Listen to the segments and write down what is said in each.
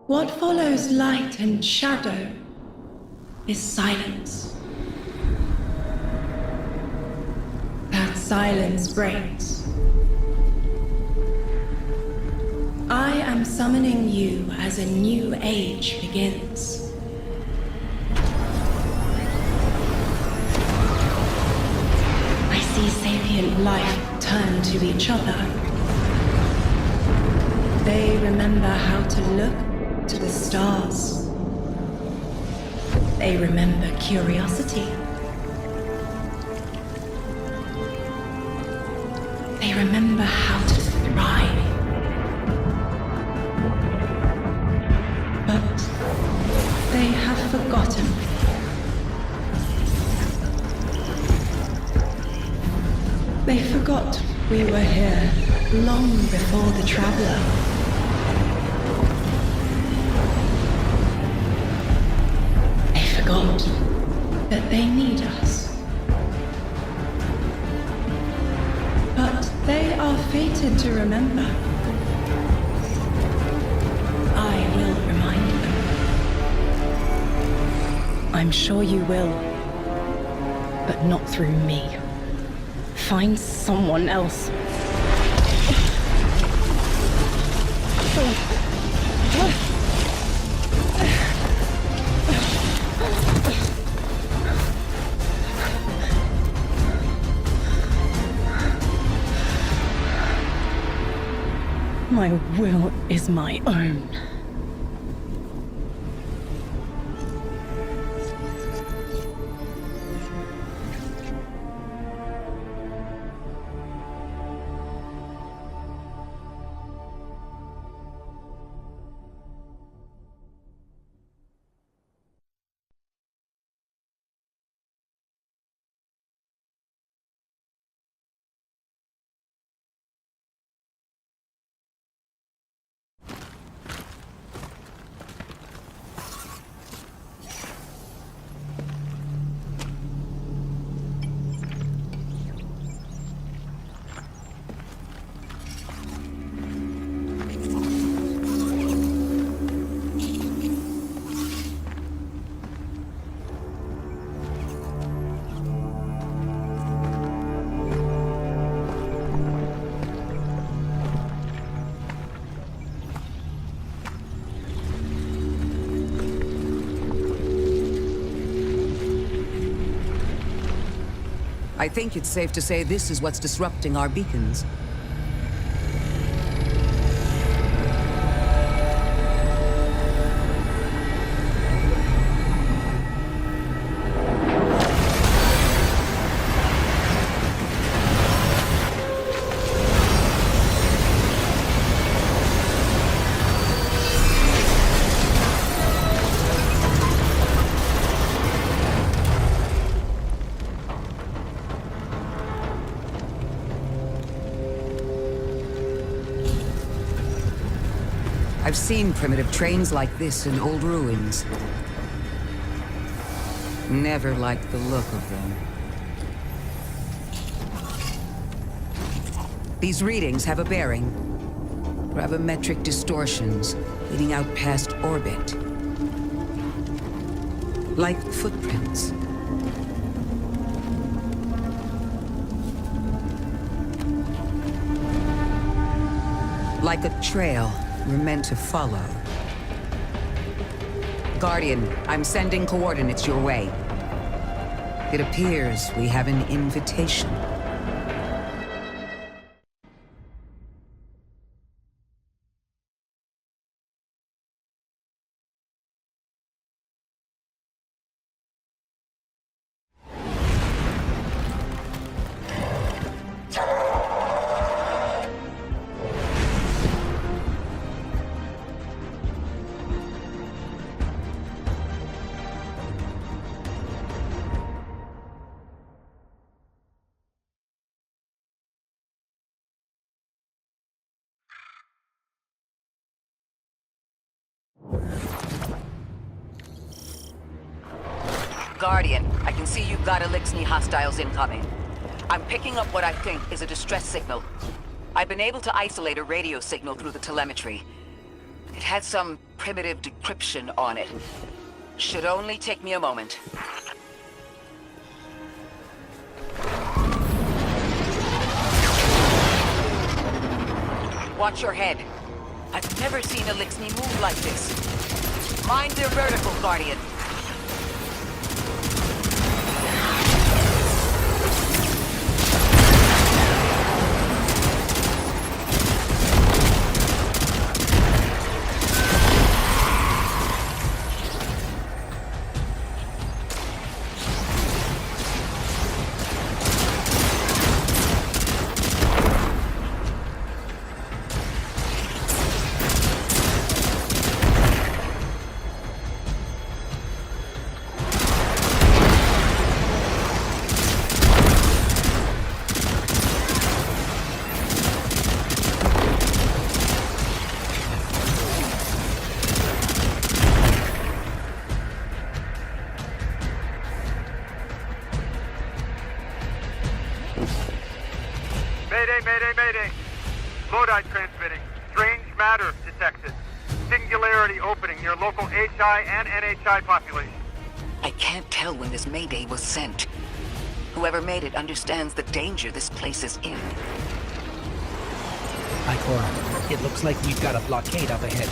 What follows light and shadow is silence. That silence breaks. I am summoning you as a new age begins. I see sapient life turn to each other. They remember how to look to the stars. They remember curiosity. They remember how to thrive. But they have forgotten. They forgot we were here long before the Traveler. They forgot that they need us. But they are fated to remember. I will remind them. I'm sure you will, but not through me. Find someone else. My will is my own. I think it's safe to say this is what's disrupting our beacons. I've seen primitive trains like this in old ruins. Never liked the look of them. These readings have a bearing. Gravimetric distortions leading out past orbit. Like footprints. Like a trail we're meant to follow. Guardian, I'm sending coordinates your way. It appears we have an invitation. Guardian, I can see you've got Eliksni hostiles incoming. I'm picking up what I think is a distress signal. I've been able to isolate a radio signal through the telemetry. It had some primitive decryption on it. Should only take me a moment. Watch your head. I've never seen Elixni move like this. Mind their vertical, Guardian. Mayday. Lodi transmitting. Strange matter detected. Singularity opening near local HI and NHI population. I can't tell when this Mayday was sent. Whoever made it understands the danger this place is in. Ikora, it looks like we've got a blockade up ahead.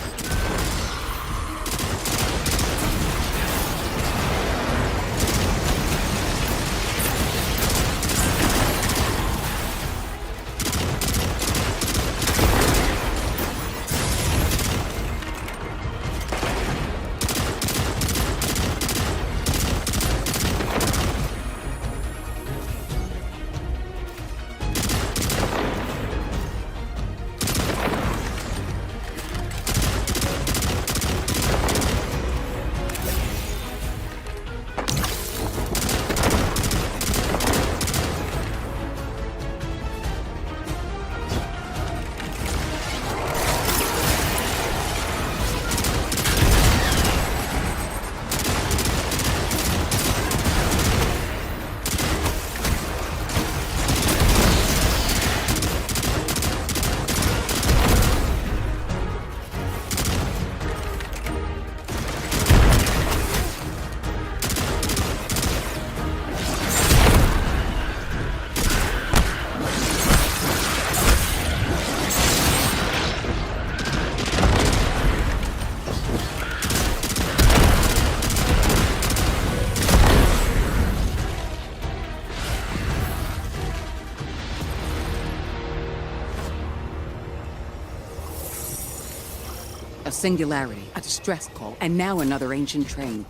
A singularity, a distress call, and now another ancient train.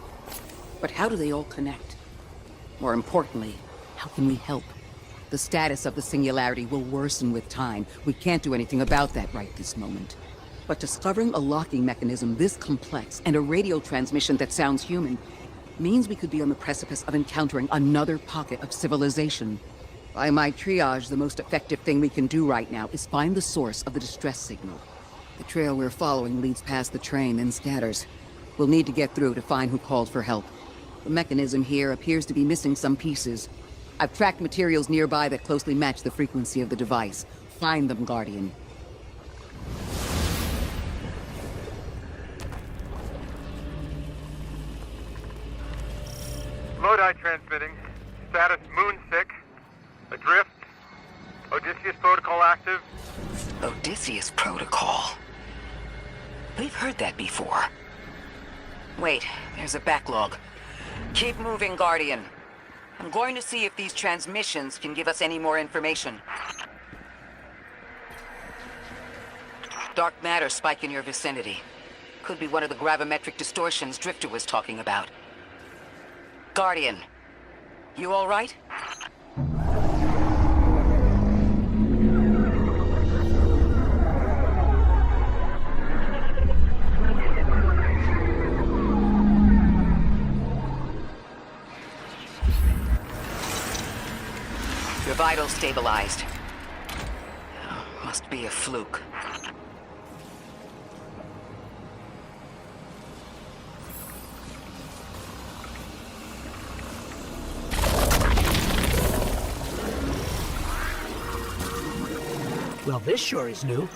But how do they all connect? More importantly, how can we help? The status of the singularity will worsen with time. We can't do anything about that right this moment. But discovering a locking mechanism this complex and a radio transmission that sounds human means we could be on the precipice of encountering another pocket of civilization. By my triage, the most effective thing we can do right now is find the source of the distress signal. The trail we're following leads past the train, then scatters. We'll need to get through to find who called for help. The mechanism here appears to be missing some pieces. I've tracked materials nearby that closely match the frequency of the device. Find them, Guardian. Lodi transmitting. Status moonsick. Adrift. Odysseus protocol active. Odysseus Protocol. We've heard that before. Wait, there's a backlog. Keep moving, Guardian. I'm going to see if these transmissions can give us any more information. Dark matter spike in your vicinity. Could be one of the gravimetric distortions Drifter was talking about. Guardian, you all right? Your vitals stabilized. Oh, must be a fluke. Well, this sure is new.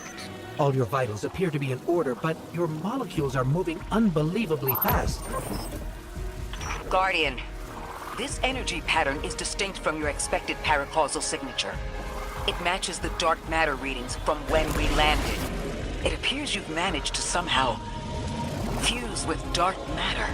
All your vitals appear to be in order, but your molecules are moving unbelievably fast. Guardian, this energy pattern is distinct from your expected paracausal signature. It matches the dark matter readings from when we landed. It appears you've managed to somehow fuse with dark matter.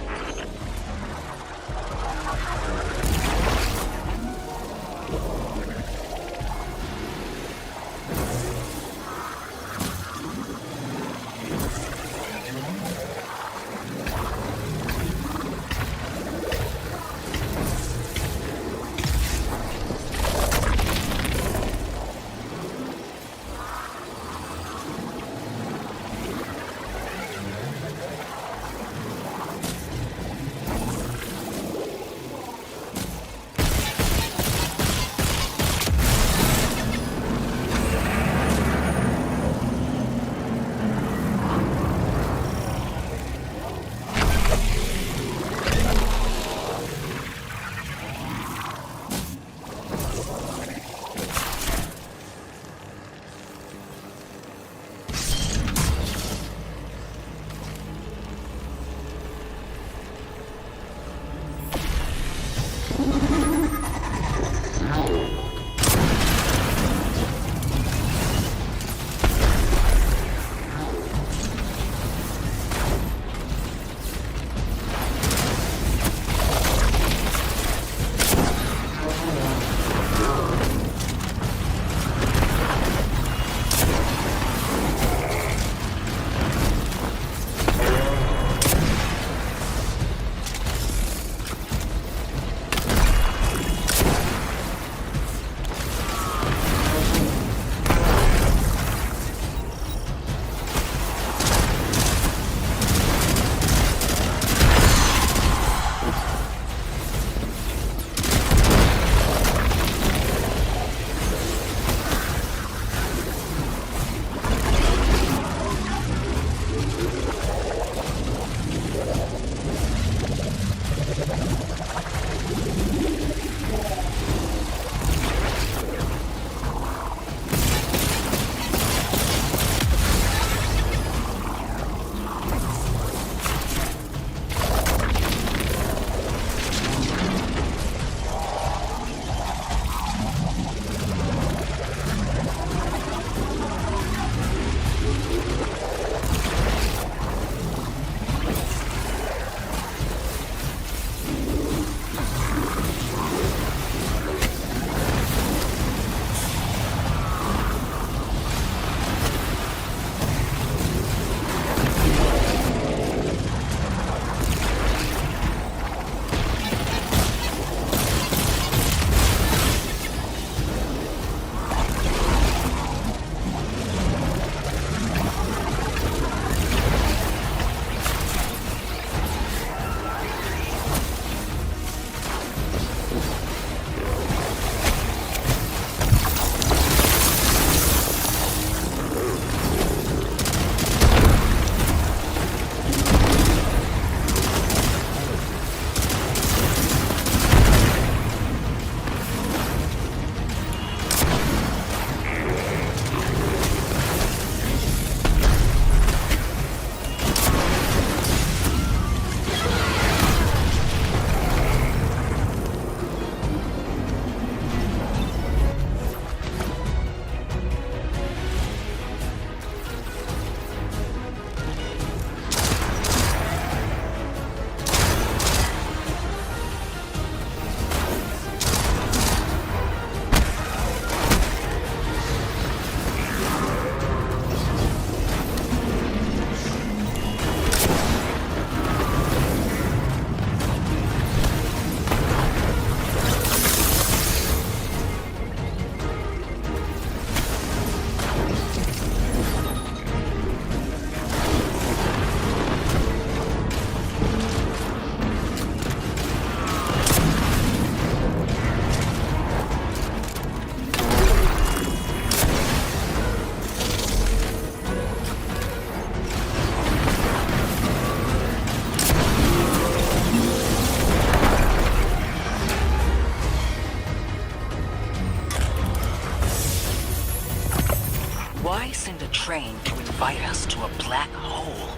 Why send a train to invite us to a black hole.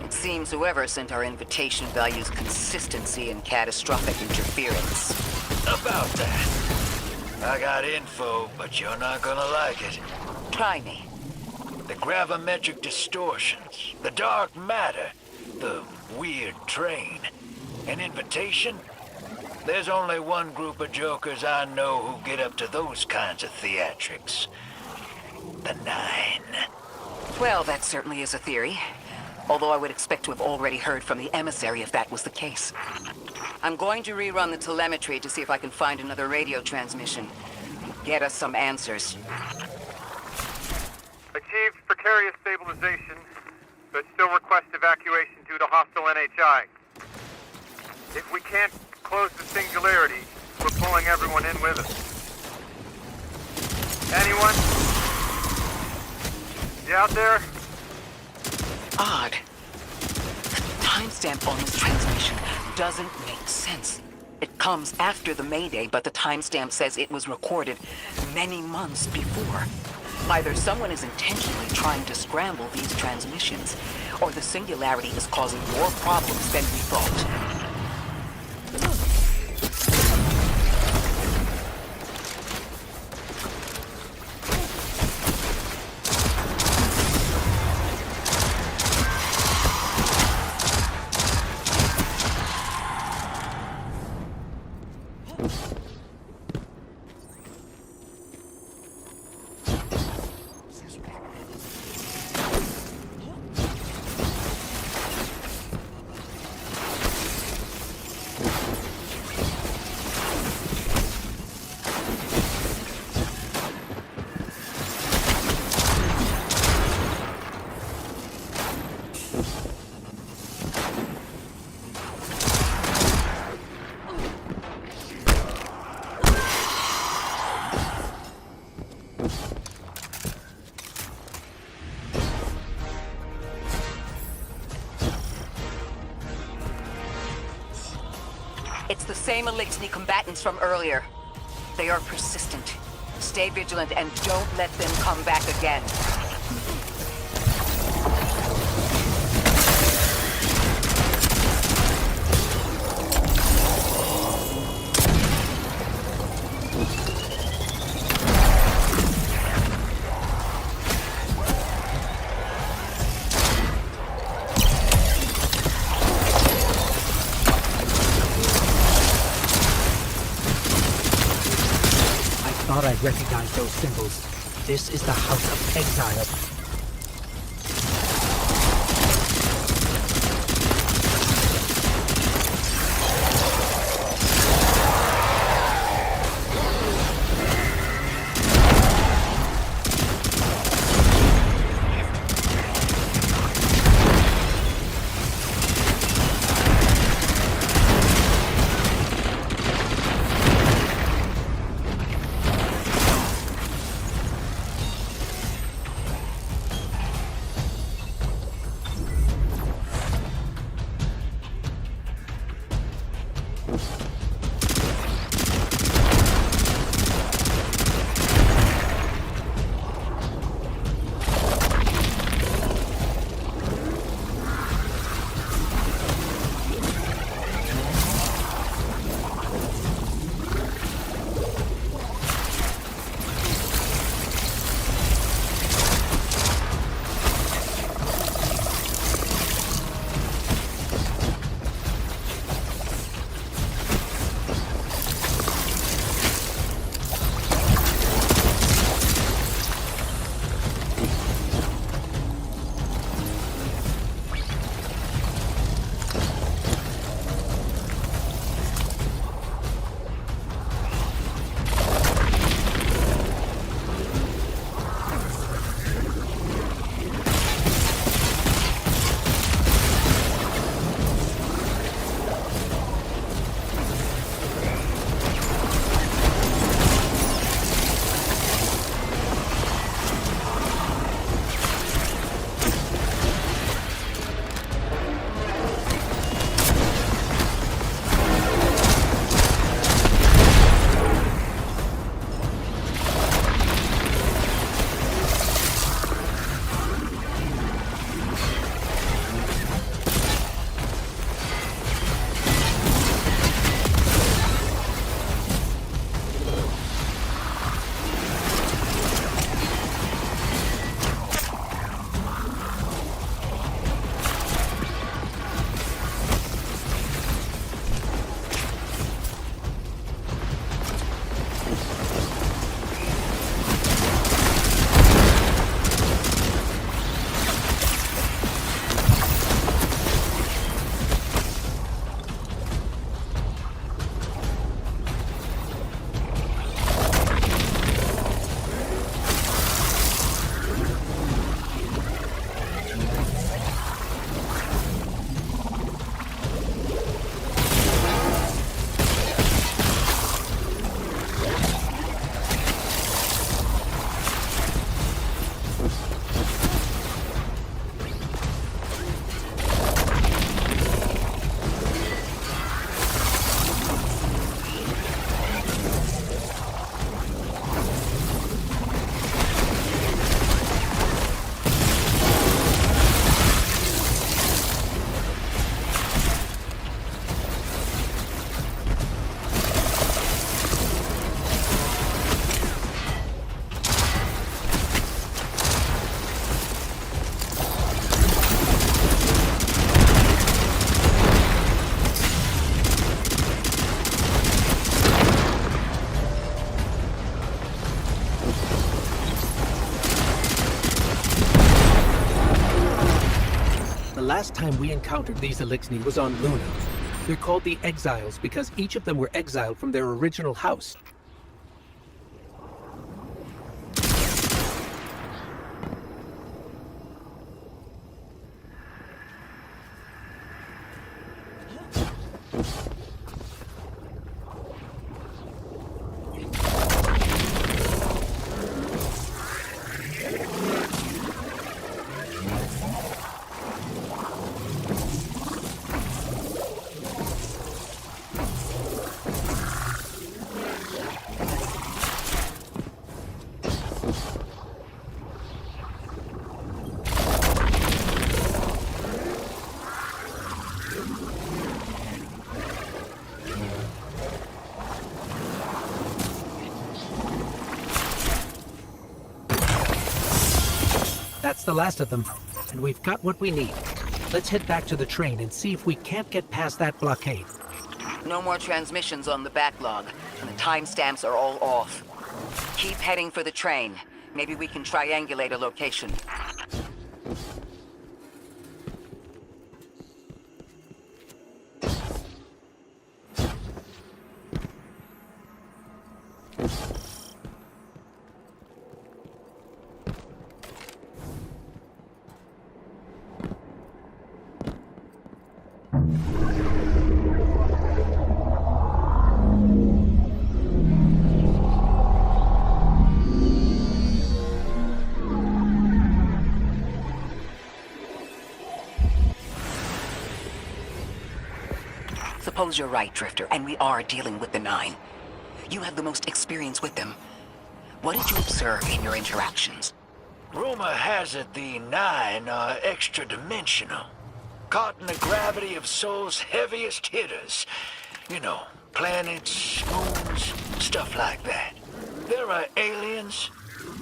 It seems whoever sent our invitation values consistency and catastrophic interference. About that. I got info, but you're not gonna like it. Try me. The gravimetric distortions, the dark matter, the weird train. An invitation? There's only one group of jokers I know who get up to those kinds of theatrics. The Nine. Well, that certainly is a theory. Although I would expect to have already heard from the emissary if that was the case. I'm going to rerun the telemetry to see if I can find another radio transmission. Get us some answers. Achieved precarious stabilization, but still request evacuation due to hostile NHI. If we can't close the singularity, we're pulling everyone in with us. Anyone? You out there? Odd. The timestamp on this transmission doesn't make sense. It comes after the Mayday, but the timestamp says it was recorded many months before. Either someone is intentionally trying to scramble these transmissions, or the singularity is causing more problems than we thought. It's the same Elixni combatants from earlier. They are persistent. Stay vigilant and don't let them come back again. I thought I'd recognize those symbols. This is the House of Exile. last time we encountered these Elixni was on Luna. They're called the Exiles because each of them were exiled from their original house. That's the last of them, and we've got what we need. Let's head back to the train and see if we can't get past that blockade. No more transmissions on the backlog, and the timestamps are all off. Keep heading for the train. Maybe we can triangulate a location. Suppose you're right, Drifter, and we are dealing with the Nine. You have the most experience with them. What did you observe in your interactions? Rumor has it the Nine are extra-dimensional. Caught in the gravity of Sol's heaviest hitters. You know, planets, moons, stuff like that. There are aliens,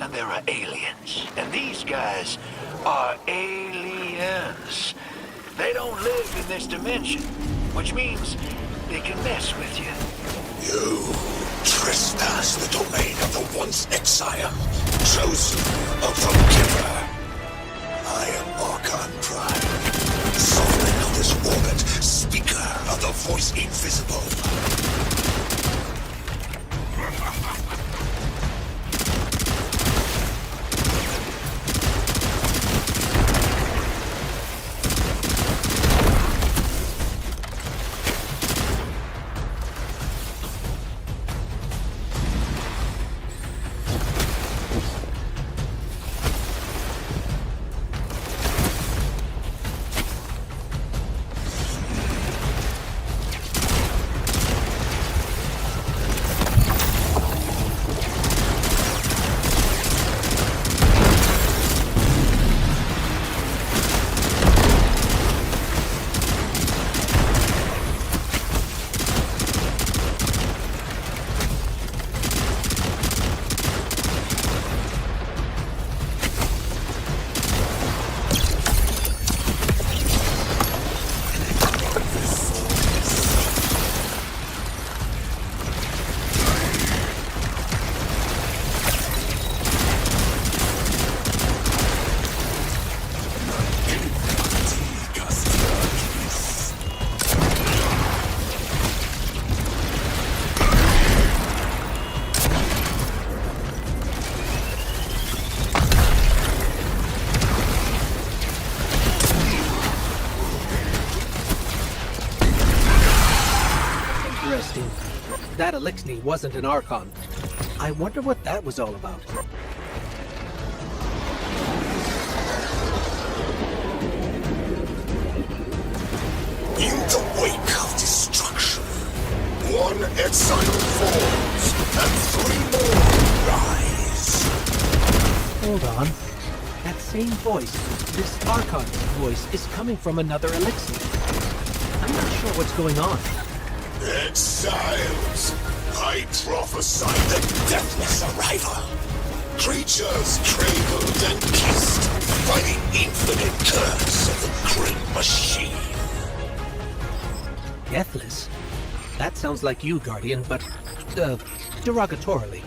and there are aliens. And these guys are aliens. They don't live in this dimension, which means they can mess with you. You trespass the domain of the once exile, chosen of the giver. I am Archon Prime, sovereign of this orbit, speaker of the voice invisible. Interesting. That Elixni wasn't an Archon. I wonder what that was all about. In the wake of destruction, one exile falls, and three more rise. Hold on. That same voice, this Archon voice, is coming from another Elixni. I'm not sure what's going on. Exiles, I prophesy the deathless arrival. Creatures cradled and kissed by the infinite curse of the great machine. Deathless? That sounds like you, Guardian, but, derogatorily.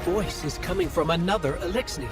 voice is coming from another Elixir.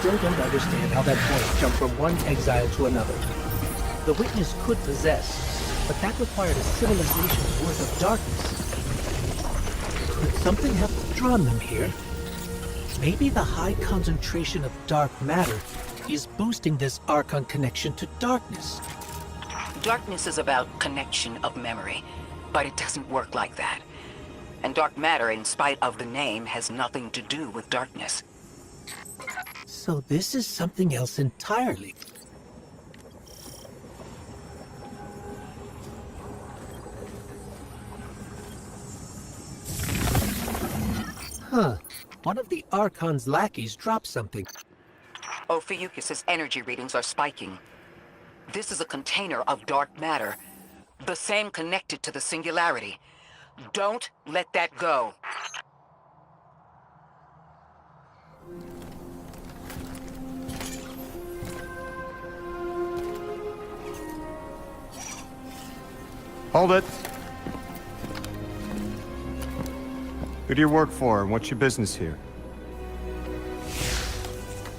I don't understand how that voice jumped from one exile to another. The Witness could possess, but that required a civilization's worth of darkness. Could something have drawn them here? Maybe the high concentration of dark matter is boosting this Archon connection to darkness. Darkness is about connection of memory, but it doesn't work like that. And dark matter, in spite of the name, has nothing to do with darkness. So this is something else entirely. Huh. One of the Archon's lackeys dropped something. Ophiuchus's energy readings are spiking. This is a container of dark matter, the same connected to the Singularity. Don't let that go. Hold it. Who do you work for, and what's your business here?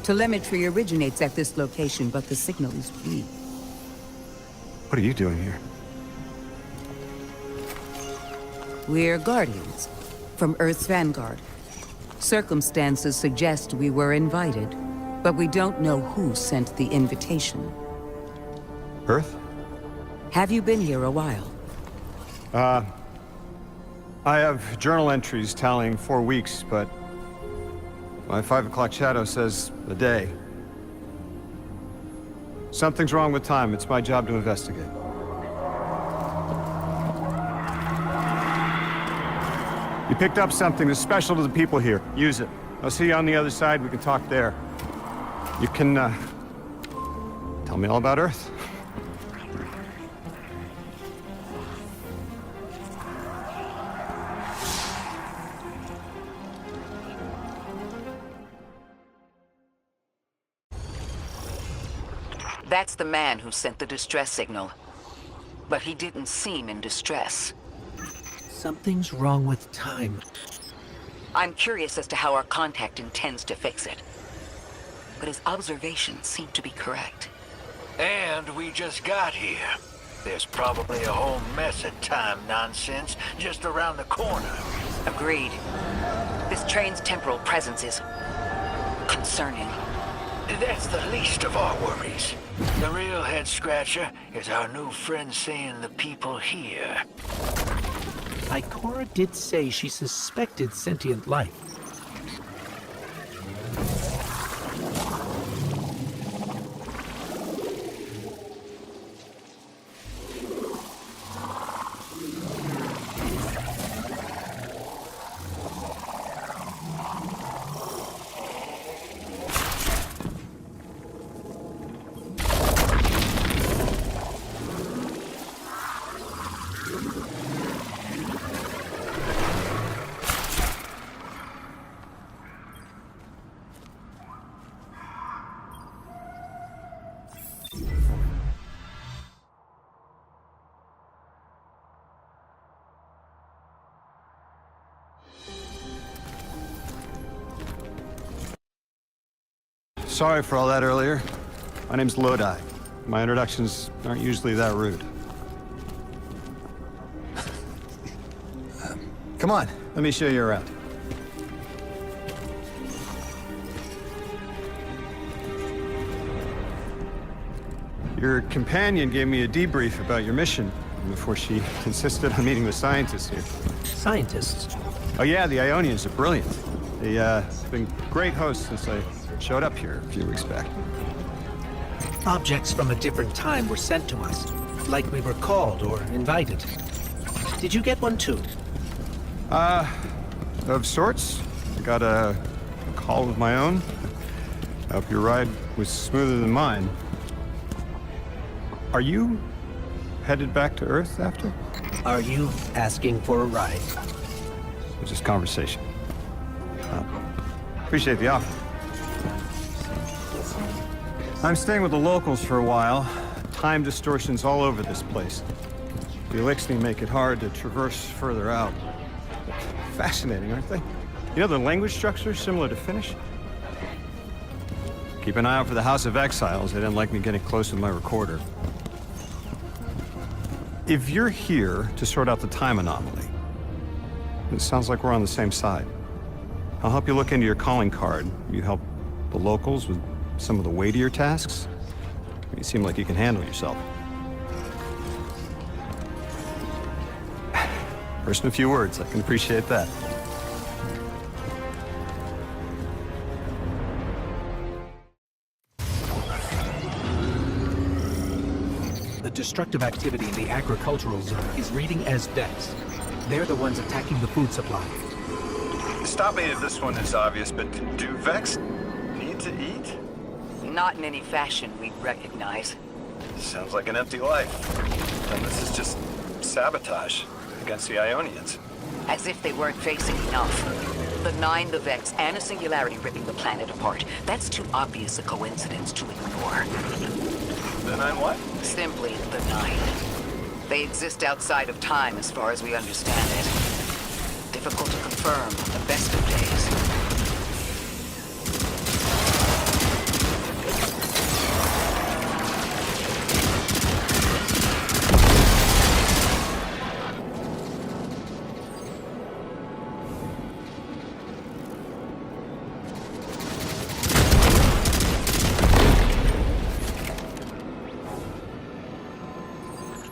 Telemetry originates at this location, but the signal is weak. What are you doing here? We're Guardians, from Earth's Vanguard. Circumstances suggest we were invited, but we don't know who sent the invitation. Earth? Have you been here a while? I have journal entries tallying 4 weeks, but my 5 o'clock shadow says a day. Something's wrong with time. It's my job to investigate. You picked up something that's special to the people here. Use it. I'll see you on the other side. We can talk there. You can, tell me all about Earth. That's the man who sent the distress signal. But he didn't seem in distress. Something's wrong with time. I'm curious as to how our contact intends to fix it. But his observations seem to be correct. And we just got here. There's probably a whole mess of time nonsense just around the corner. Agreed. This train's temporal presence is concerning. That's the least of our worries. The real head-scratcher is our new friend seeing the people here. Ikora did say she suspected sentient life. Sorry for all that earlier. My name's Lodi. My introductions aren't usually that rude. Come on, let me show you around. Your companion gave me a debrief about your mission before she insisted on meeting with scientists here. Scientists? Oh yeah, the Ionians are brilliant. They've been great hosts since I showed up here a few weeks back. Objects from a different time were sent to us, like we were called or invited. Did you get one too? Of sorts. I got a call of my own. I hope your ride was smoother than mine. Are you headed back to Earth after? Are you asking for a ride? It's just conversation. Appreciate the offer. I'm staying with the locals for a while. Time distortions all over this place. The Elixni make it hard to traverse further out. Fascinating, aren't they? You know, the language structure is similar to Finnish. Keep an eye out for the House of Exiles. They didn't like me getting close with my recorder. If you're here to sort out the time anomaly, it sounds like we're on the same side. I'll help you look into your calling card. You help the locals with some of the weightier tasks. You seem like you can handle yourself. First in a few words, I can appreciate that. The destructive activity in the agricultural zone is reading as Vex. They're the ones attacking the food supply. Stop me if this one is obvious, but do Vex need to eat? Not in any fashion we'd recognize. Sounds like an empty life. And this is just sabotage against the Ionians. As if they weren't facing enough. The Nine, the Vex, and a singularity ripping the planet apart. That's too obvious a coincidence to ignore. The Nine what? Simply the Nine. They exist outside of time as far as we understand it. Difficult to confirm on the best of days.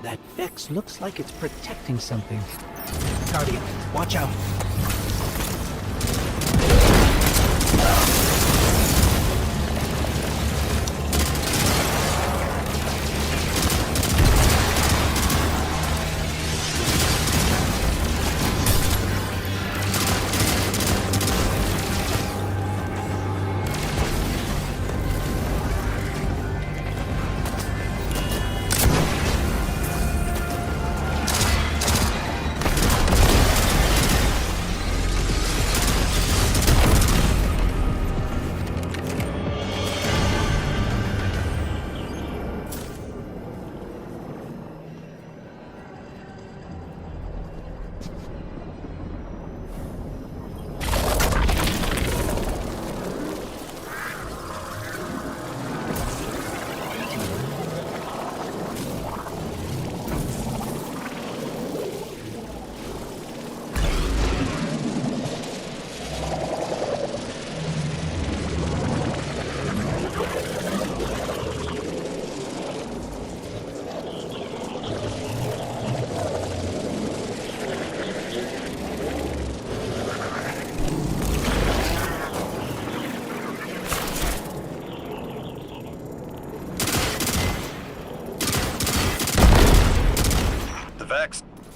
That Vex looks like it's protecting something. Guardian, watch out.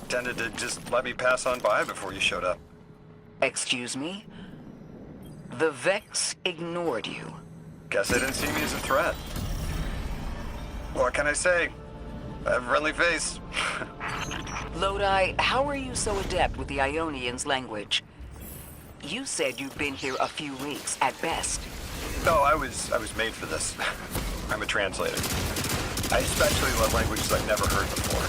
Tended to just let me pass on by before you showed up. Excuse me? The Vex ignored you. Guess they didn't see me as a threat. What can I say? I have a friendly face. Lodi, how are you so adept with the Ionians' language? You said you've been here a few weeks, at best. No, I was made for this. I'm a translator. I especially love languages I've never heard before.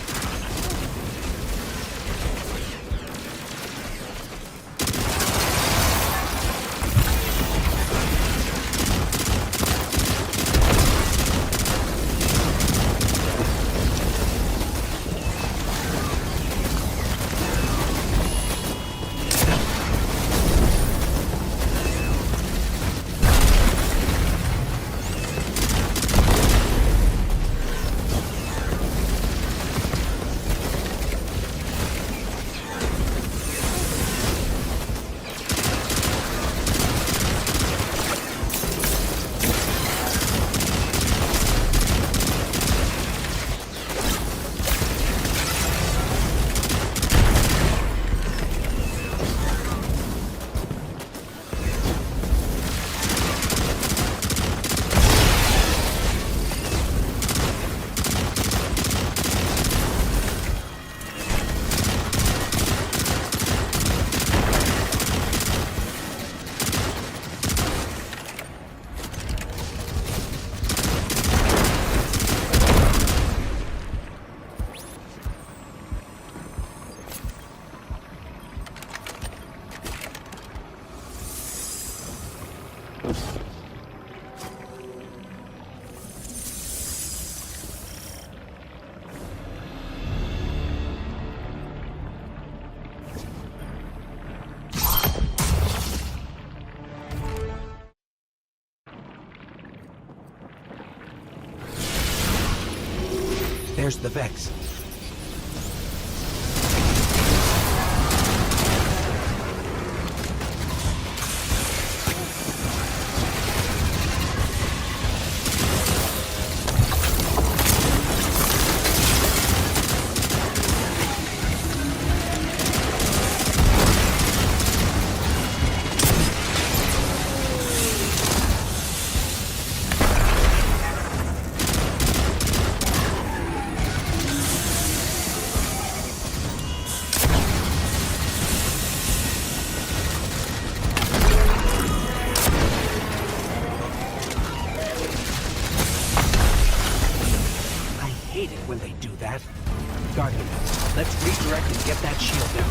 There's the Vex. When they do that. Guardian, let's redirect and get that shield down.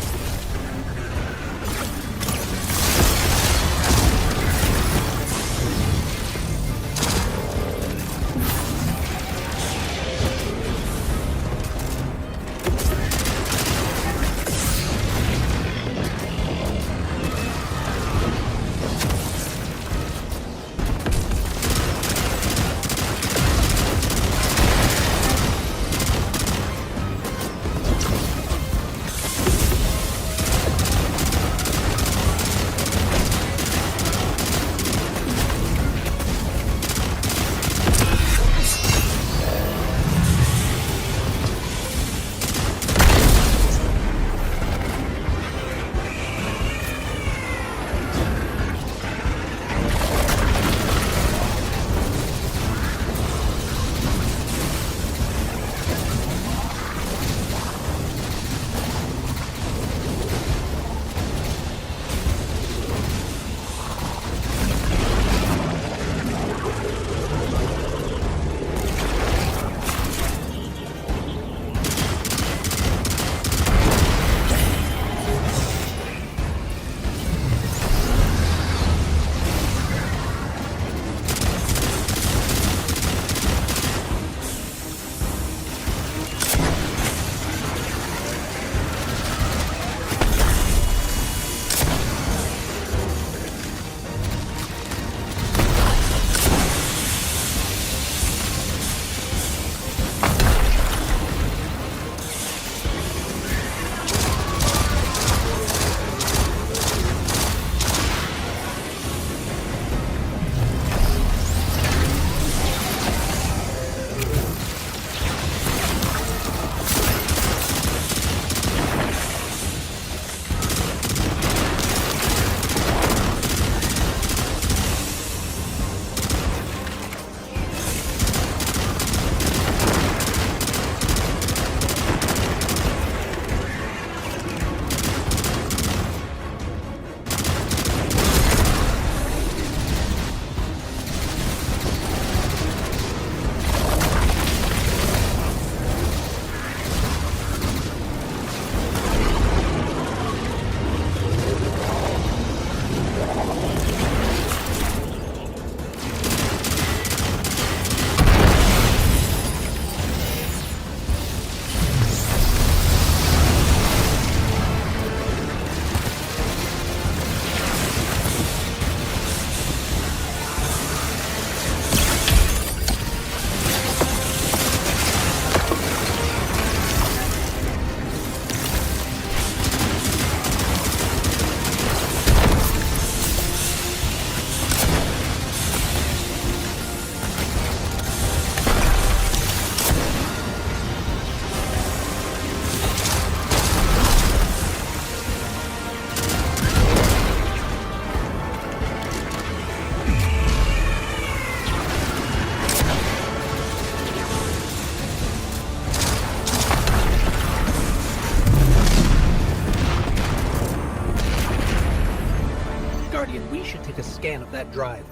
We should take a scan of that drive.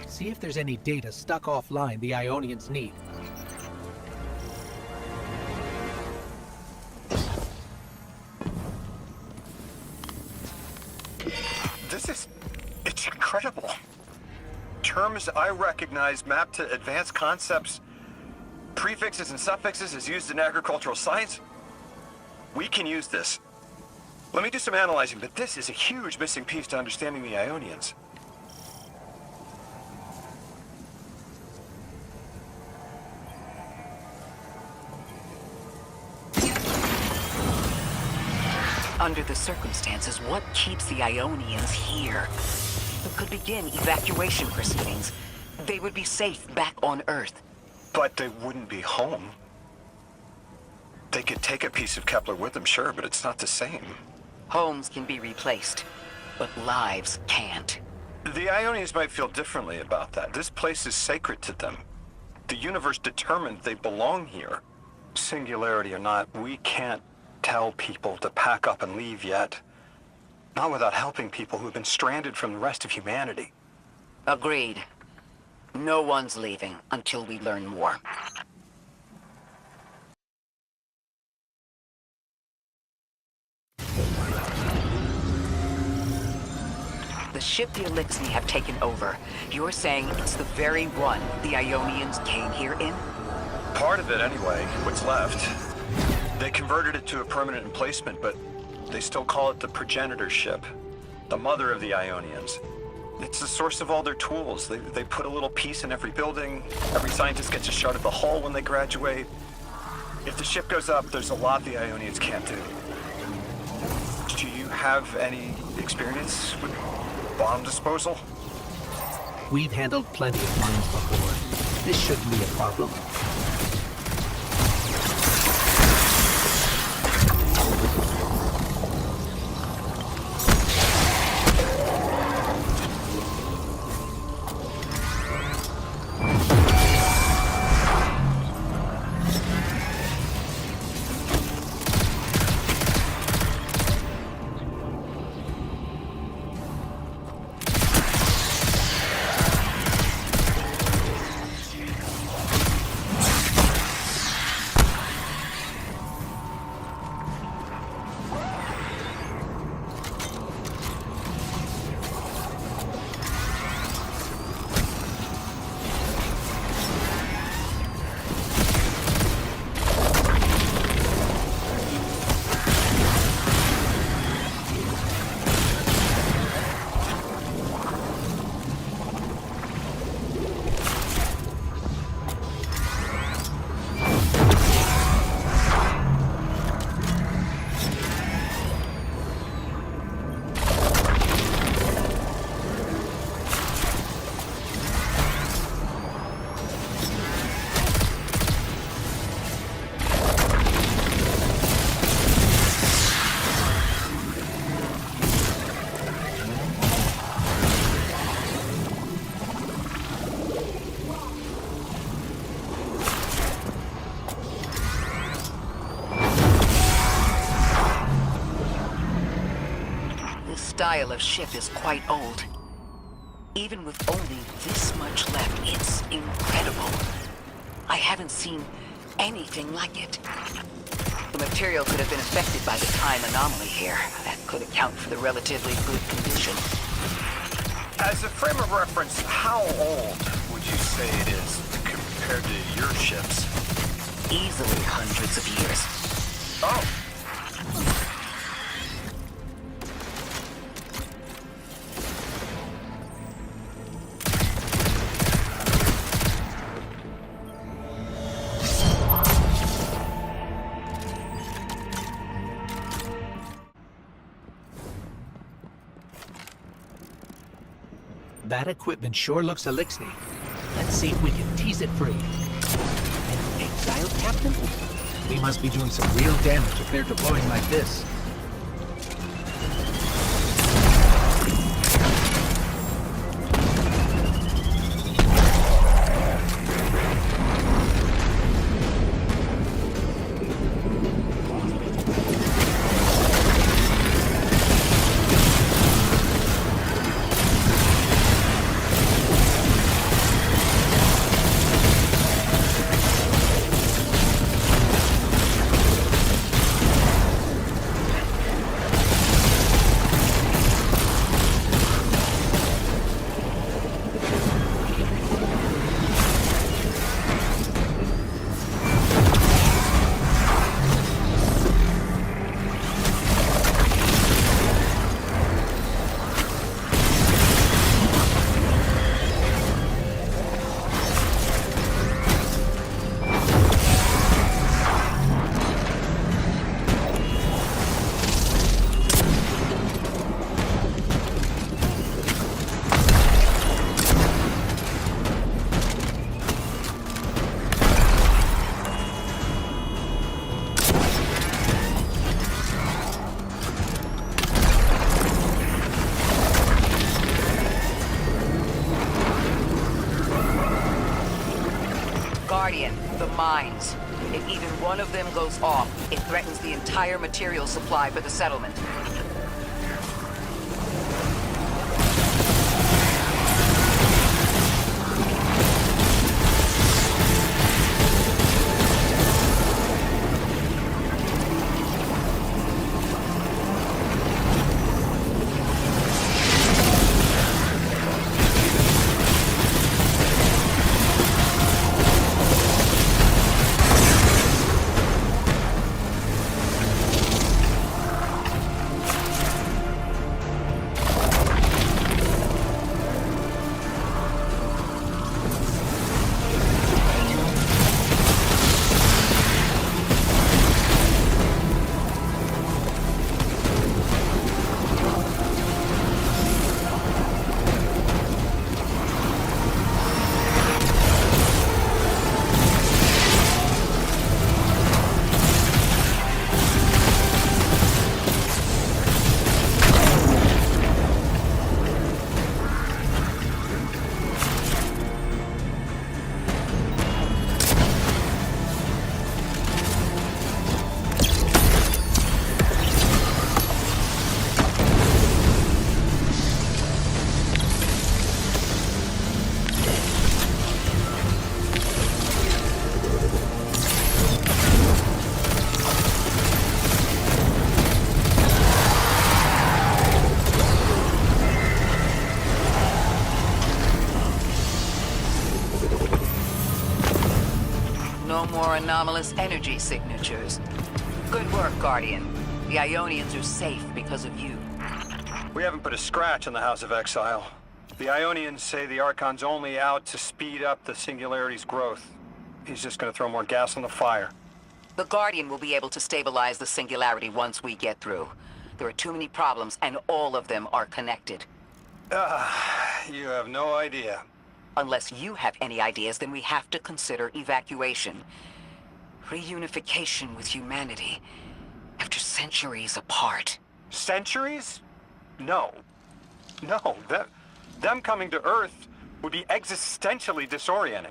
See if there's any data stuck offline the Ionians need. It's incredible. Terms I recognize mapped to advanced concepts, prefixes and suffixes as used in agricultural science. We can use this. Let me do some analyzing, but this is a huge missing piece to understanding the Ionians. Under the circumstances, what keeps the Ionians here? We could begin evacuation proceedings. They would be safe back on Earth. But they wouldn't be home. They could take a piece of Kepler with them, sure, but it's not the same. Homes can be replaced, but lives can't. The Ionians might feel differently about that. This place is sacred to them. The universe determined they belong here. Singularity or not, we can't tell people to pack up and leave yet. Not without helping people who've been stranded from the rest of humanity. Agreed. No one's leaving until we learn more. The ship the Elixni have taken over. You're saying it's the very one the Ionians came here in? Part of it, anyway. What's left. They converted it to a permanent emplacement, but they still call it the progenitor ship. The mother of the Ionians. It's the source of all their tools. They put a little piece in every building. Every scientist gets a shot of the hull when they graduate. If the ship goes up, there's a lot the Ionians can't do. Do you have any experience with bomb disposal? We've handled plenty of mines before. This shouldn't be a problem. Style of ship is quite old. Even with only this much left, it's incredible. I haven't seen anything like it. The material could have been affected by the time anomaly here. That could account for the relatively good condition. As a frame of reference, how old would you say it is compared to your ships? Easily hundreds of years. Oh. That equipment sure looks Elixni. Let's see if we can tease it free. An exiled captain? We must be doing some real damage if they're deploying like this. mines. If even one of them goes off, it threatens the entire material supply for the settlement. More anomalous energy signatures. Good work, Guardian. The Ionians are safe because of you. We haven't put a scratch on the House of Exile. The Ionians say the Archon's only out to speed up the Singularity's growth. He's just gonna throw more gas on the fire. The Guardian will be able to stabilize the Singularity once we get through. There are too many problems, and all of them are connected. You have no idea. Unless you have any ideas, then we have to consider evacuation. Reunification with humanity, after centuries apart. Centuries? No. No, them coming to Earth would be existentially disorienting.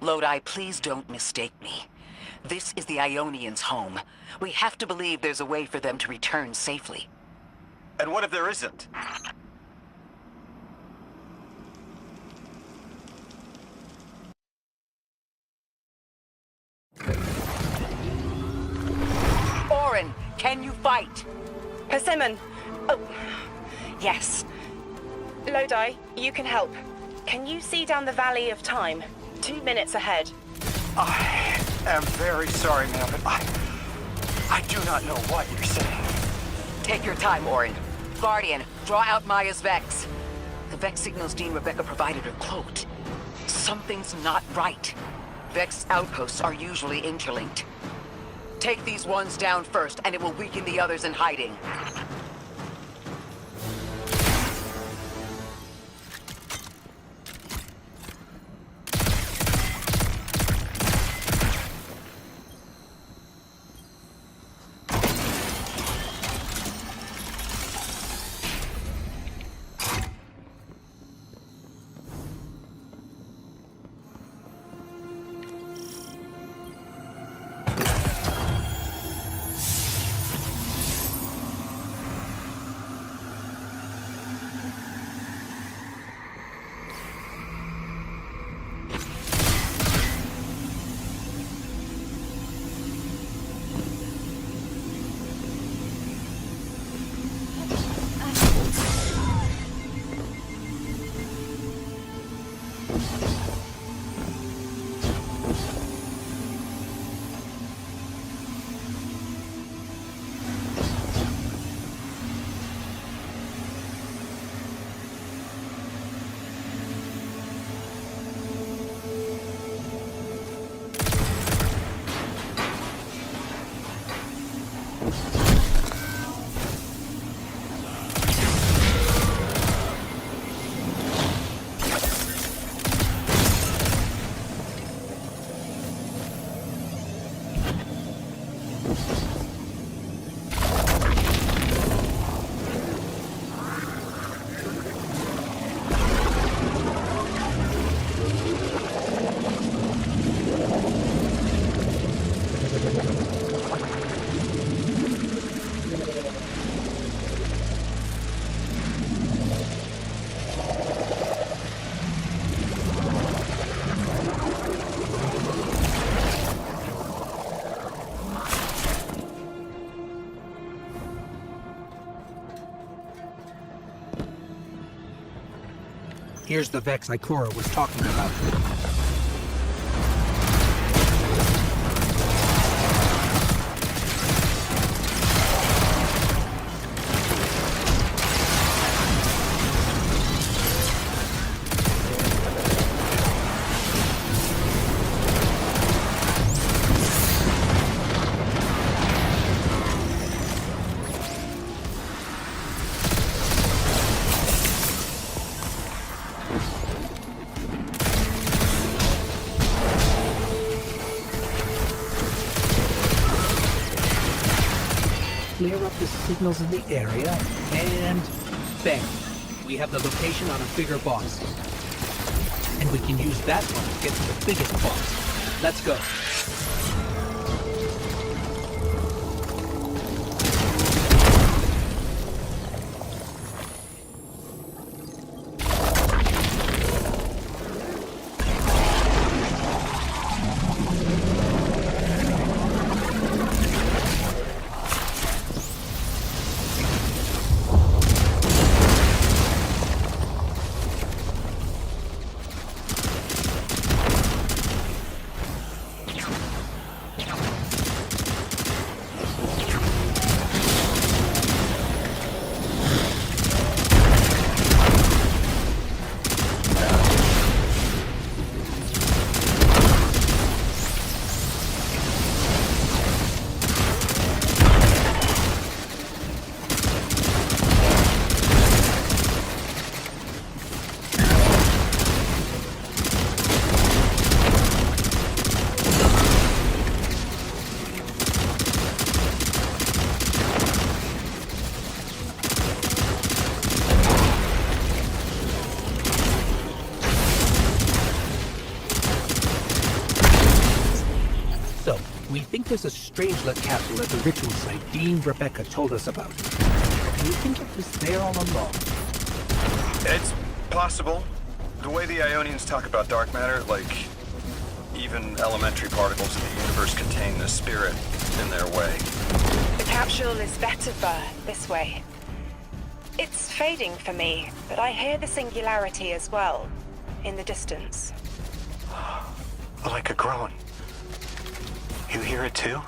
Lodi, please don't mistake me. This is the Ionians' home. We have to believe there's a way for them to return safely. And what if there isn't? Orin, can you fight? Persimmon! Oh, yes. Lodi, you can help. Can you see down the Valley of Time? 2 minutes ahead. I am very sorry, ma'am, but I do not know what you're saying. Take your time, Orin. Guardian, draw out Maya's Vex. The Vex signals Dean Rebecca provided are cloaked. Something's not right. Vex outposts are usually interlinked. Take these ones down first, and it will weaken the others in hiding. Here's the Vex Ikora was talking about. Clear up the signals in the area, and bang! We have the location on a bigger boss. And we can use that one to get to the biggest boss. Let's go. We think there's a Strangelet capsule at the ritual site Dean Rebecca told us about. Do you think it was there all along? It's possible. The way the Ionians talk about dark matter, like, even elementary particles in the universe contain the spirit in their way. The capsule is Vetiver, this way. It's fading for me, but I hear the singularity as well, in the distance. Like a groan. You hear it too?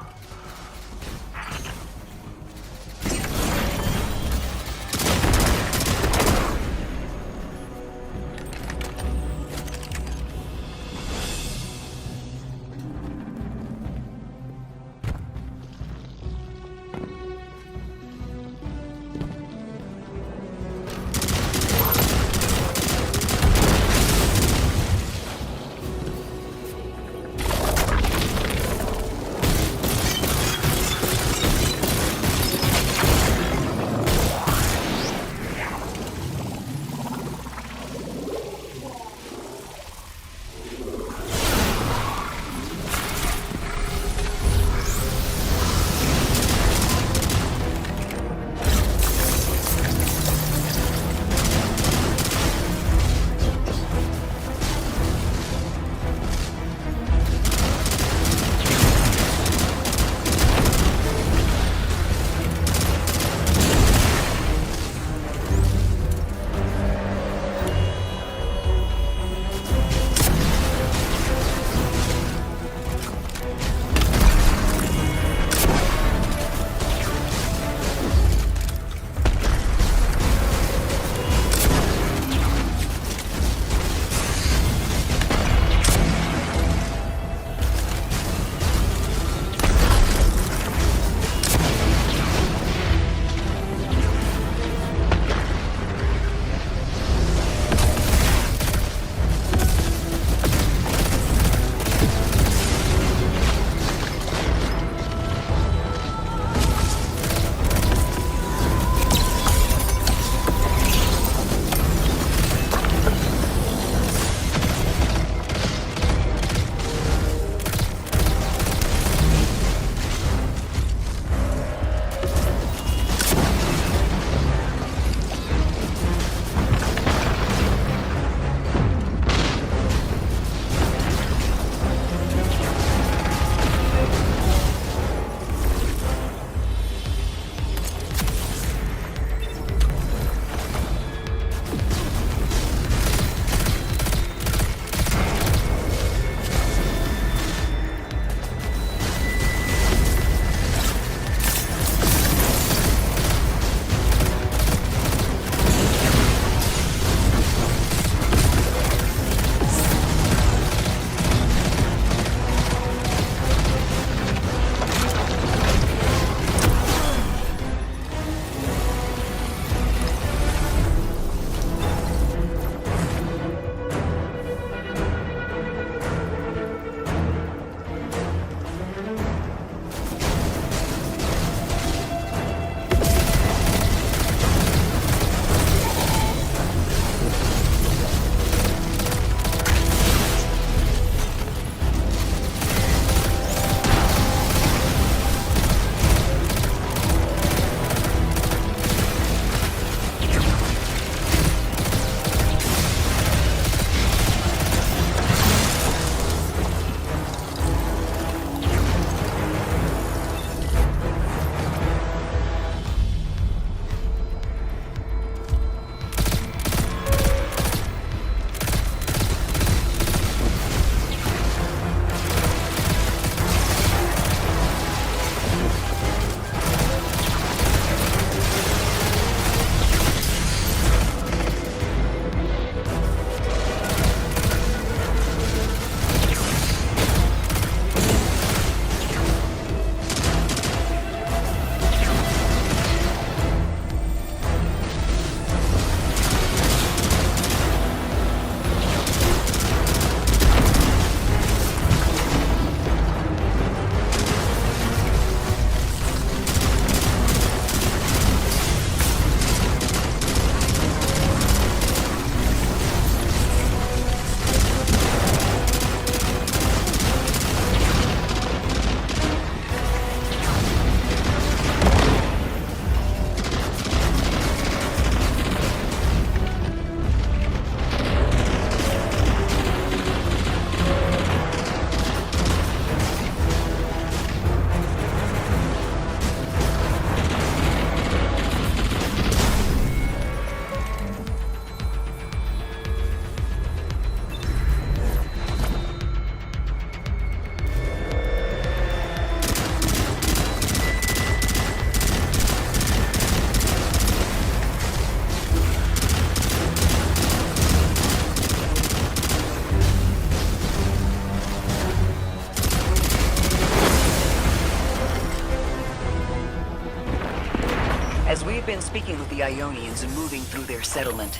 speaking with the Ionians and moving through their settlement,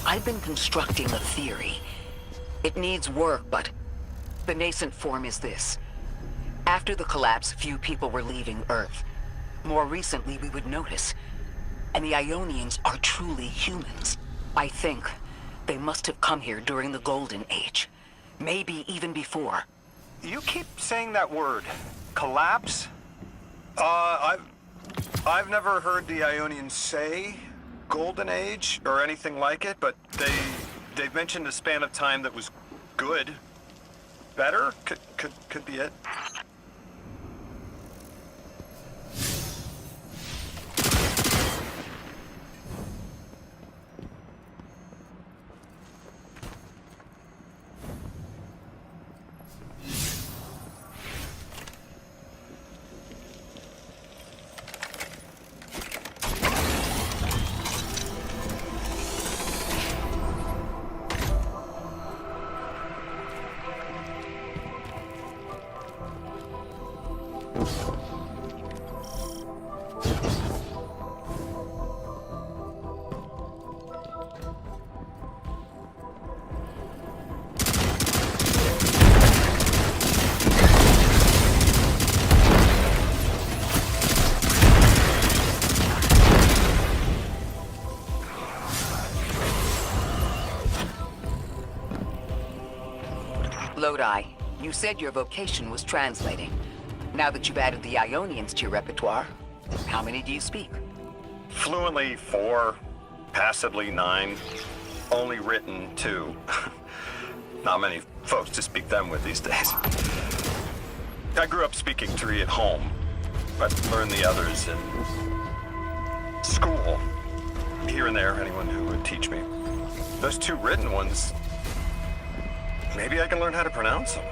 I've been constructing a theory. It needs work, but the nascent form is this. After the collapse, few people were leaving Earth. More recently, we would notice. And the Ionians are truly humans. I think they must have come here during the Golden Age. Maybe even before. You keep saying that word. Collapse? I've never heard the Ionians say Golden Age or anything like it, but they've mentioned a span of time that was good. Better? Could be it. Lodi, you said your vocation was translating. Now that you've added the Ionians to your repertoire, how many do you speak? Fluently 4, passably 9, only written 2. Not many folks to speak them with these days. I grew up speaking 3 at home, but learned the others in school. Here and there, anyone who would teach me. Those 2 written ones, maybe I can learn how to pronounce them.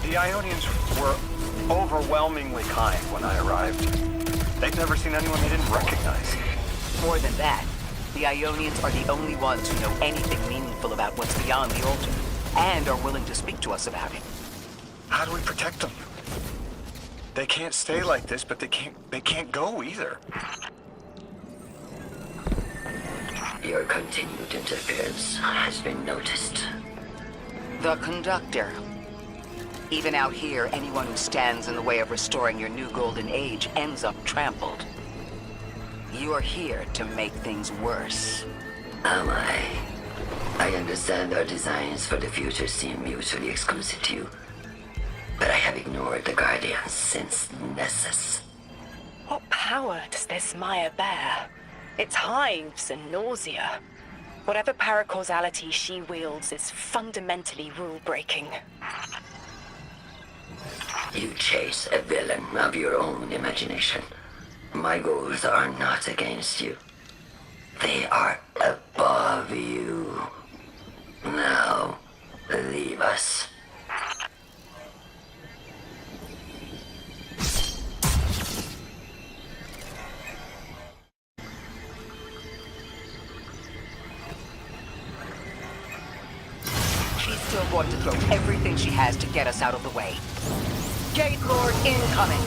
The Ionians were overwhelmingly kind when I arrived. They'd never seen anyone they didn't recognize. More than that, the Ionians are the only ones who know anything meaningful about what's beyond the altar, and are willing to speak to us about it. How do we protect them? They can't stay like this, but they can't go either. Your continued interference has been noticed. The Conductor. Even out here, anyone who stands in the way of restoring your new Golden Age ends up trampled. You're here to make things worse. Am I? I understand our designs for the future seem mutually exclusive to you. But I have ignored the Guardians since Nessus. What power does this Maya bear? It's hives and nausea. Whatever paracausality she wields is fundamentally rule-breaking. You chase a villain of your own imagination. My goals are not against you. They are above you. Now, leave us. She's still going to throw everything she has to get us out of the way. Gate Lord incoming!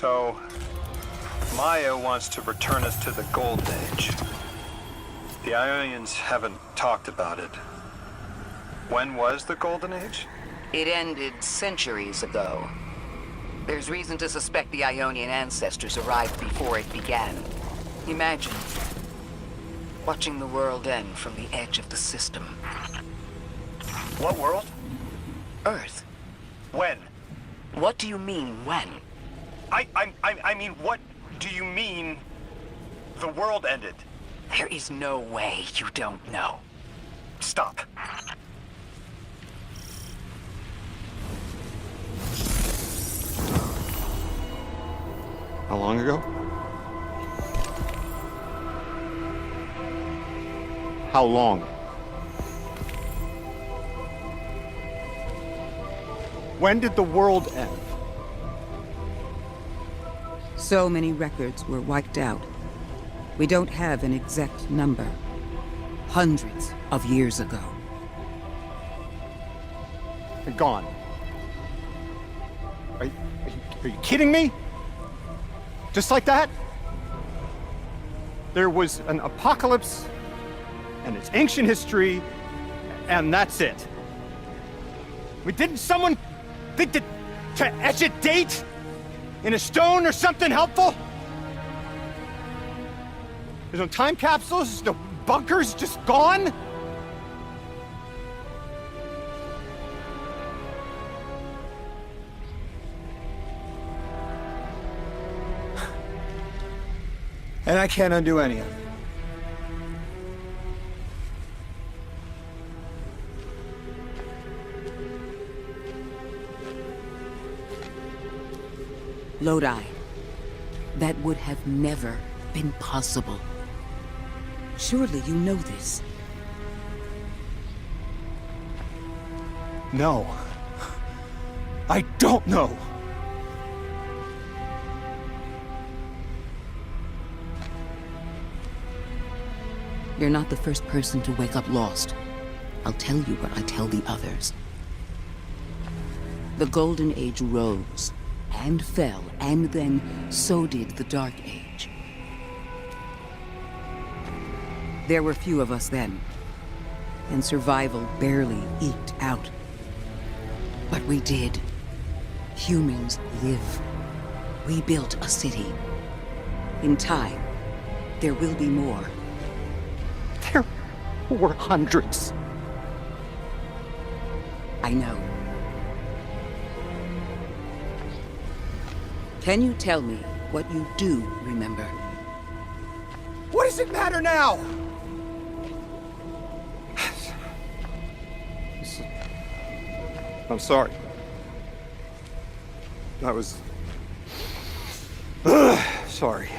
So, Maya wants to return us to the Golden Age. The Ionians haven't talked about it. When was the Golden Age? It ended centuries ago. There's reason to suspect the Ionian ancestors arrived before it began. Imagine watching the world end from the edge of the system. What world? Earth. When? What do you mean, when? I mean, what do you mean the world ended? There is no way you don't know. Stop. How long ago? How long? When did the world end? So many records were wiped out. We don't have an exact number. Hundreds of years ago. They're gone. Are you kidding me? Just like that? There was an apocalypse, and it's ancient history, and that's it. Didn't someone think to etch a date in a stone or something helpful? There's no time capsules, there's no bunkers, just gone? And I can't undo any of it. Lodi, that would have never been possible. Surely you know this. No. I don't know. You're not the first person to wake up lost. I'll tell you what I tell the others. The Golden Age rose and fell, and then so did the Dark Age. There were few of us then, and survival barely eked out. But we did. Humans live. We built a city. In time, there will be more. There were hundreds. I know. Can you tell me what you do remember? What does it matter now? I'm sorry. I was... sorry.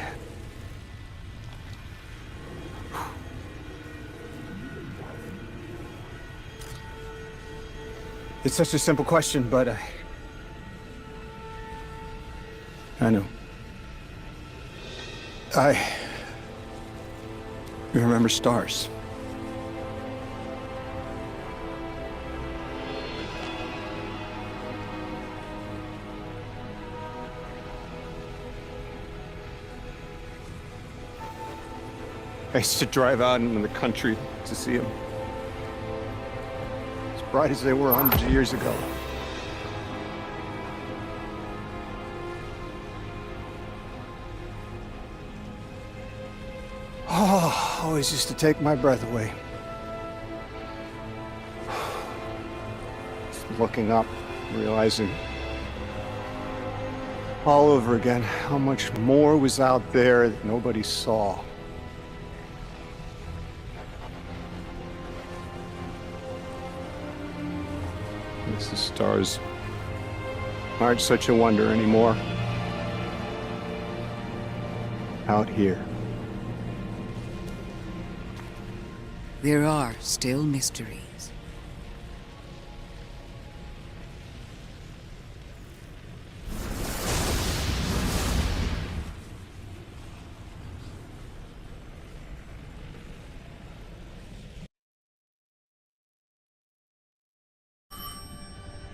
It's such a simple question, but I know. I remember stars. I used to drive out into the country to see them. As bright as they were hundreds of years ago. Oh, always used to take my breath away. Just looking up, realizing all over again how much more was out there that nobody saw. The stars aren't such a wonder anymore. Out here. There are still mysteries.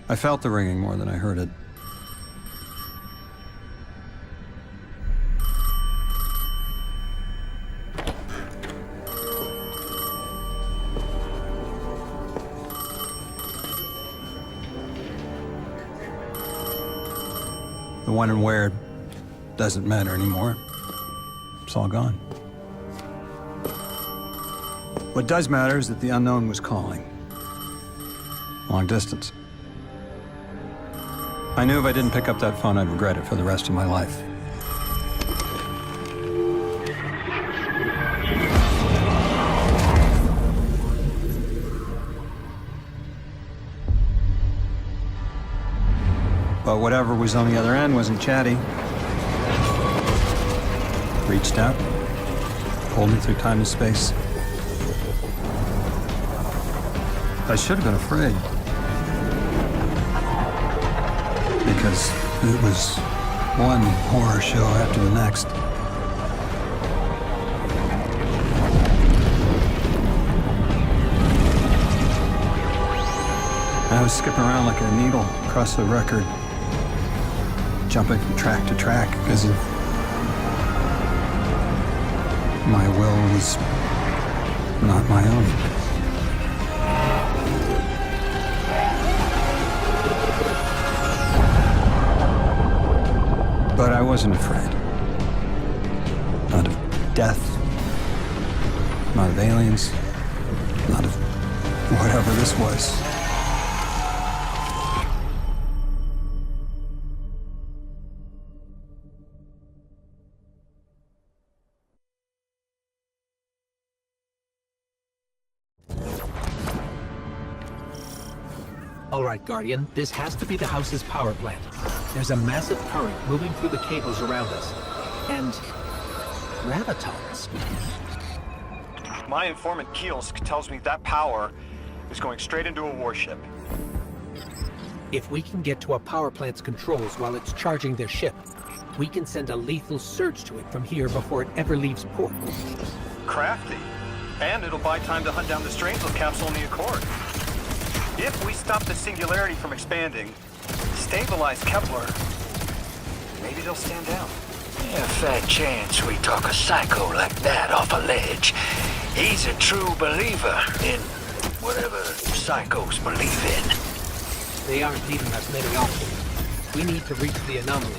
I felt the ringing more than I heard it. The when and where doesn't matter anymore. It's all gone. What does matter is that the unknown was calling. Long distance. I knew if I didn't pick up that phone, I'd regret it for the rest of my life. But whatever was on the other end wasn't chatty. Reached out, pulled me through time and space. I should have been afraid. Because it was one horror show after the next. I was skipping around like a needle across the record, jumping from track to track because of my will was not my own. But I wasn't afraid. Not of death, not of aliens, not of whatever this was. All right, Guardian, this has to be the house's power plant. There's a massive current moving through the cables around us. And gravitons. My informant Kielsk tells me that power is going straight into a warship. If we can get to a power plant's controls while it's charging their ship, we can send a lethal surge to it from here before it ever leaves port. Crafty. And it'll buy time to hunt down the Strangelove capsule in the Accord. If we stop the Singularity from expanding, stabilize Kepler, maybe they'll stand down. Yeah, fat chance we talk a psycho like that off a ledge. He's a true believer in whatever psychos believe in. They aren't leaving us many options. We need to reach the anomaly.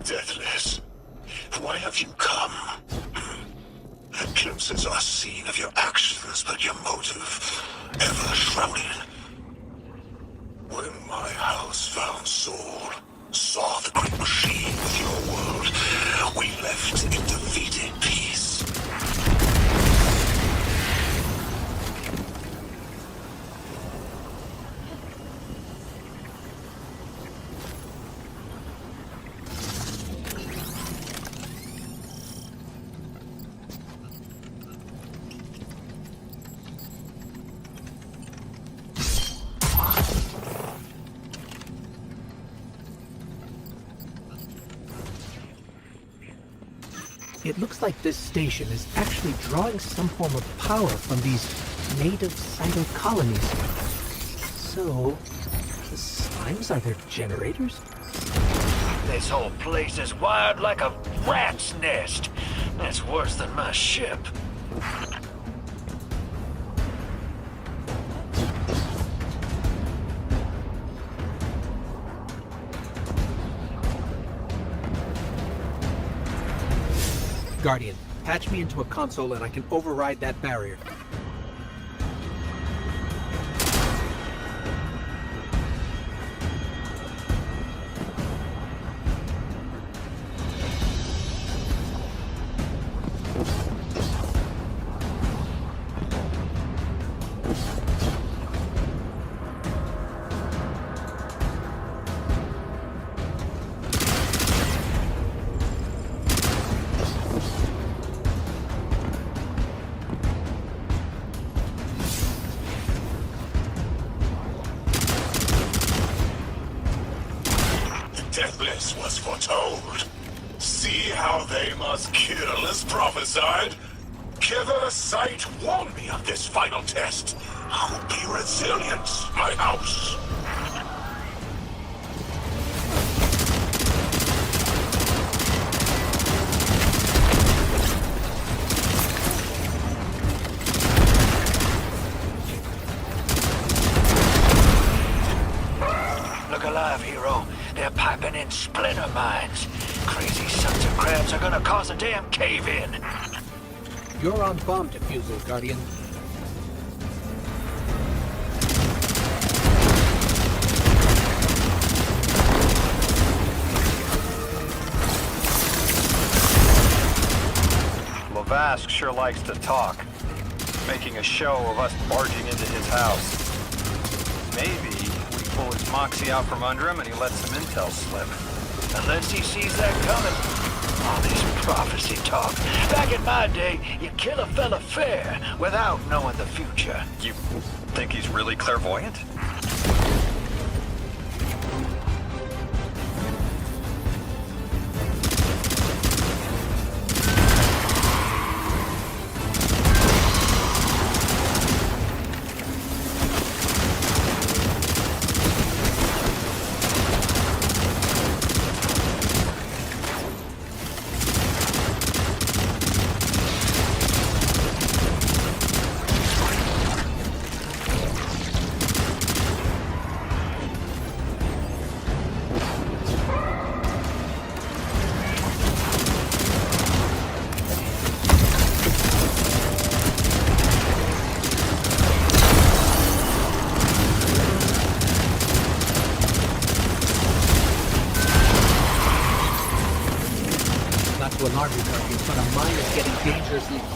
Deathless, why have you come? Glimpses are seen of your actions, but your motive ever shrouded. When my house found Saul, saw the great machine with your world, we left in defeated peace. It looks like this station is actually drawing some form of power from these native cyto colonies. So, the slimes are their generators? This whole place is wired like a rat's nest. That's worse than my ship. Guardian, patch me into a console and I can override that barrier. Deathless was foretold. See how they must kill as prophesied? Kiver Sight warned me of this final test. I'll be resilient, my house. Look alive, hero. They're piping in splinter mines. Crazy sons of crabs are gonna cause a damn cave-in. You're on bomb defusal, Guardian. Lavask sure likes to talk, making a show of us barging into his house. Maybe we pull his moxie out from under him and he lets some intel slip. Unless he sees that coming. All this prophecy talk. Back in my day, you kill a fella fair without knowing the future. You think he's really clairvoyant?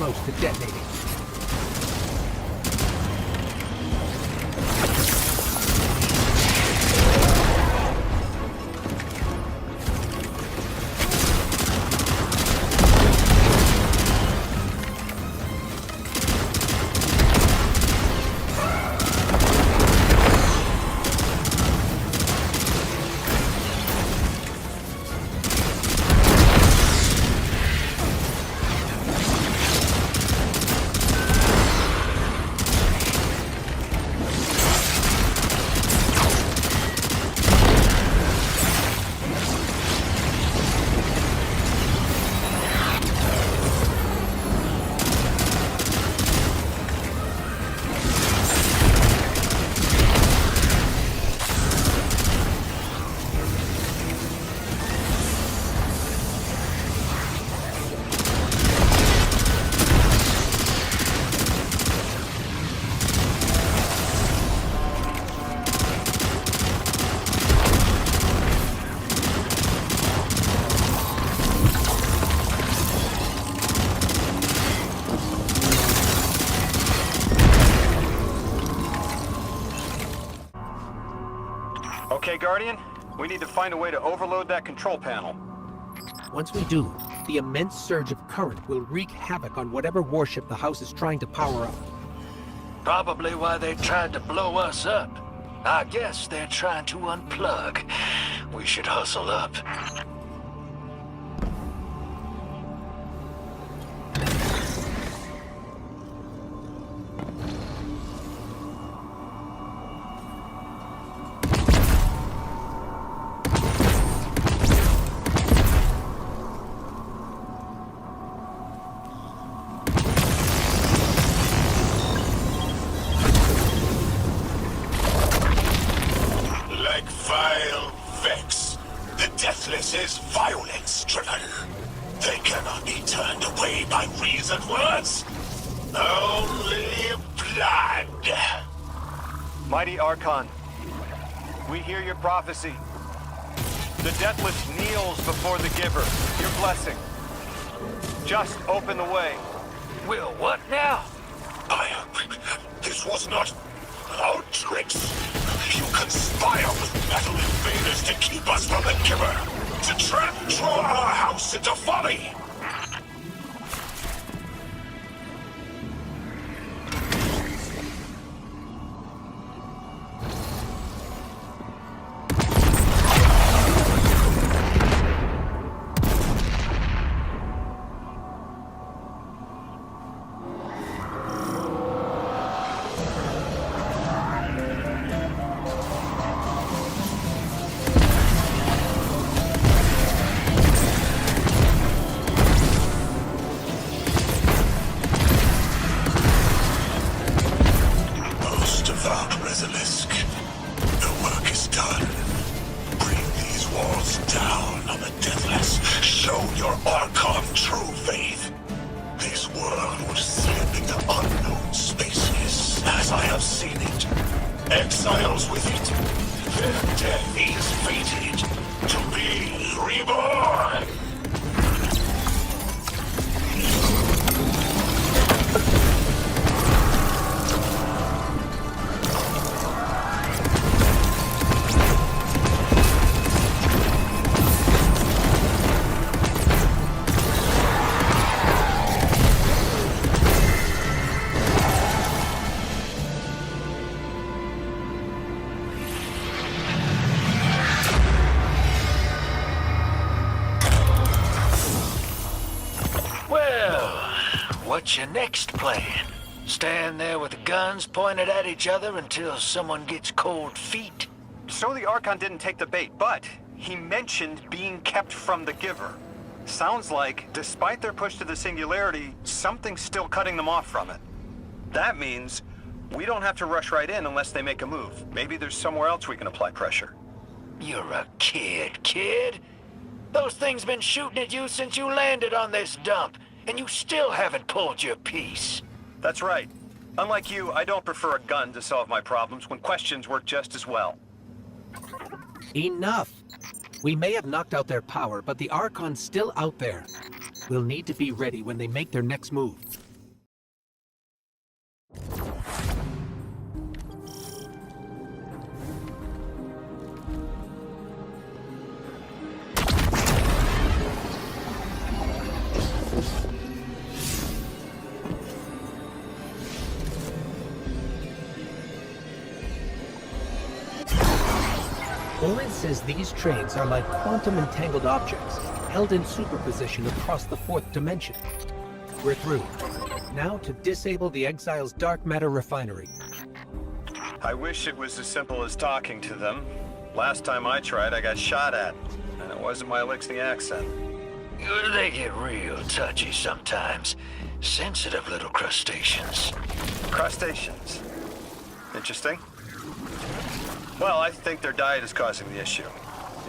close to detonating. Okay, Guardian, we need to find a way to overload that control panel. Once we do, the immense surge of current will wreak havoc on whatever warship the house is trying to power up. Probably why they tried to blow us up. I guess they're trying to unplug. We should hustle up. Is violence-driven. They cannot be turned away by reasoned words. Only blood. Mighty Archon, we hear your prophecy. The Deathless kneels before the Giver, your blessing. Just open the way. Will what now? This was not our tricks. You conspire with metal invaders to keep us from the Giver. To transform our house into folly! Exiles with it. Their death is fated to be reborn. What's your next plan? Stand there with the guns pointed at each other until someone gets cold feet? So the Archon didn't take the bait, but he mentioned being kept from the Giver. Sounds like, despite their push to the Singularity, something's still cutting them off from it. That means we don't have to rush right in unless they make a move. Maybe there's somewhere else we can apply pressure. You're a kid. Those things been shooting at you since you landed on this dump, and you still haven't pulled your piece. That's right. Unlike you, I don't prefer a gun to solve my problems when questions work just as well. Enough! We may have knocked out their power, but the Archon's still out there. We'll need to be ready when they make their next move. Orin says these trains are like quantum entangled objects, held in superposition across the fourth dimension. We're through. Now to disable the Exile's dark matter refinery. I wish it was as simple as talking to them. Last time I tried, I got shot at. And it wasn't my Elixir accent. They get real touchy sometimes. Sensitive little crustaceans. Crustaceans. Interesting. Well, I think their diet is causing the issue.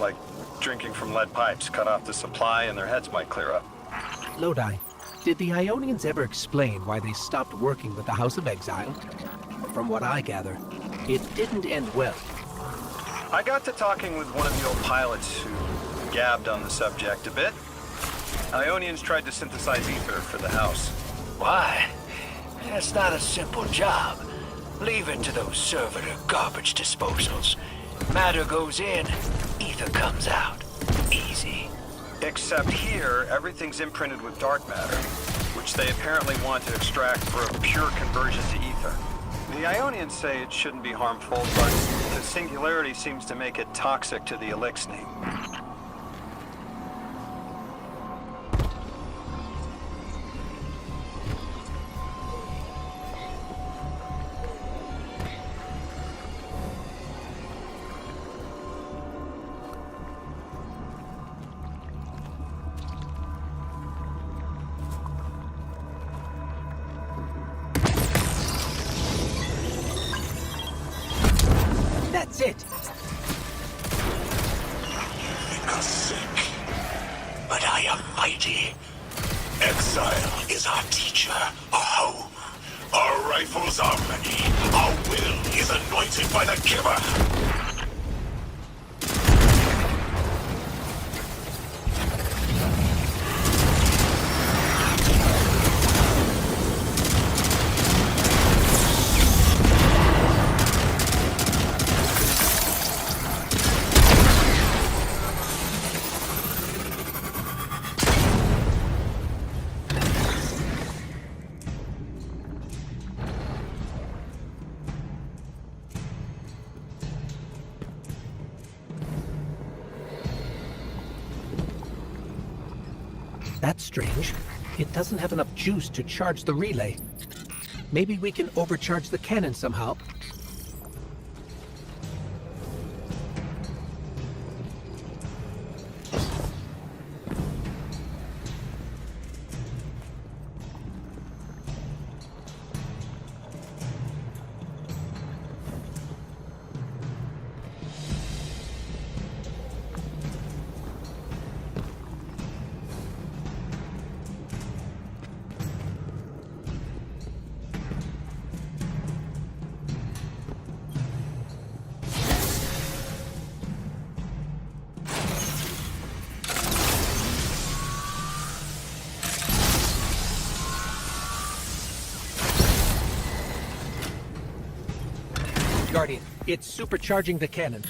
Like drinking from lead pipes, cut off the supply and their heads might clear up. Lodi, did the Ionians ever explain why they stopped working with the House of Exile? From what I gather, it didn't end well. I got to talking with one of the old pilots who gabbed on the subject a bit. Ionians tried to synthesize ether for the House. Why? That's not a simple job. Leave it to those servitor garbage disposals. Matter goes in, ether comes out. Easy. Except here, everything's imprinted with dark matter, which they apparently want to extract for a pure conversion to ether. The Ionians say it shouldn't be harmful, but the singularity seems to make it toxic to the Elixir. That's it! Make us sick, but I am mighty. Exile is our teacher, our home. Our rifles are many. Our will is anointed by the giver. That's strange. It doesn't have enough juice to charge the relay. Maybe we can overcharge the cannon somehow. Guardian, it's supercharging the cannon.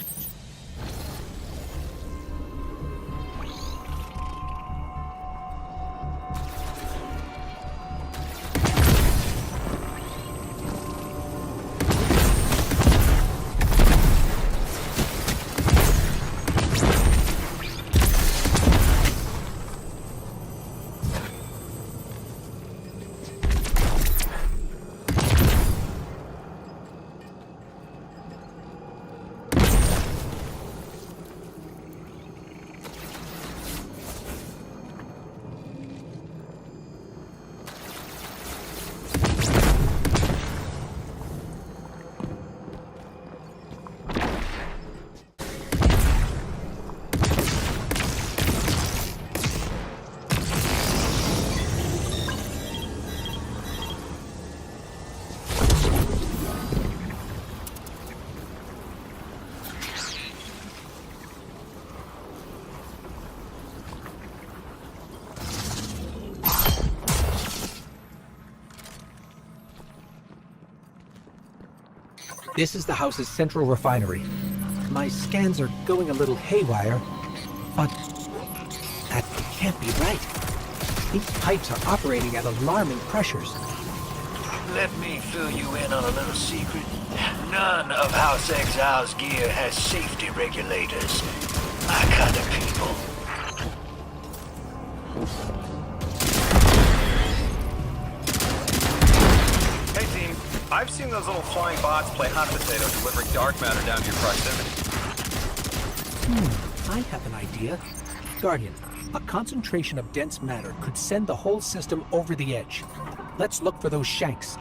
This is the house's central refinery. My scans are going a little haywire, but that can't be right. These pipes are operating at alarming pressures. let me fill you in on a little secret. None of House Exile's gear has safety regulators. My kind of people. Hey team, I've seen those little flying bots play hot potato delivering dark matter down to your proximity. I have an idea. Guardian, a concentration of dense matter could send the whole system over the edge. Let's look for those shanks.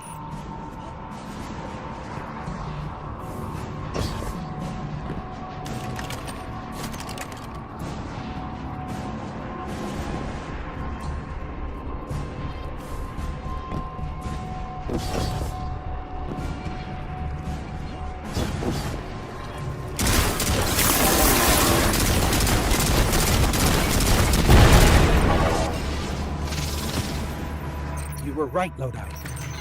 You were right, Lodi.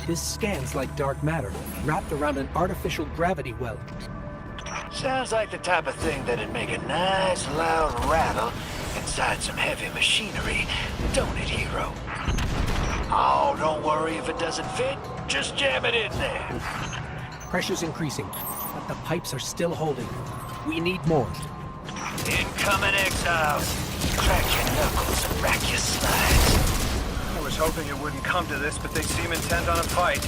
This scans like dark matter, wrapped around an artificial gravity well. Sounds like the type of thing that'd make a nice loud rattle inside some heavy machinery, don't it, Hero? Oh, don't worry if it doesn't fit. Just jam it in there. Pressure's increasing, but the pipes are still holding. We need more. Incoming exiles. Crack your knuckles and rack your slides. I was hoping it wouldn't come to this, but they seem intent on a fight.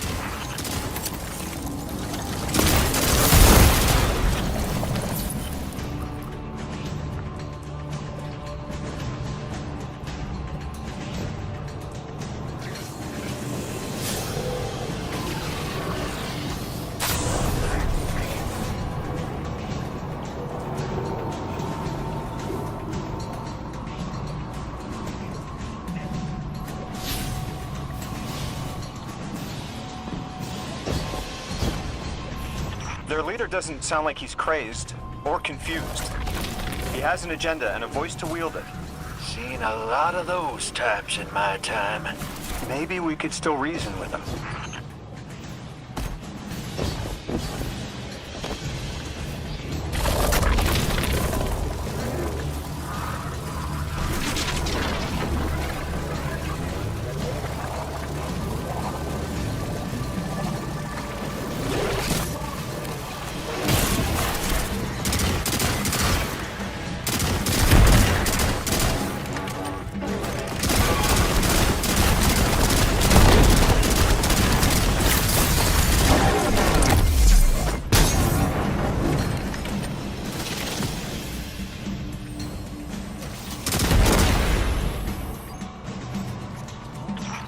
Their leader doesn't sound like he's crazed or confused. He has an agenda and a voice to wield it. Seen a lot of those types in my time. Maybe we could still reason with him.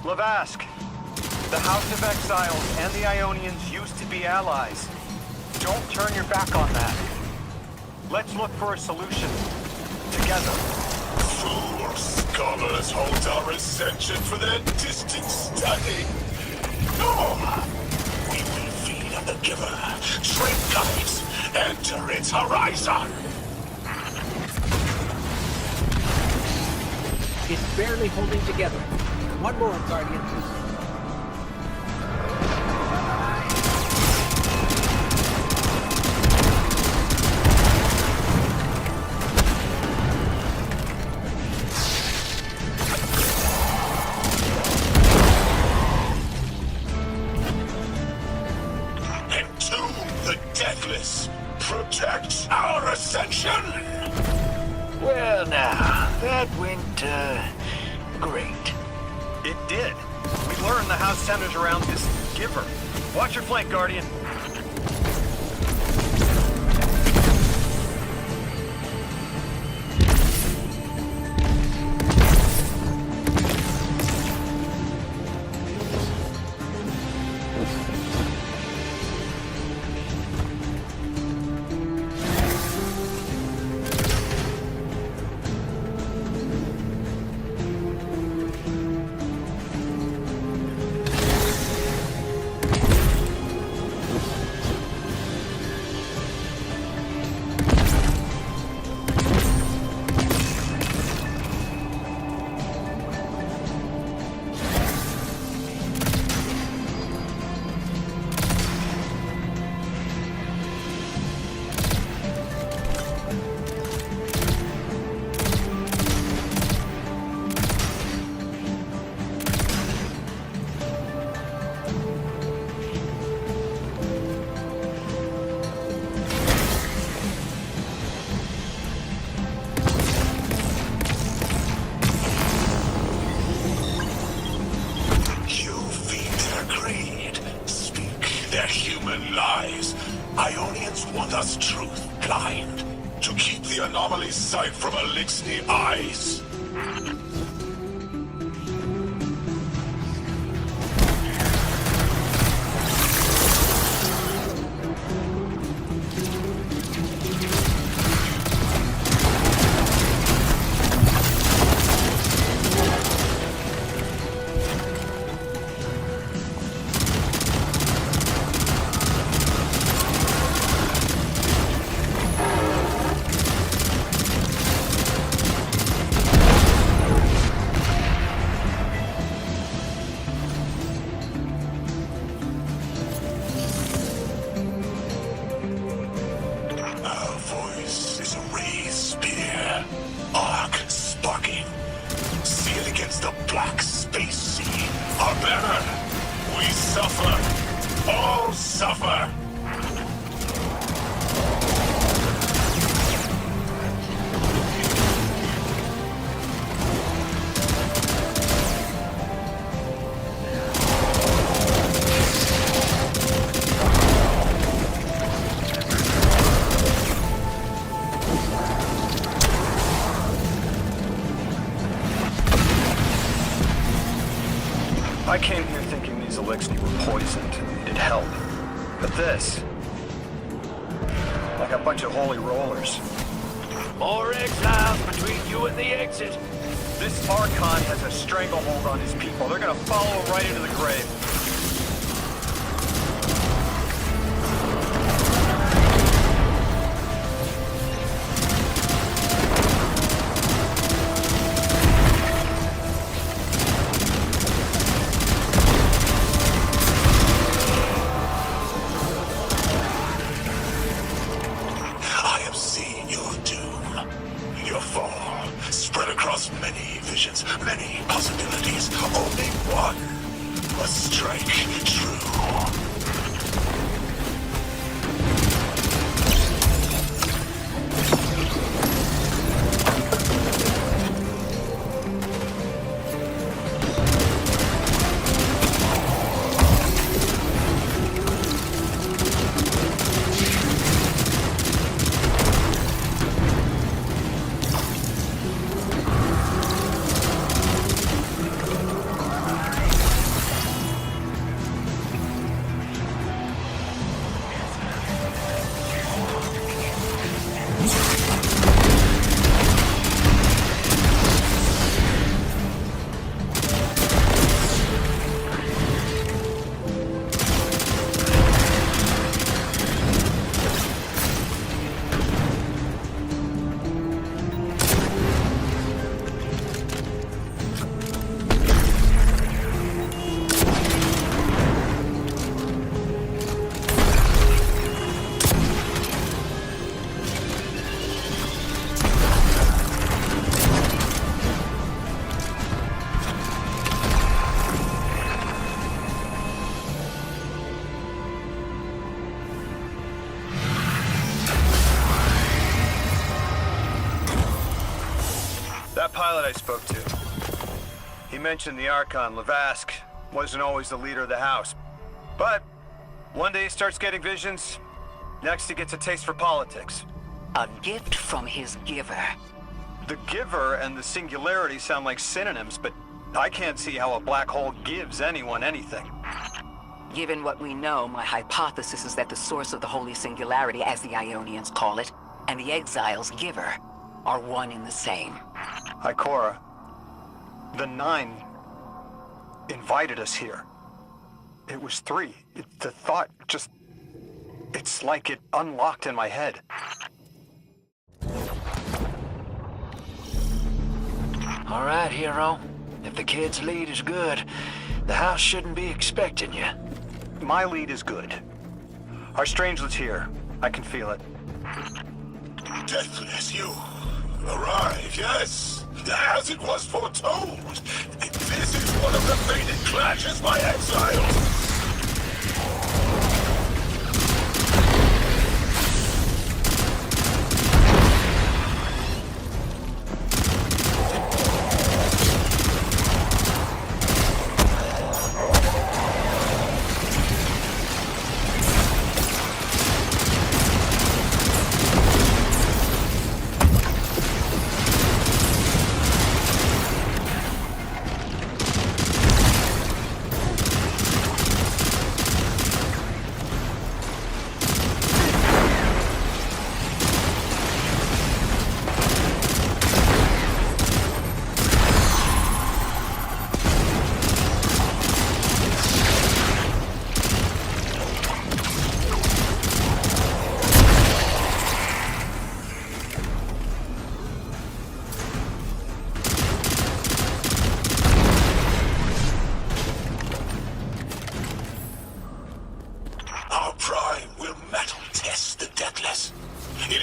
Lavask, the House of Exiles and the Ionians used to be allies. Don't turn your back on that. Let's look for a solution. Together. Fool scholars hold our ascension for their distant study. No! We will feed on the giver, train guides, enter its horizon. It's barely holding together. One more, Guardian. Entomb the deathless. Protect our ascension. Well now, that went, great. It did. We learned the house centers around this giver. Watch your flank, Guardian. their human lies. Ionians want us truth blind, to keep the anomaly's sight from Elixni eyes. I came here thinking these Elixni were poisoned and needed help. But this... like a bunch of holy rollers. More exiles between you and the exit. This Archon has a stranglehold on his people. They're gonna follow him right into the grave. Many possibilities, only one must strike true. That pilot I spoke to, he mentioned the Archon, Lavask, wasn't always the leader of the house. But one day he starts getting visions, next he gets a taste for politics. A gift from his giver. The giver and the singularity sound like synonyms, but I can't see how a black hole gives anyone anything. Given what we know, my hypothesis is that the source of the Holy Singularity, as the Ionians call it, and the Exile's giver are one and the same. Ikora, the Nine invited us here. It was 3. The thought just... it's like it unlocked in my head. All right, hero. If the kid's lead is good, the house shouldn't be expecting you. My lead is good. Our strangelet's here. I can feel it. Deathless, you arrive, yes, as it was foretold. This is one of the fated clashes by exiles.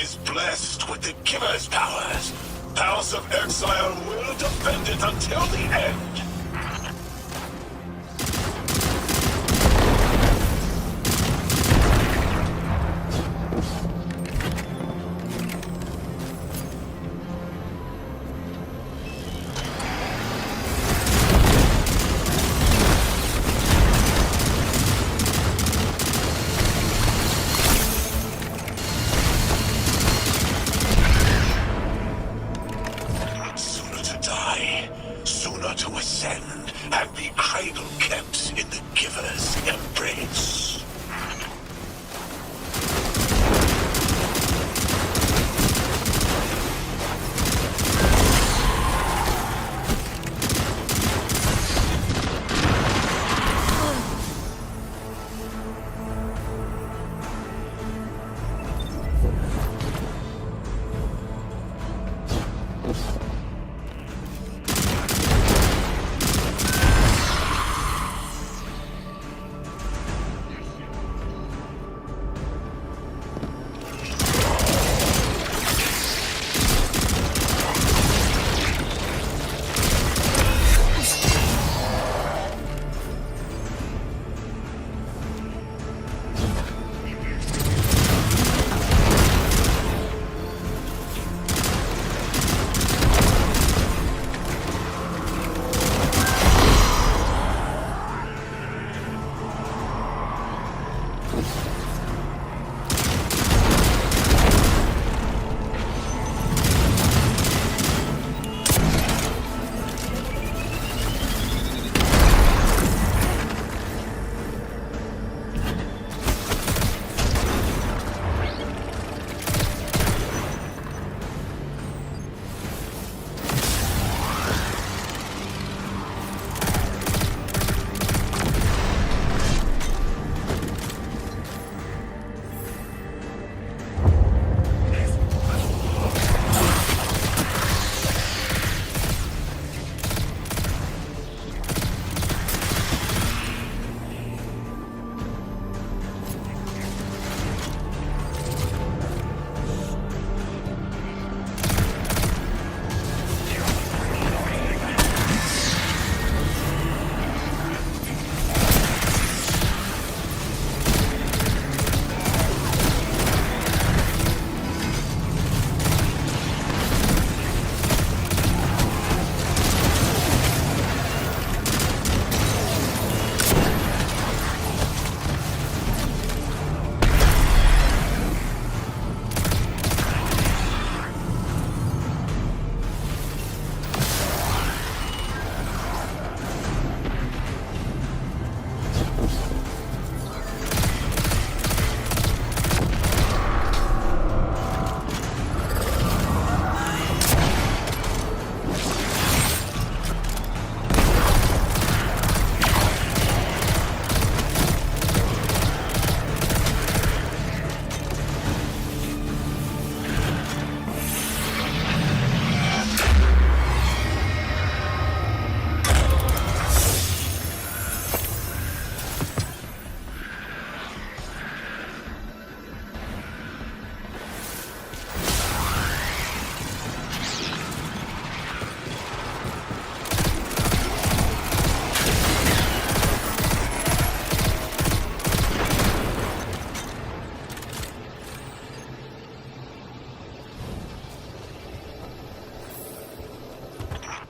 is blessed with the Giver's powers. House of Exile will defend it until the end. Sooner to die, sooner to ascend, and be cradle kept in the Giver's embrace.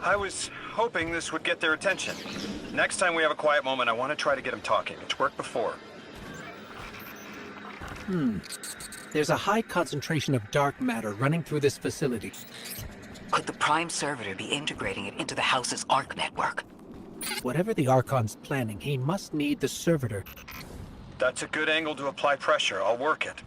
I was hoping this would get their attention. Next time we have a quiet moment, I want to try to get them talking. It's worked before. There's a high concentration of dark matter running through this facility. Could the Prime Servitor be integrating it into the House's Arc network? Whatever the Archon's planning, he must need the Servitor. That's a good angle to apply pressure. I'll work it.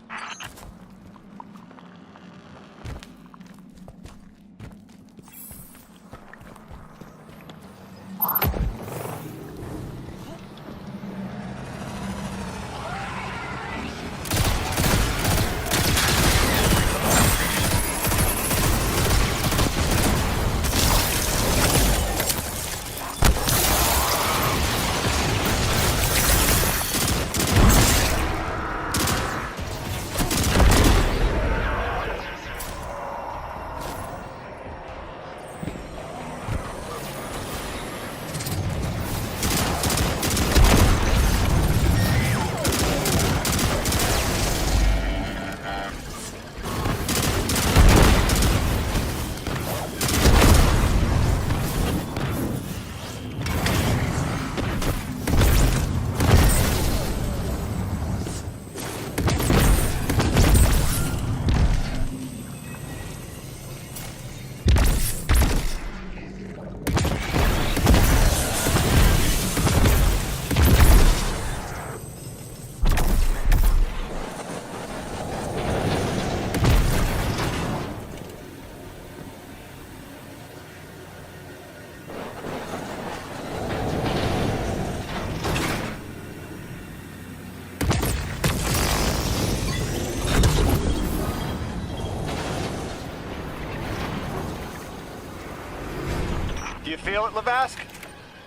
feel it, Lavask?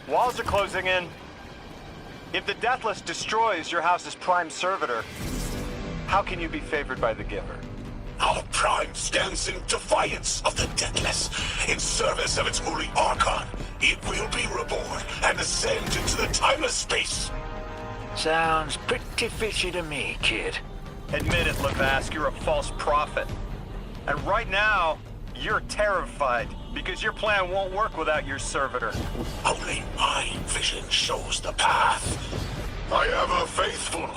Walls are closing in. If the Deathless destroys your house's prime servitor, how can you be favored by the Giver? Our prime stands in defiance of the Deathless, in service of its holy Archon. It will be reborn and ascend into the timeless space. Sounds pretty fishy to me, kid. Admit it, Lavask, you're a false prophet. And right now, you're terrified, because your plan won't work without your servitor. Only my vision shows the path. I am a faithful.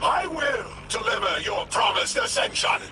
I will deliver your promised ascension.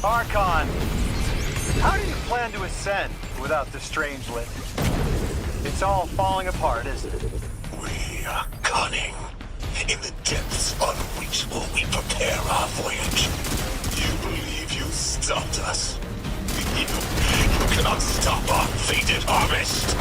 Archon, how do you plan to ascend without the Strangelet? It's all falling apart, isn't it? We are cunning. In the depths unreachable, we prepare our voyage. You believe you stopped us? You cannot stop our fated harvest.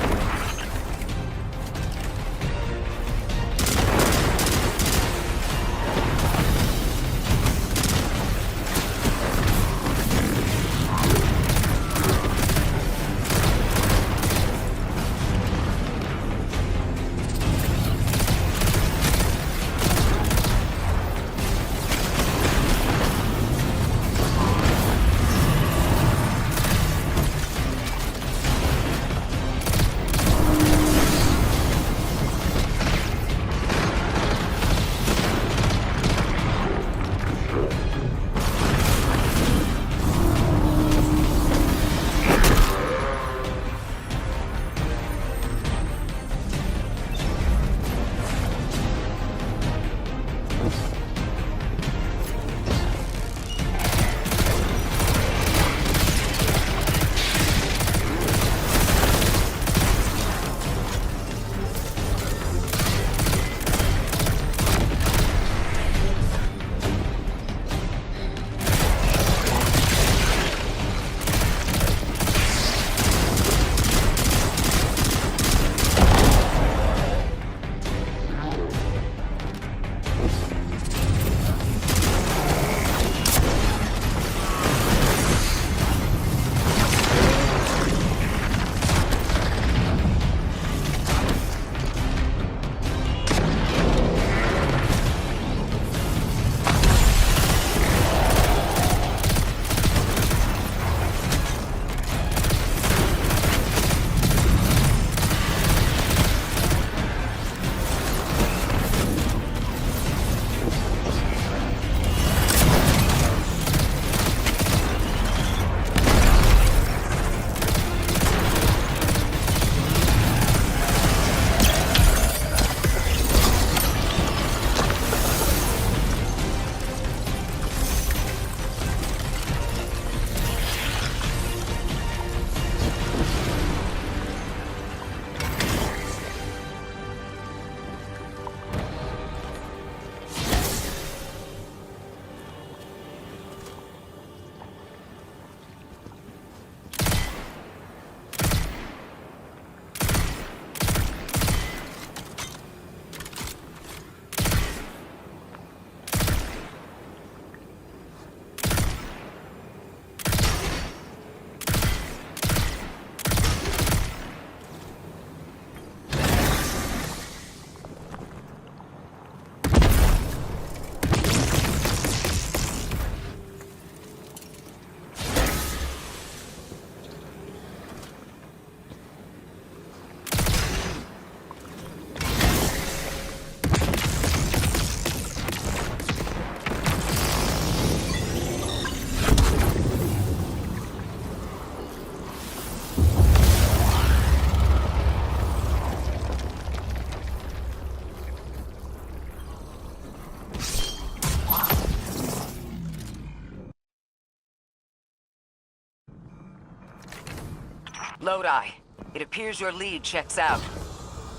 Lodi, it appears your lead checks out.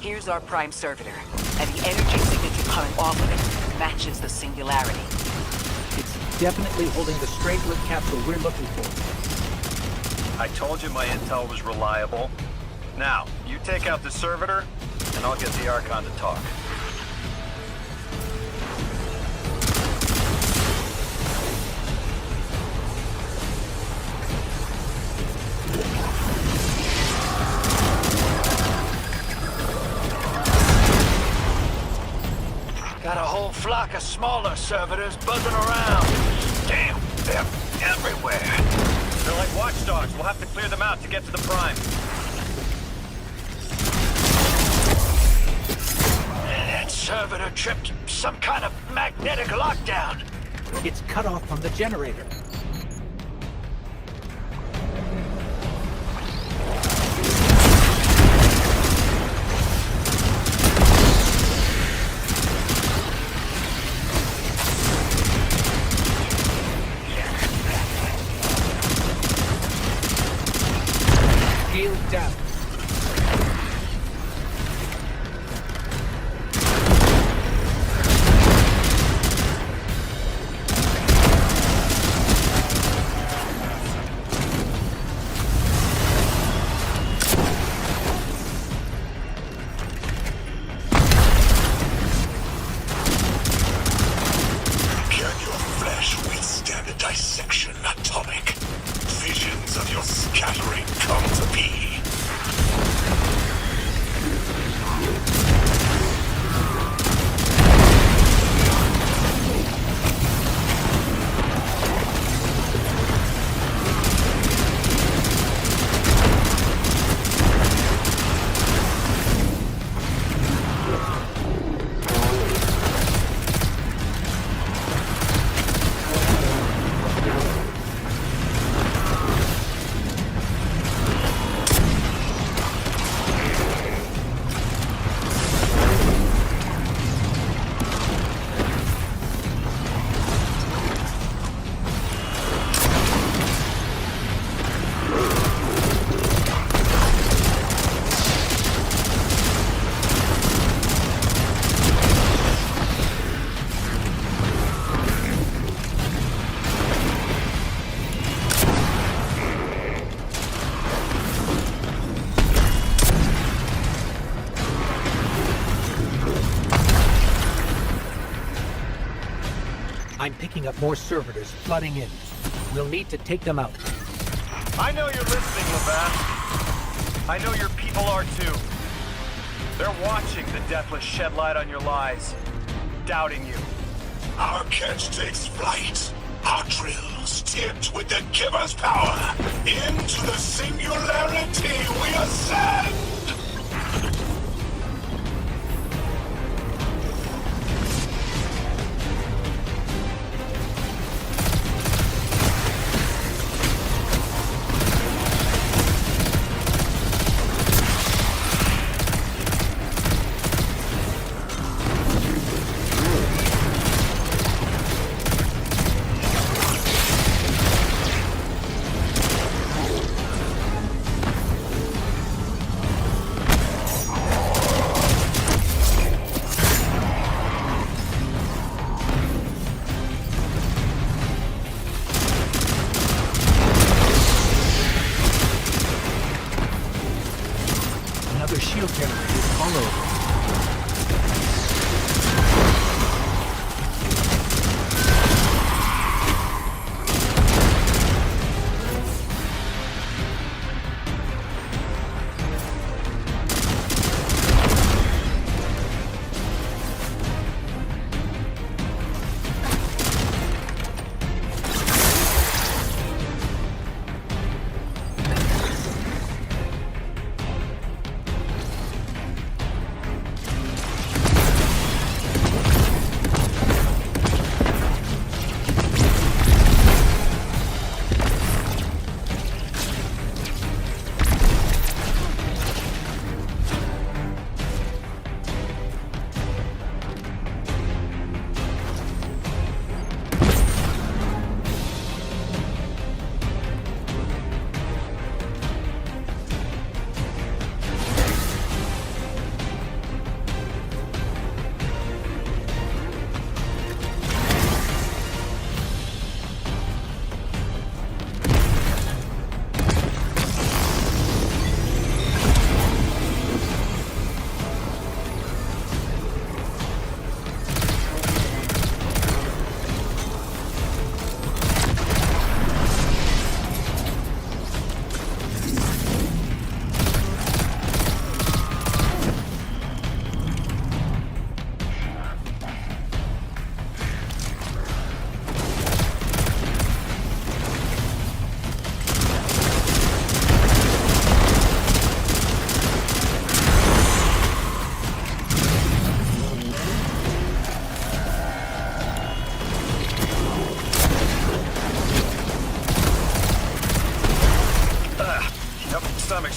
Here's our prime servitor, and the energy signature coming off of it matches the singularity. It's definitely holding the Straightwood capsule we're looking for. I told you my intel was reliable. Now, you take out the servitor, and I'll get the Archon to talk. Got a whole flock of smaller servitors buzzing around. Damn, they're everywhere. They're like watchdogs. We'll have to clear them out to get to the Prime. That servitor tripped some kind of magnetic lockdown. It's cut off from the generator. Shield down. Can your flesh withstand a dissection, Atomic? Visions of your scattering come to be. I'm picking up more servitors flooding in. We'll need to take them out. I know you're listening, Levant. I know your people are too. They're watching the Deathless shed light on your lies, doubting you. Our catch takes flight. Our drills tipped with the Giver's power. Into the singularity we ascend!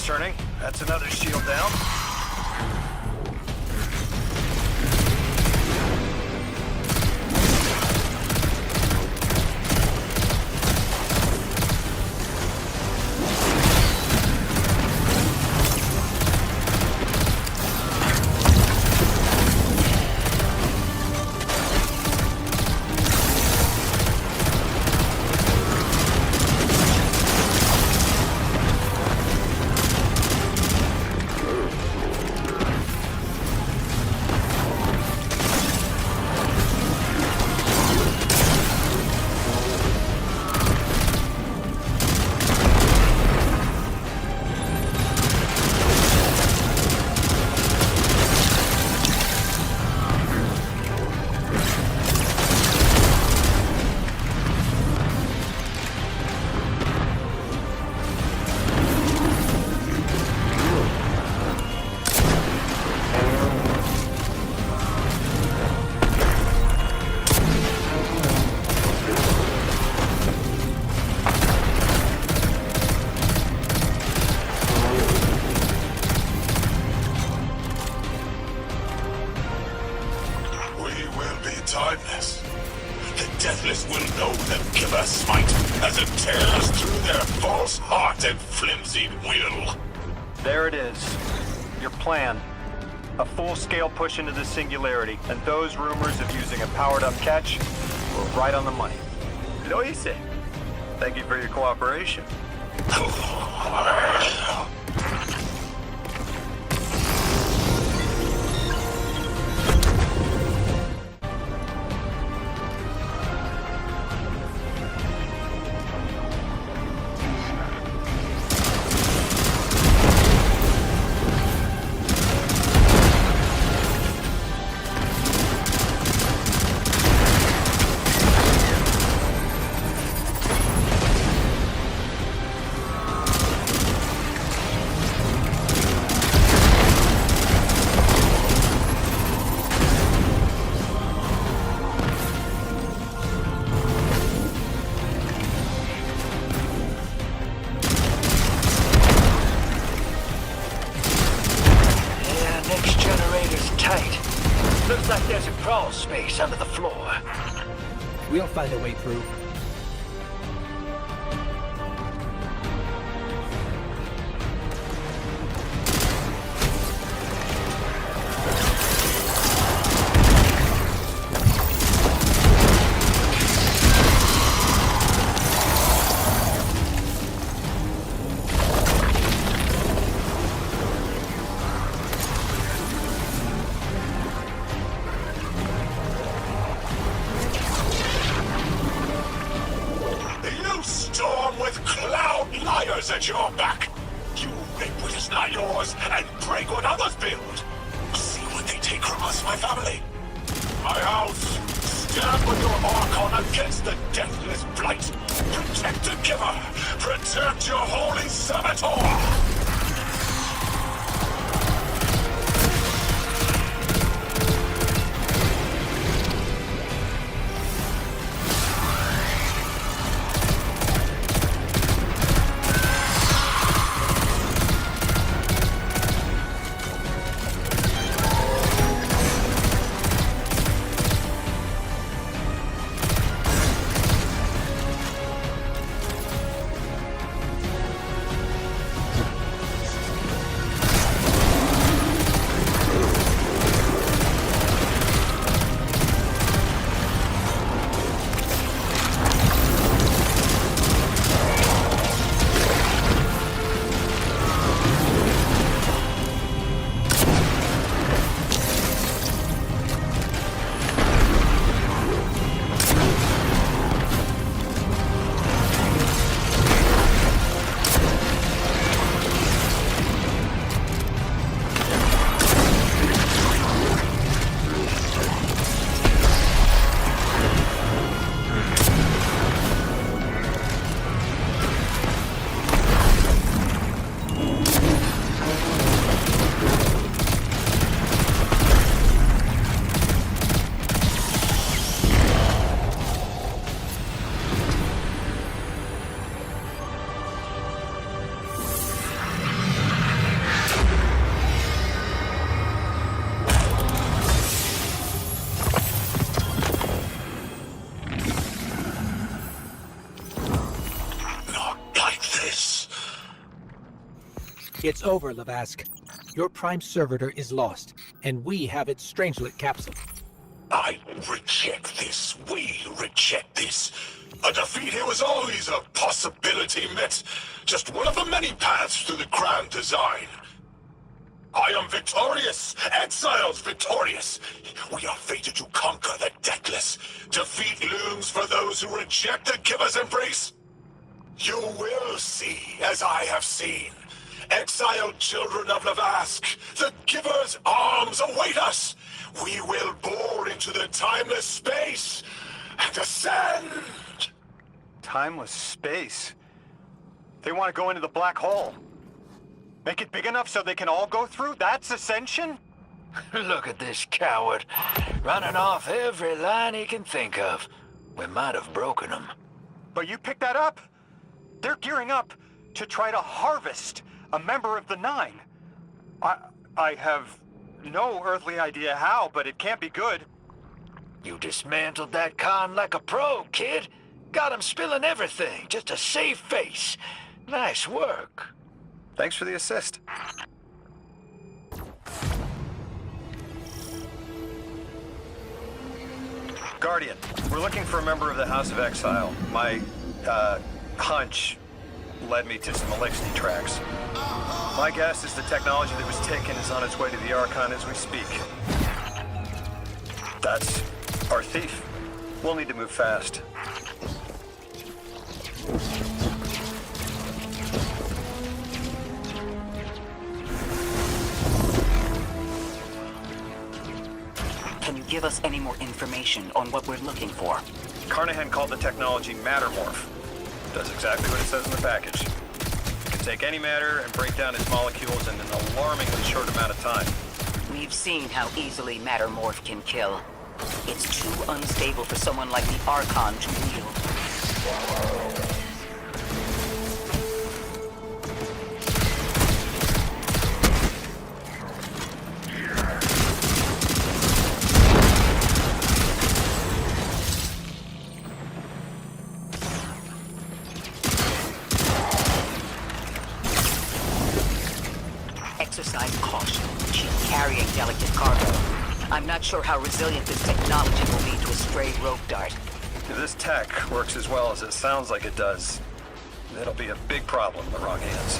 disconcerting. That's another shield down. timeless. The Deathless will know the Giver's smite as it tears through their false heart and flimsy will. There it is. Your plan. A full-scale push into the Singularity, and those rumors of using a powered-up catch were right on the money. Lo hice. Thank you for your cooperation. Looks like there's a crawl space under the floor. We'll find a way through. Storm with cloud liars at your back. You make what is not yours and break what others build. See what they take from us, my family. My house, stand with your Archon against the Deathless Blight. Protect the Giver. Protect your holy servitor. It's over, Lavask. Your Prime Servitor is lost, and we have its Strangelet capsule. I reject this. We reject this. A defeat here was always a possibility, Met. Just one of the many paths to the grand design. I am victorious. Exiles victorious. We are fated to conquer the deathless. Defeat looms for those who reject the Giver's embrace. You will see, as I have seen. Exiled children of Lavask, the Giver's arms await us. We will bore into the timeless space and ascend. Timeless space? They want to go into the black hole. Make it big enough so they can all go through? That's ascension? Look at this coward, running off every line he can think of. We might have broken him. But you picked that up. They're gearing up to try to harvest a member of the Nine. I have no earthly idea how, but it can't be good. You dismantled that con like a pro, kid. Got him spilling everything, just to save face. Nice work. Thanks for the assist. Guardian, we're looking for a member of the House of Exile. My, hunch led me to some Elixir tracks. My guess is the technology that was taken is on its way to the Archon as we speak. That's our thief. We'll need to move fast. Can you give us any more information on what we're looking for? Carnahan called the technology Mattermorph. Does exactly what it says in the package. It can take any matter and break down its molecules in an alarmingly short amount of time. We've seen how easily Mattermorph can kill. It's too unstable for someone like the Archon to wield. Exercise caution. She's carrying delicate cargo. I'm not sure how resilient this technology will be to a stray rope dart. If this tech works as well as it sounds like it does, it'll be a big problem in the wrong hands.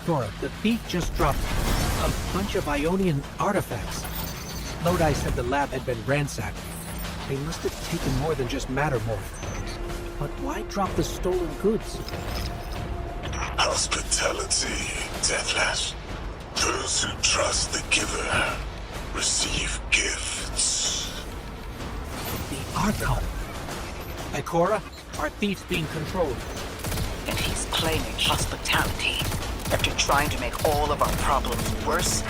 Ikora, the thief just dropped a bunch of Ionian artifacts. Lodi said the lab had been ransacked. They must have taken more than just Mattermorph. But why drop the stolen goods? Hospitality, Deathless. Those who trust the giver receive gifts. The Archon. Ikora, our thief's being controlled. And he's claiming hospitality after trying to make all of our problems worse.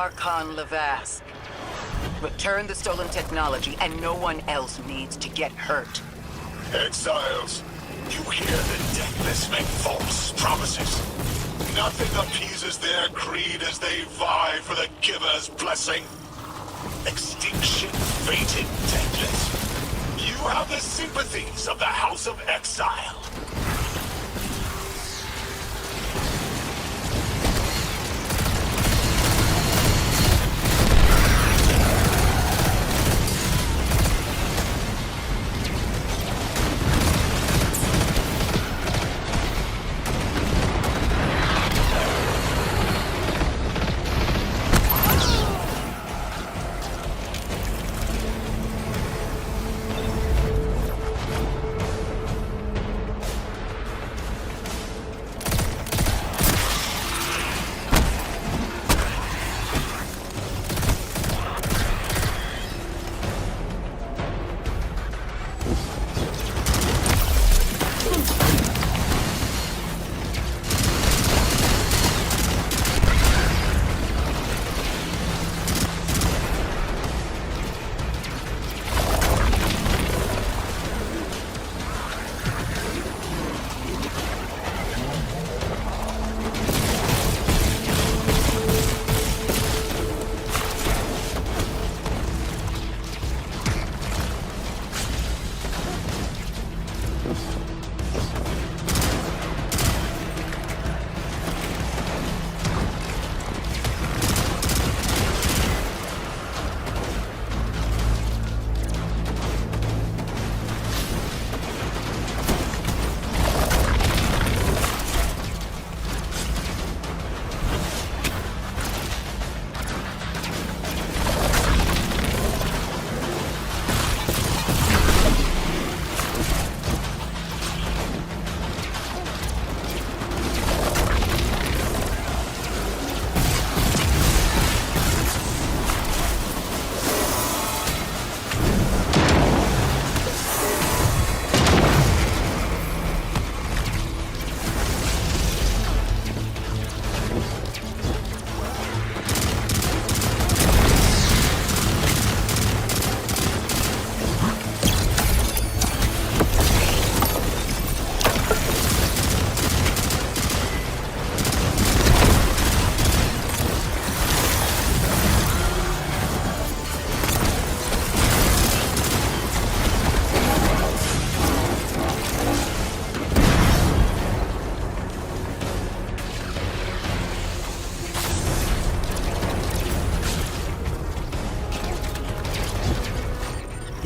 Archon Levas. Return the stolen technology, and no one else needs to get hurt. Exiles, you hear the Deathless make false promises. Nothing appeases their greed as they vie for the Giver's blessing. Extinction fated, Deathless. You have the sympathies of the House of Exile.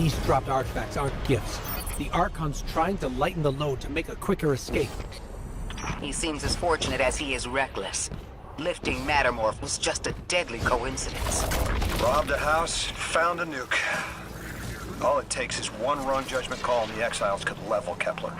These dropped artifacts aren't gifts. The Archon's trying to lighten the load to make a quicker escape. He seems as fortunate as he is reckless. Lifting Mattermorph was just a deadly coincidence. Robbed a house, found a nuke. All it takes is one wrong judgment call and the Exiles could level Kepler.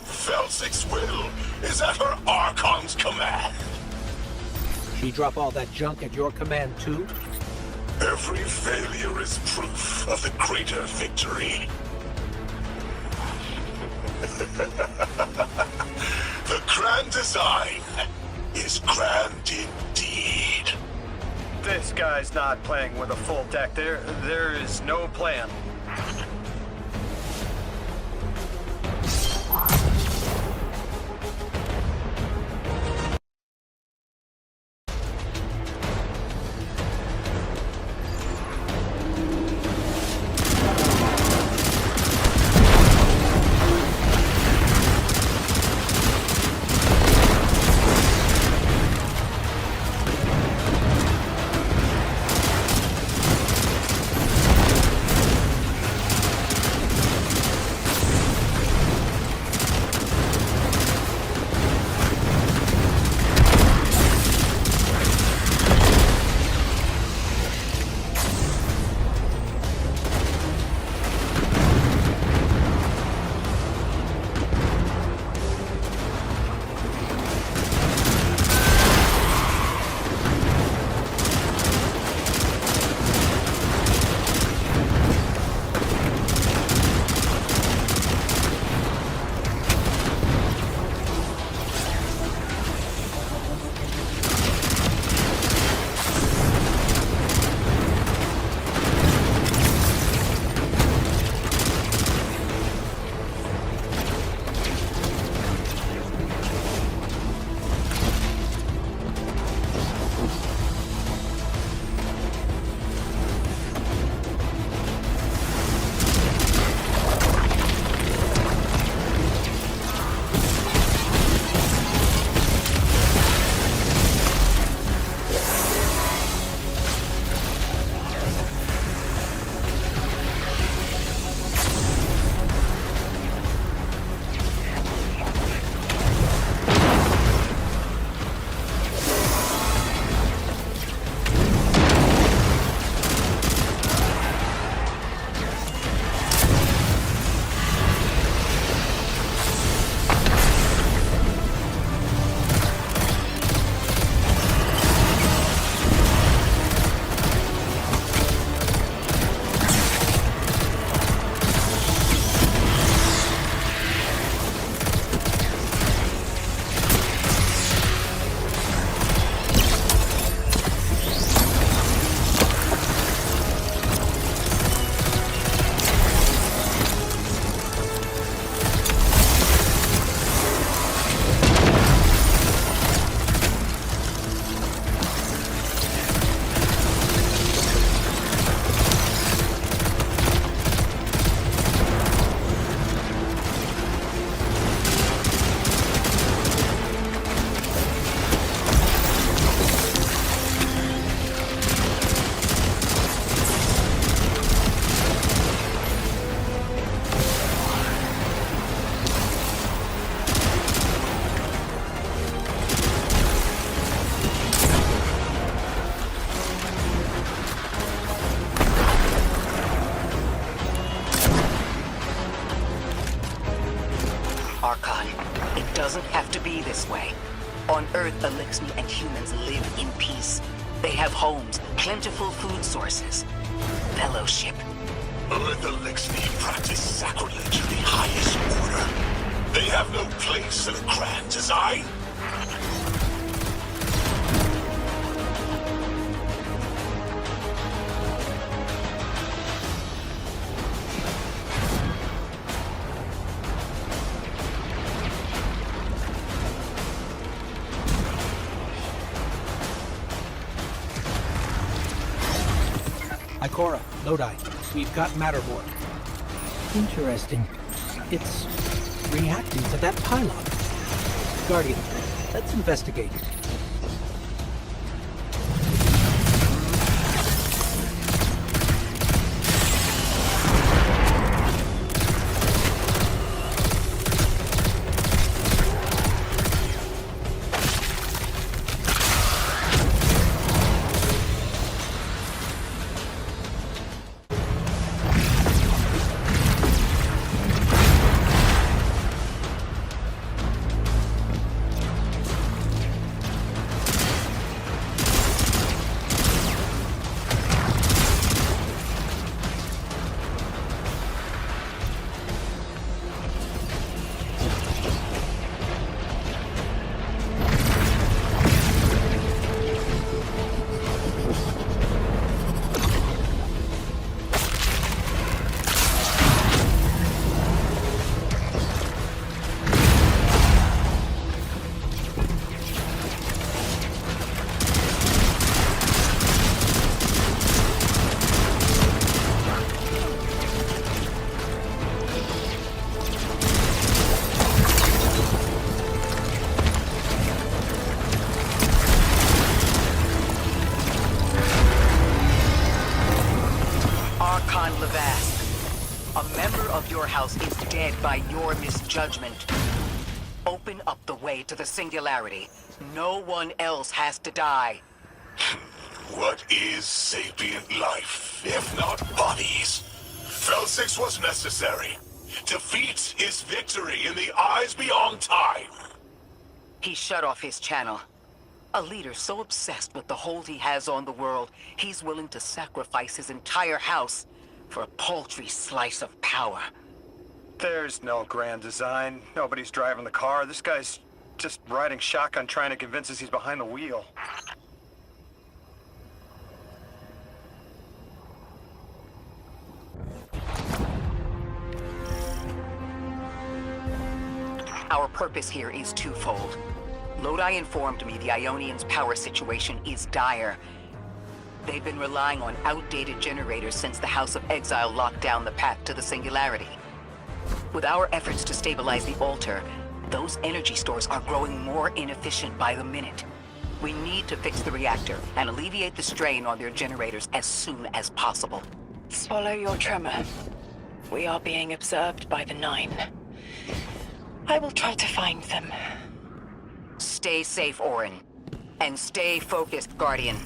Felsic's will is at her Archon's command. She drop all that junk at your command too? Every failure is proof of the greater victory. The grand design is grand indeed. This guy's not playing with a full deck. There is no plan. doesn't have to be this way. On Earth, Eliksni and humans live in peace. They have homes, plentiful food sources, fellowship. Earth Eliksni practice sacrilege of the highest order. They have no place in a grand design. Ikora, Lodi, we've got Matterborn. Interesting. It's reacting to that pylon. Guardian, let's investigate. Is dead by your misjudgment. Open up the way to the Singularity. No one else has to die. What is sapient life, if not bodies? Felsix was necessary. Defeat is victory in the eyes beyond time. He shut off his channel. A leader so obsessed with the hold he has on the world, he's willing to sacrifice his entire house for a paltry slice of power. There's no grand design. Nobody's driving the car. This guy's just riding shotgun trying to convince us he's behind the wheel. Our purpose here is twofold. Lodi informed me the Ionians' power situation is dire. They've been relying on outdated generators since the House of Exile locked down the path to the Singularity. With our efforts to stabilize the altar, those energy stores are growing more inefficient by the minute. We need to fix the reactor and alleviate the strain on their generators as soon as possible. Swallow your tremor. We are being observed by the Nine. I will try to find them. Stay safe, Orin. And stay focused, Guardian.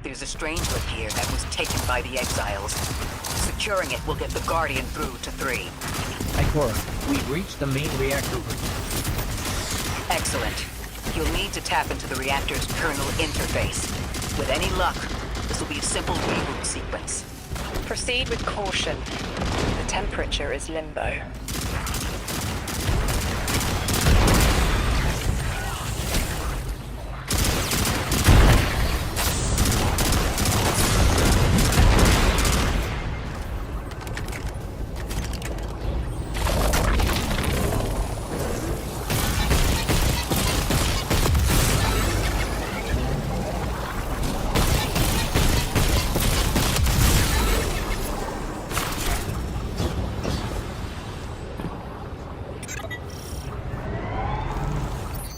There's a Strangelet here that was taken by the Exiles. Securing it will get the Guardian through to 3. Ikora, we've reached the main reactor room. Excellent. You'll need to tap into the reactor's kernel interface. With any luck, this will be a simple reboot sequence. Proceed with caution. The temperature is limbo.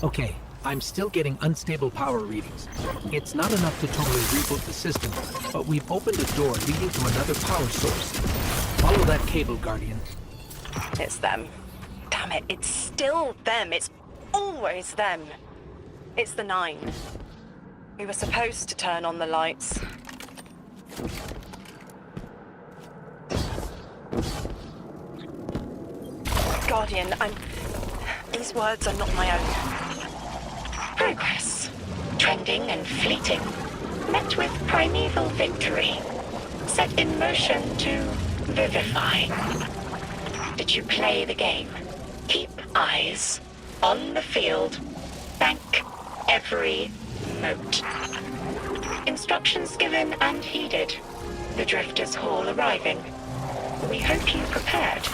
Okay, I'm still getting unstable power readings. It's not enough to totally reboot the system, but we've opened a door leading to another power source. Follow that cable, Guardian. It's them. Damn it, it's still them. It's always them. It's the Nine. We were supposed to turn on the lights. Guardian, These words are not my own. Progress. Trending and fleeting. Met with primeval victory. Set in motion to vivify. Did you play the game? Keep eyes on the field. Bank every note. Instructions given and heeded. The Drifters Hall arriving. We hope you prepared.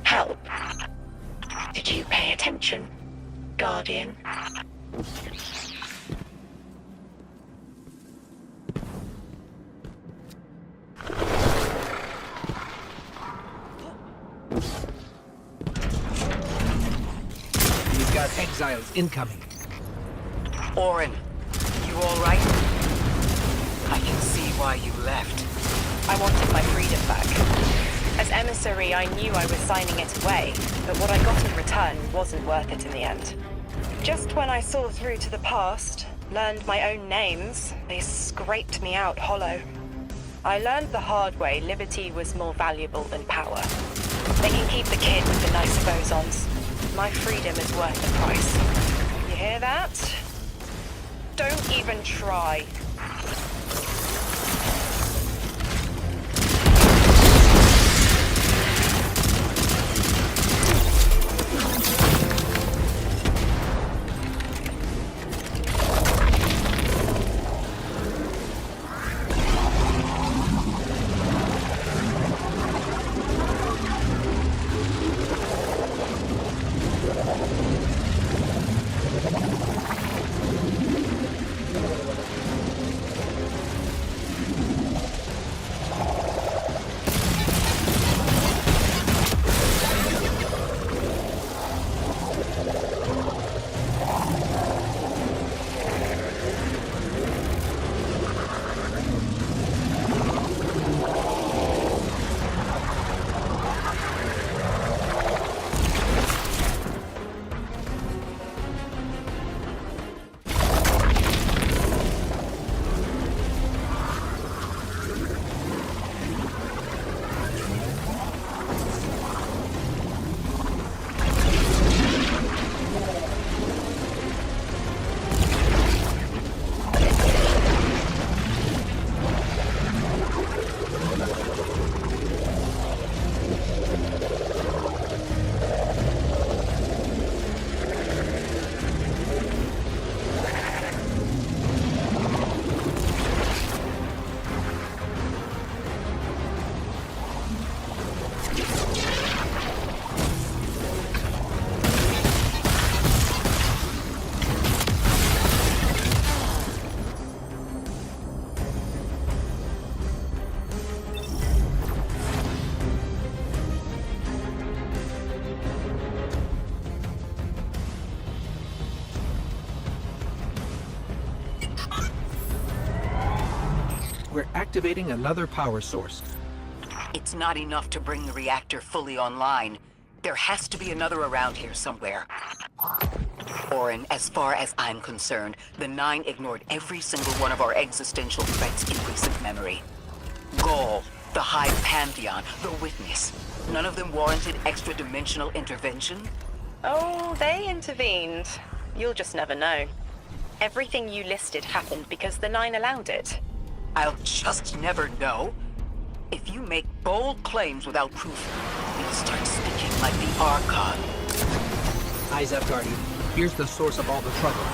Help. Did you pay attention, Guardian? We've got exiles incoming. Orin, you all right? I can see why you left. I wanted my freedom back. As emissary, I knew I was signing it away, but what I got in return wasn't worth it in the end. Just when I saw through to the past, learned my own names, they scraped me out hollow. I learned the hard way liberty was more valuable than power. They can keep the kid with the nice bosons. My freedom is worth the price. You hear that? Don't even try. We're activating another power source. It's not enough to bring the reactor fully online. There has to be another around here somewhere. Orin, as far as I'm concerned, the Nine ignored every single one of our existential threats in recent memory. Gaul, the Hive Pantheon, the Witness. None of them warranted extra-dimensional intervention? Oh, they intervened. You'll just never know. Everything you listed happened because the Nine allowed it. I'll just never know. If you make bold claims without proof, you'll start speaking like the Archon. Eyes up, Guardian. Here's the source of all the trouble.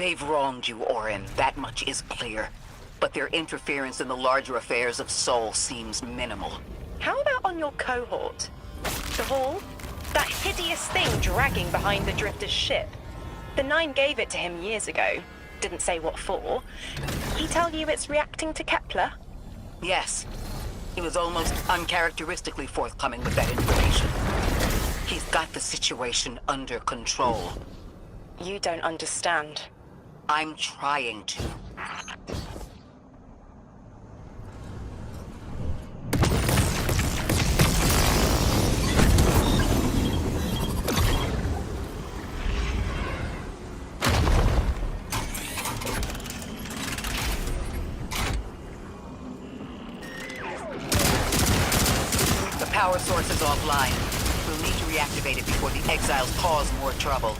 They've wronged you, Orin. That much is clear. But their interference in the larger affairs of Sol seems minimal. How about on your cohort? The Hall? That hideous thing dragging behind the Drifter's ship. The Nine gave it to him years ago. Didn't say what for. He tell you it's reacting to Kepler? Yes. He was almost uncharacteristically forthcoming with that information. He's got the situation under control. You don't understand. I'm trying to. The power source is offline. We'll need to reactivate it before the exiles cause more trouble.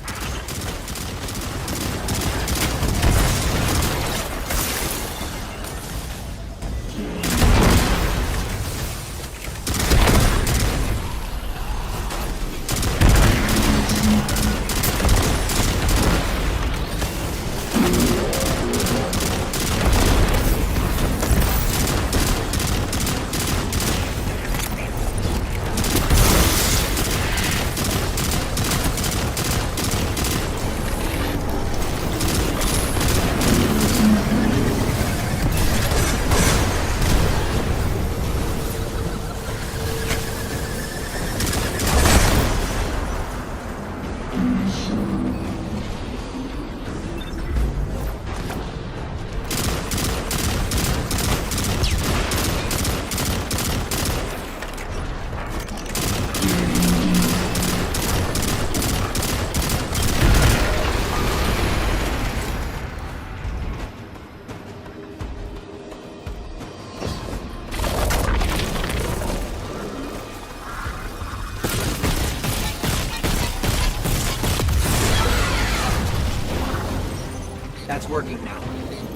That's working now.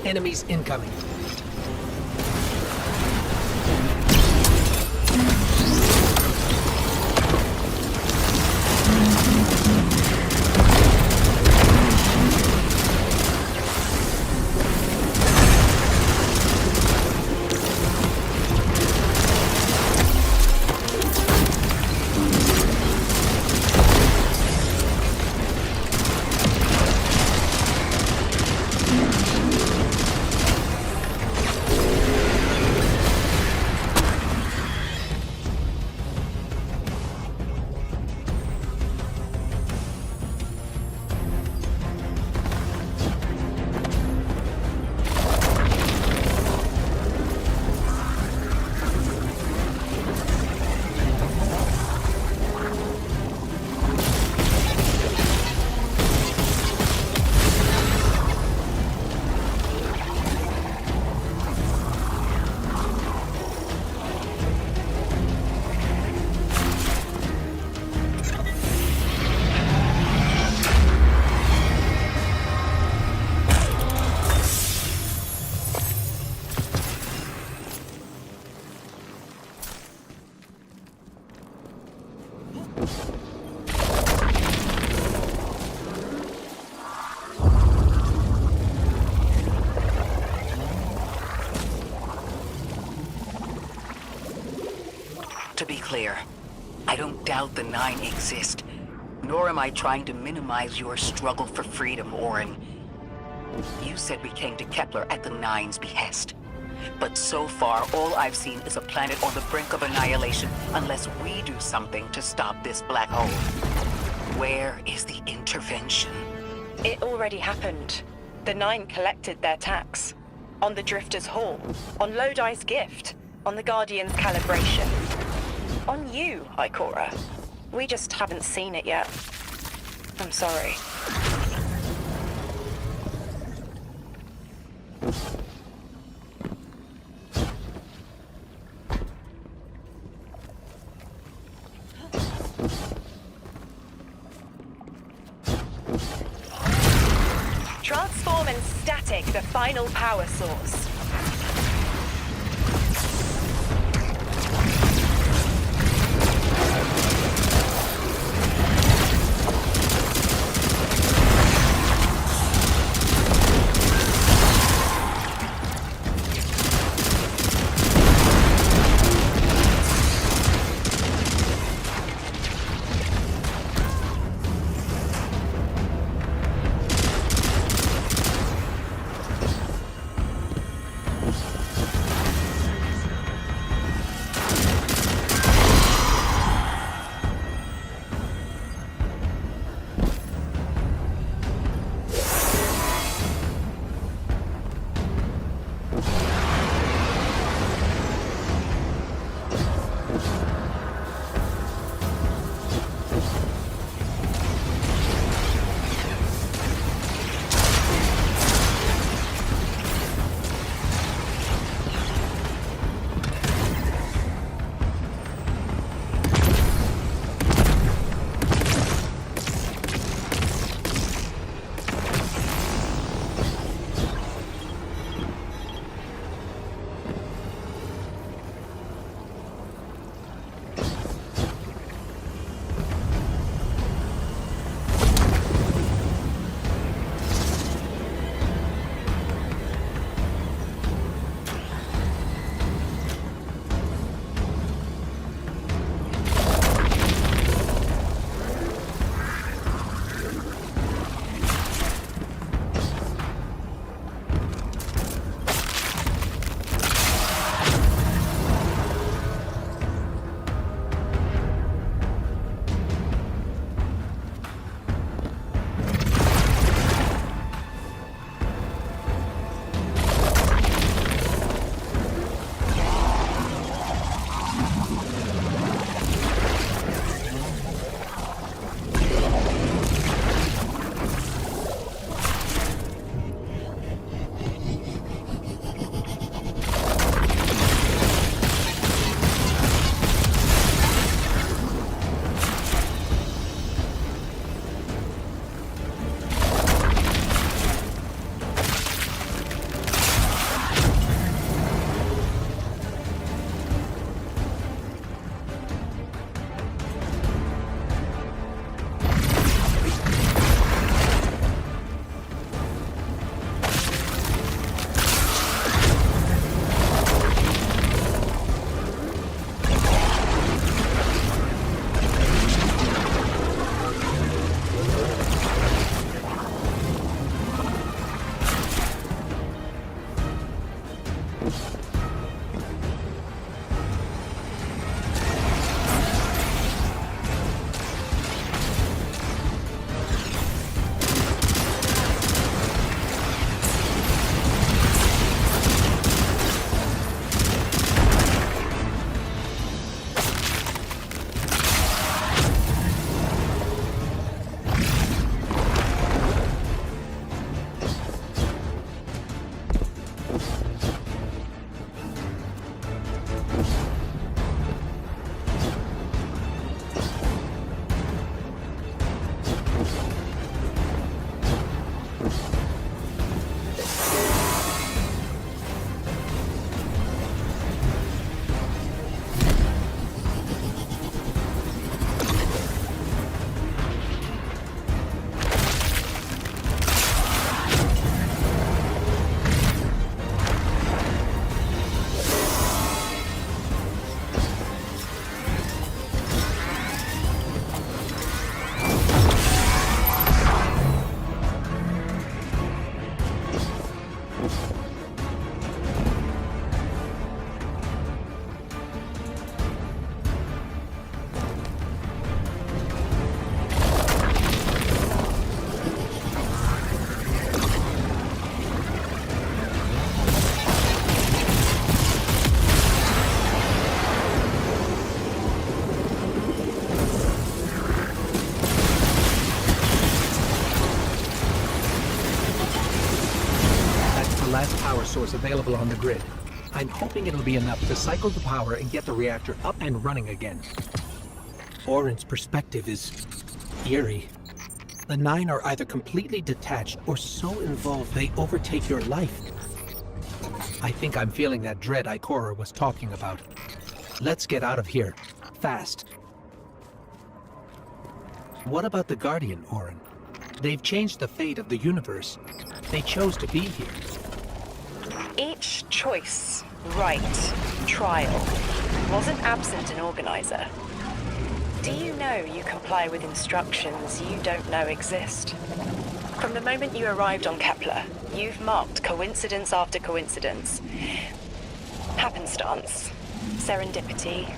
Enemies incoming. To be clear, I don't doubt the Nine exist, nor am I trying to minimize your struggle for freedom, Orin. You said we came to Kepler at the Nine's behest. But so far, all I've seen is a planet on the brink of annihilation unless we do something to stop this black hole. Where is the intervention? It already happened. The Nine collected their tax. On the Drifter's Hall. On Lodi's gift. On the Guardian's calibration. On you, Ikora. We just haven't seen it yet. I'm sorry. Transform and static the final power source. source available on the grid. I'm hoping it'll be enough to cycle the power and get the reactor up and running again. Orin's perspective is eerie. The Nine are either completely detached or so involved they overtake your life. I think I'm feeling that dread Ikora was talking about. Let's get out of here. Fast. What about the Guardian, Orin? They've changed the fate of the universe. They chose to be here. Each choice, right, trial, wasn't absent an organizer. Do you know you comply with instructions you don't know exist? From the moment you arrived on Kepler, you've marked coincidence after coincidence. Happenstance, serendipity.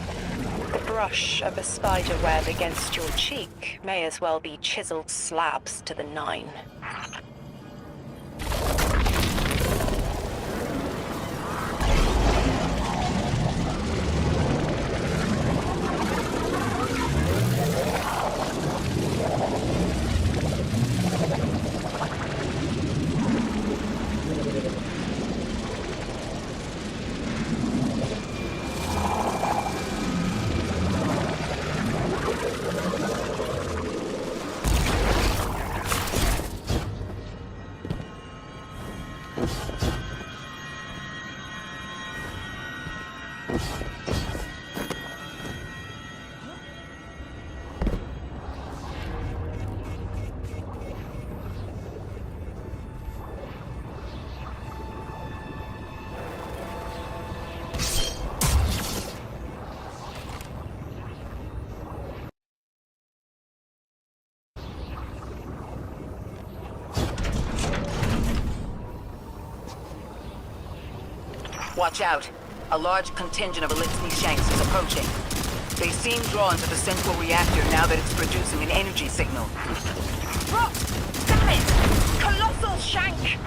The brush of a spider web against your cheek may as well be chiseled slabs to the Nine. Watch out. A large contingent of Elixni Shanks is approaching. They seem drawn to the central reactor now that it's producing an energy signal. Rock! Damn it! Colossal Shank!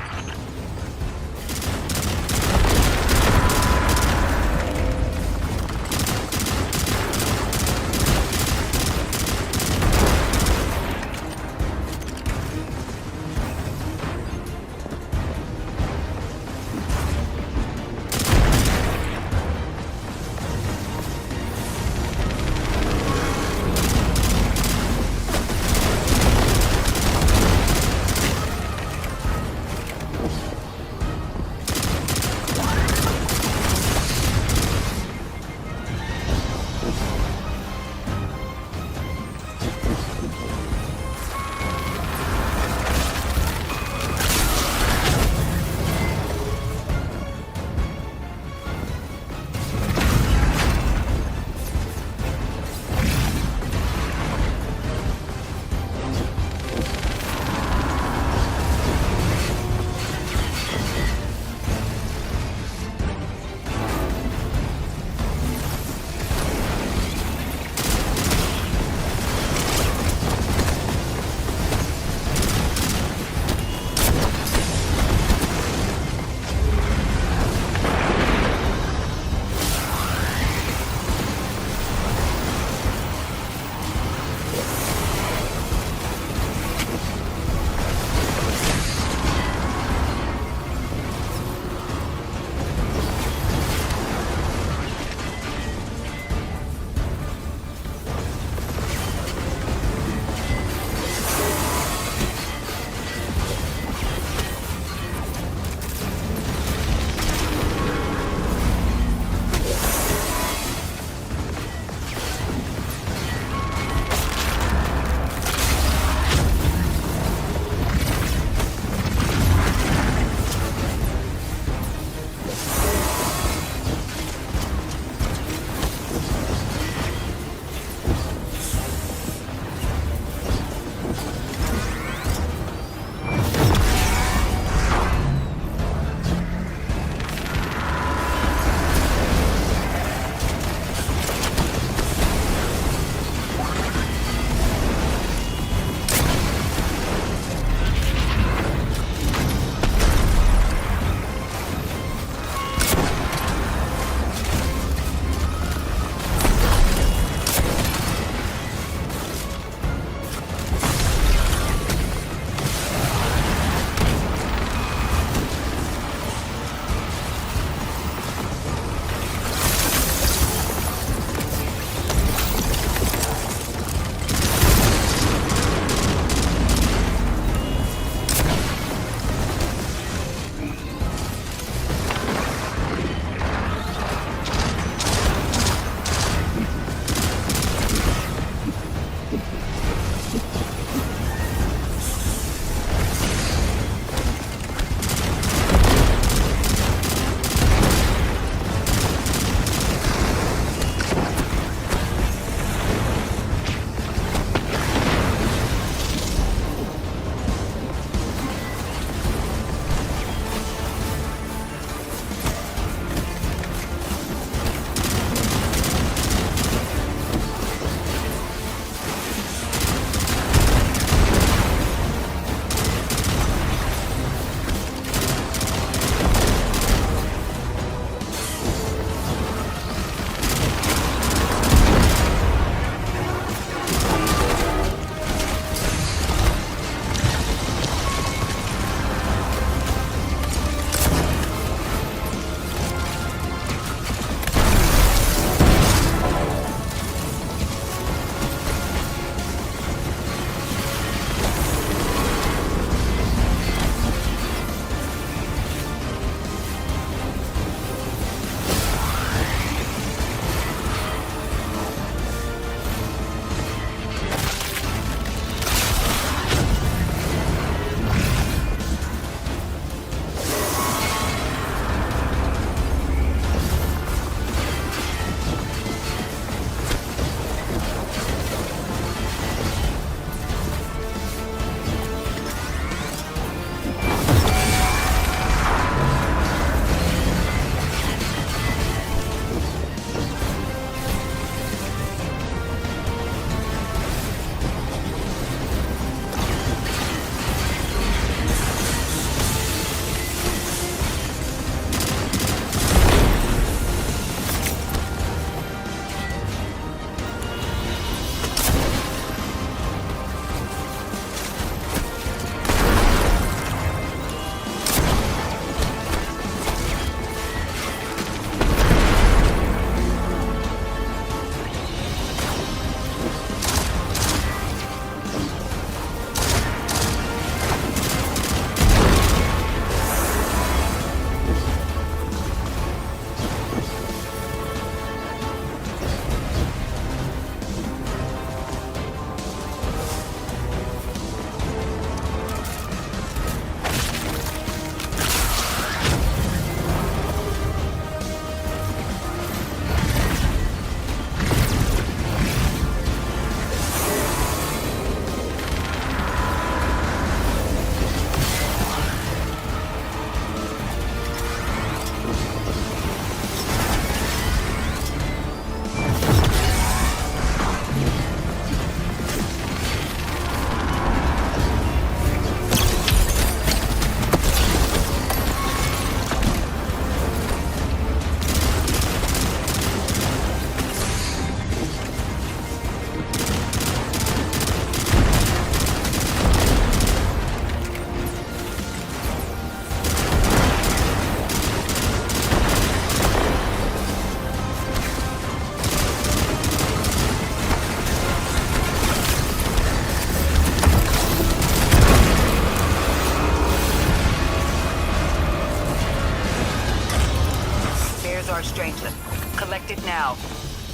now?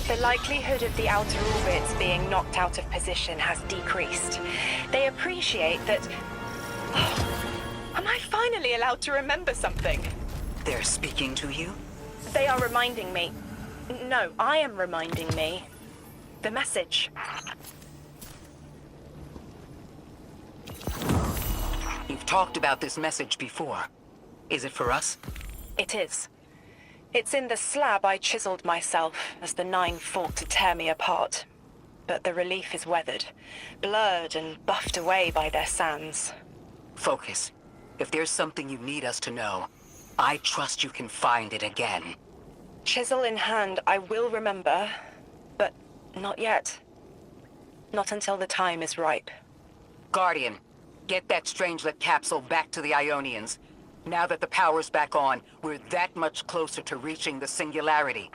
The likelihood of the outer orbits being knocked out of position has decreased. They appreciate that... Am I finally allowed to remember something? They're speaking to you? They are reminding me. No, I am reminding me. The message. You've talked about this message before. Is it for us? It is. It's in the slab I chiseled myself as the Nine fought to tear me apart. But the relief is weathered, blurred and buffed away by their sands. Focus. If there's something you need us to know, I trust you can find it again. Chisel in hand, I will remember, but not yet. Not until the time is ripe. Guardian, get that Strangelet capsule back to the Ionians. Now that the power's back on, we're that much closer to reaching the Singularity.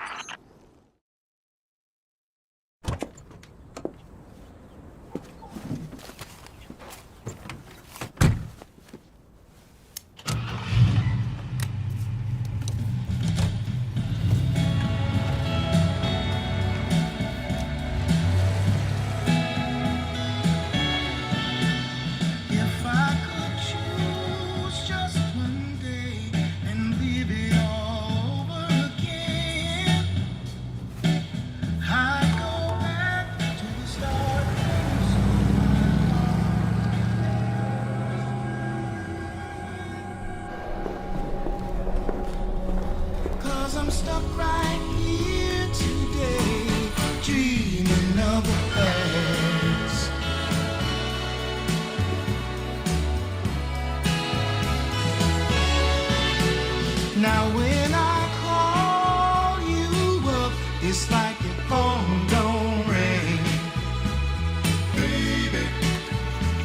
I'm stuck right here today, dreaming of a past. Now when I call you up, it's like your phone don't ring, baby.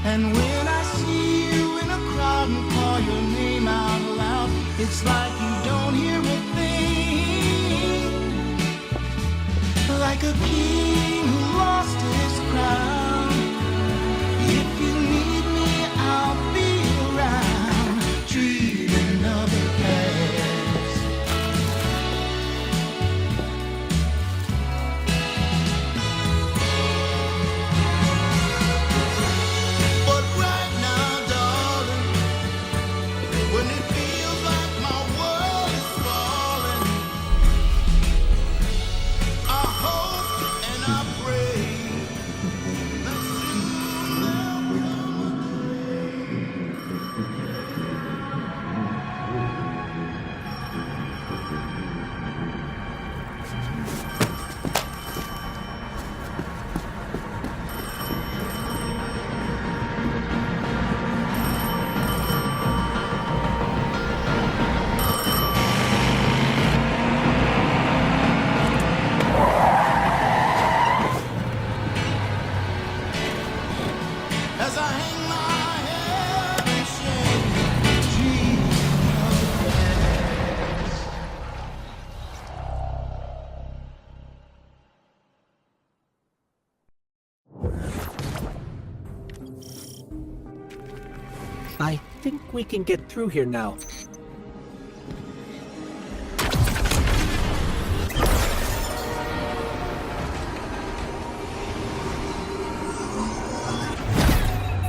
And when I see you in a crowd and call your name out loud, it's like you don't hear a thing. Like a king who lost his crown. If you need me, I'll be around, dreaming of the past. But right now, darling, when it feels like my world is falling, I hope and I pray that soon there'll come as I hang my head in shame, dreaming of the past. I think we can get through here now.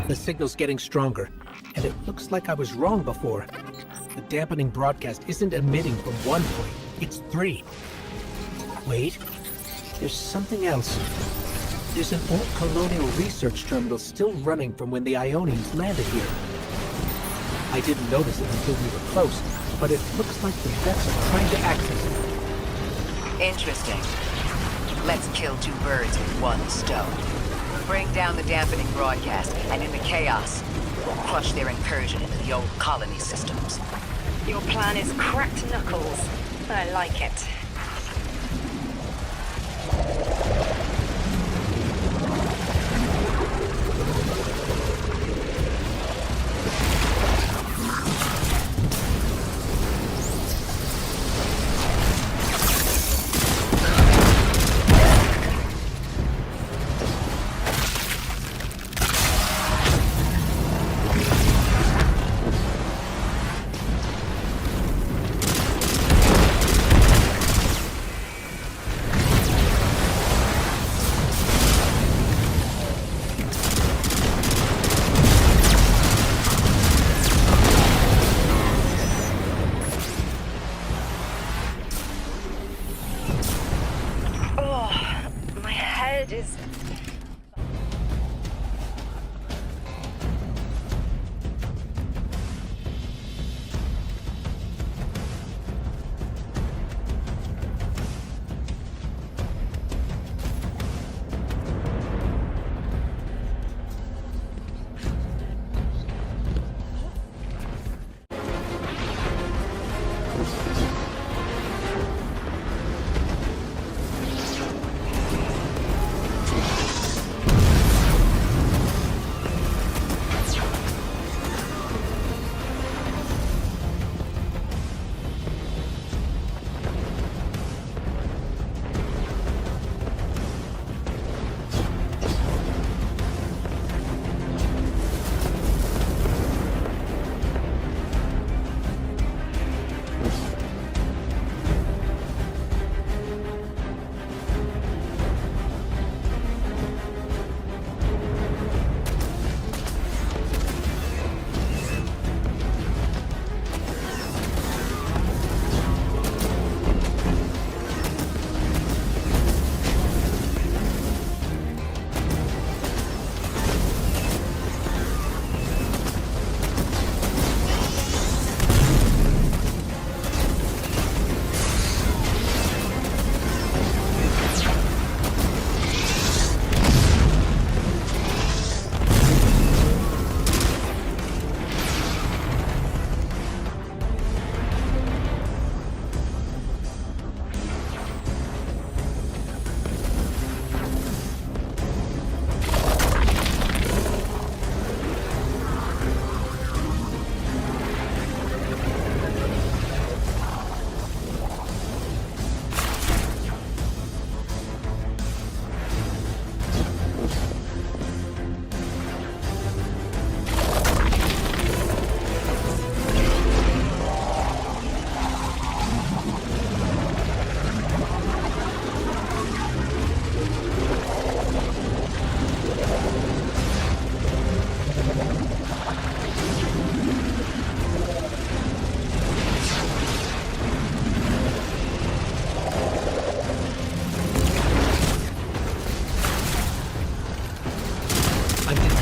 The signal's getting stronger, and it looks like I was wrong before. The dampening broadcast isn't emitting from one point, it's three. Wait, there's something else. There's an old colonial research terminal still running from when the Ionians landed here. I didn't notice it until we were close, but it looks like the Vets are trying to access it. Interesting. Let's kill two birds with one stone. Bring down the dampening broadcast, and in the chaos, we'll crush their incursion into the old colony systems. Your plan is cracked knuckles. I like it.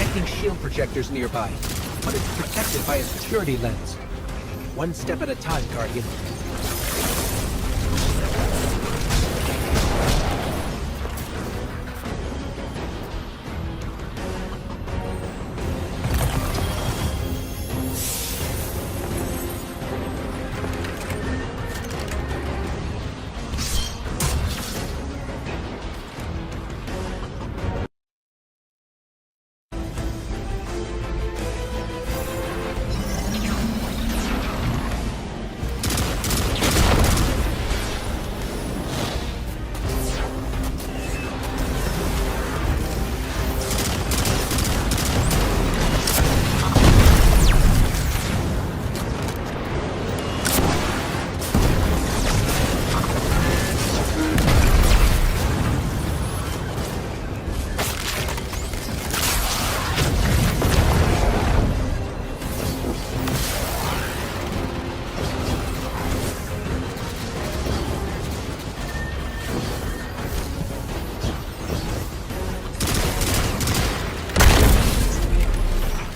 detecting shield projectors nearby, but it's protected by a security lens. One step at a time, Guardian.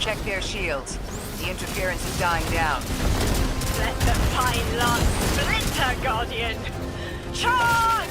Check their shields. The interference is dying down. Let the fine lance splinter, Guardian! Charge!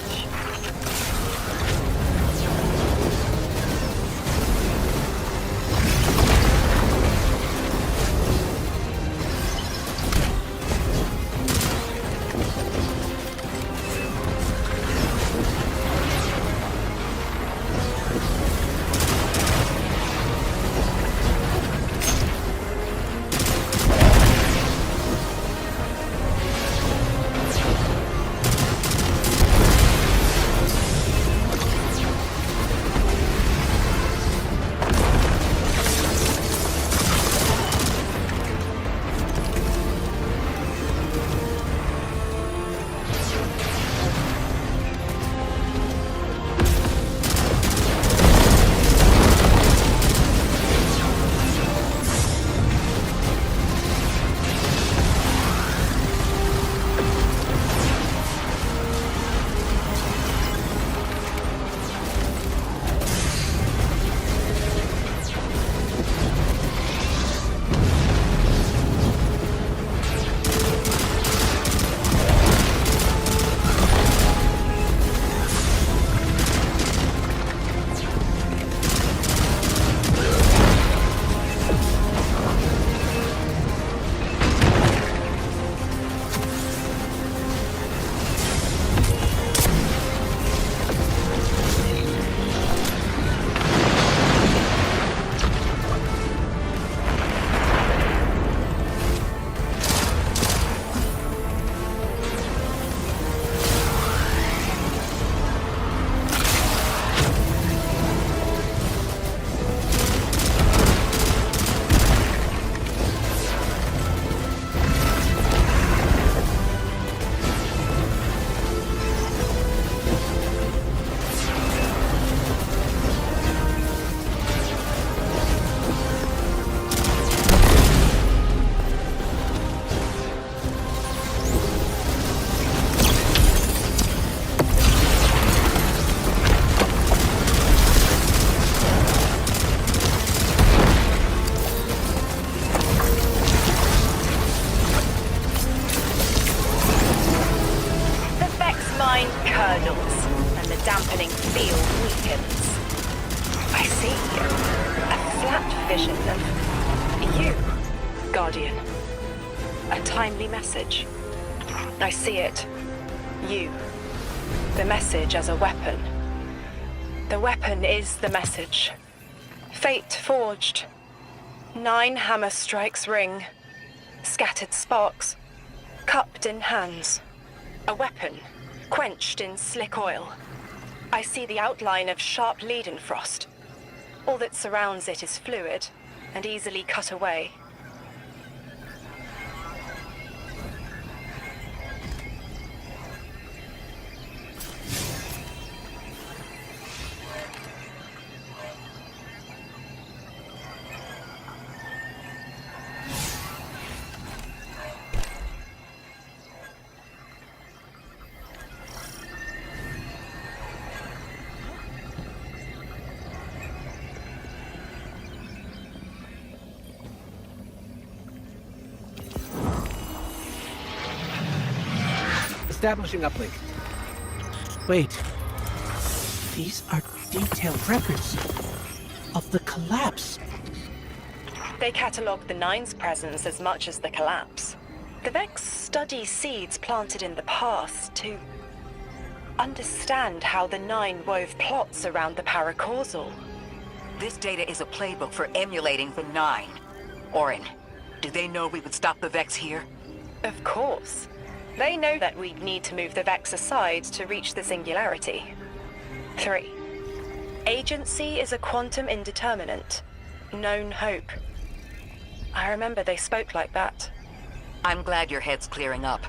dampening field weakens. I see a flat vision of you, Guardian. A timely message. I see it. You. The message as a weapon. The weapon is the message. Fate forged. 9 hammer strikes ring. Scattered sparks. Cupped in hands. A weapon, quenched in slick oil. I see the outline of sharp Leidenfrost. All that surrounds it is fluid and easily cut away. Establishing uplink. Wait. These are detailed records of the collapse. They catalogue the Nine's presence as much as the collapse. The Vex study seeds planted in the past to understand how the Nine wove plots around the paracausal. This data is a playbook for emulating the Nine. Orin, do they know we would stop the Vex here? Of course. They know that we need to move the Vex aside to reach the singularity. 3. Agency is a quantum indeterminate. Known hope. I remember they spoke like that. I'm glad your head's clearing up.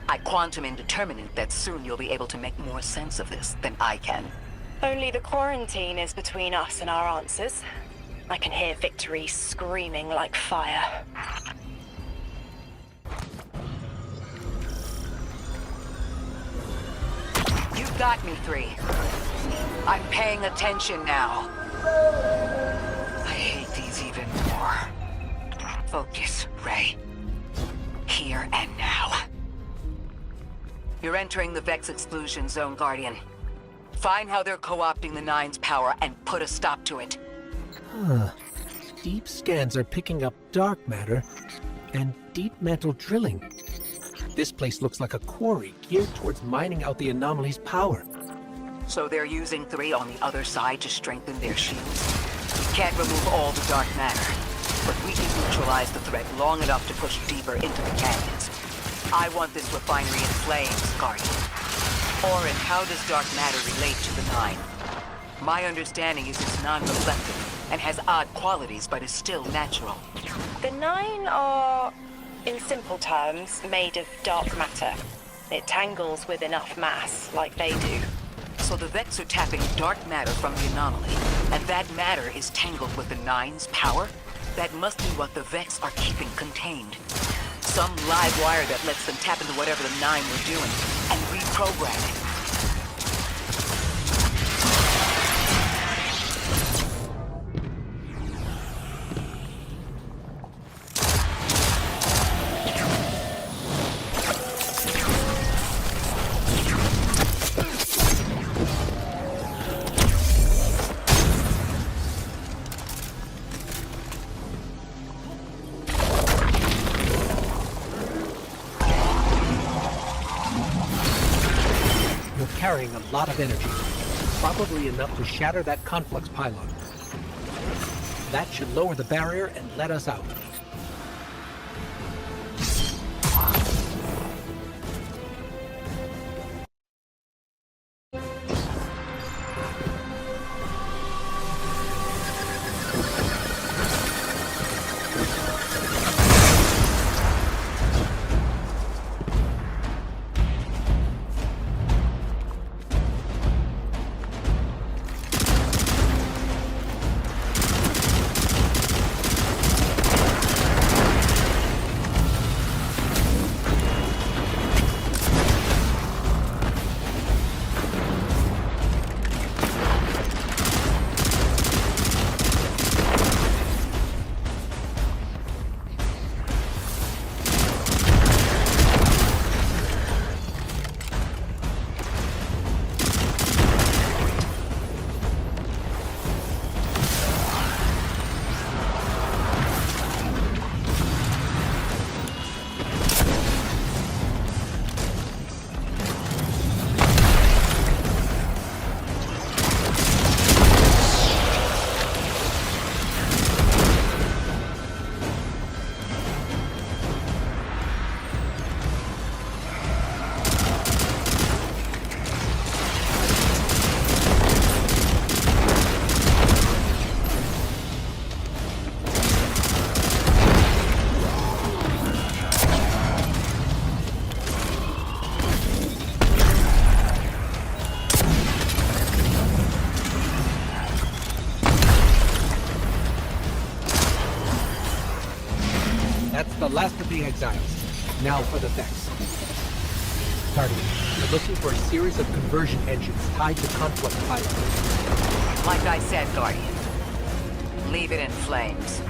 I quantum indeterminate that soon you'll be able to make more sense of this than I can. Only the quarantine is between us and our answers. I can hear victory screaming like fire. You got me, 3. I'm paying attention now. I hate these even more. Focus, Ray. Here and now. You're entering the Vex exclusion zone, Guardian. Find how they're co-opting the Nine's power and put a stop to it. Huh. Deep scans are picking up dark matter and deep mantle drilling. This place looks like a quarry geared towards mining out the anomaly's power. So they're using 3 on the other side to strengthen their shields. We can't remove all the dark matter, but we can neutralize the threat long enough to push deeper into the canyons. I want this refinery in flames, Guardian. Orin, how does dark matter relate to the Nine? My understanding is it's non-reflective and has odd qualities, but is still natural. The Nine are, in simple terms, made of dark matter. It tangles with enough mass, like they do. So the Vex are tapping dark matter from the anomaly, and that matter is tangled with the Nine's power? That must be what the Vex are keeping contained. Some live wire that lets them tap into whatever the Nine were doing, and reprogram it. Carrying a lot of energy, probably enough to shatter that conflux pylon. That should lower the barrier and let us out. The last of the exiles. Now for the Vex. Guardian, you're looking for a series of conversion engines tied to conflict pylons. Like I said, Guardian. Leave it in flames.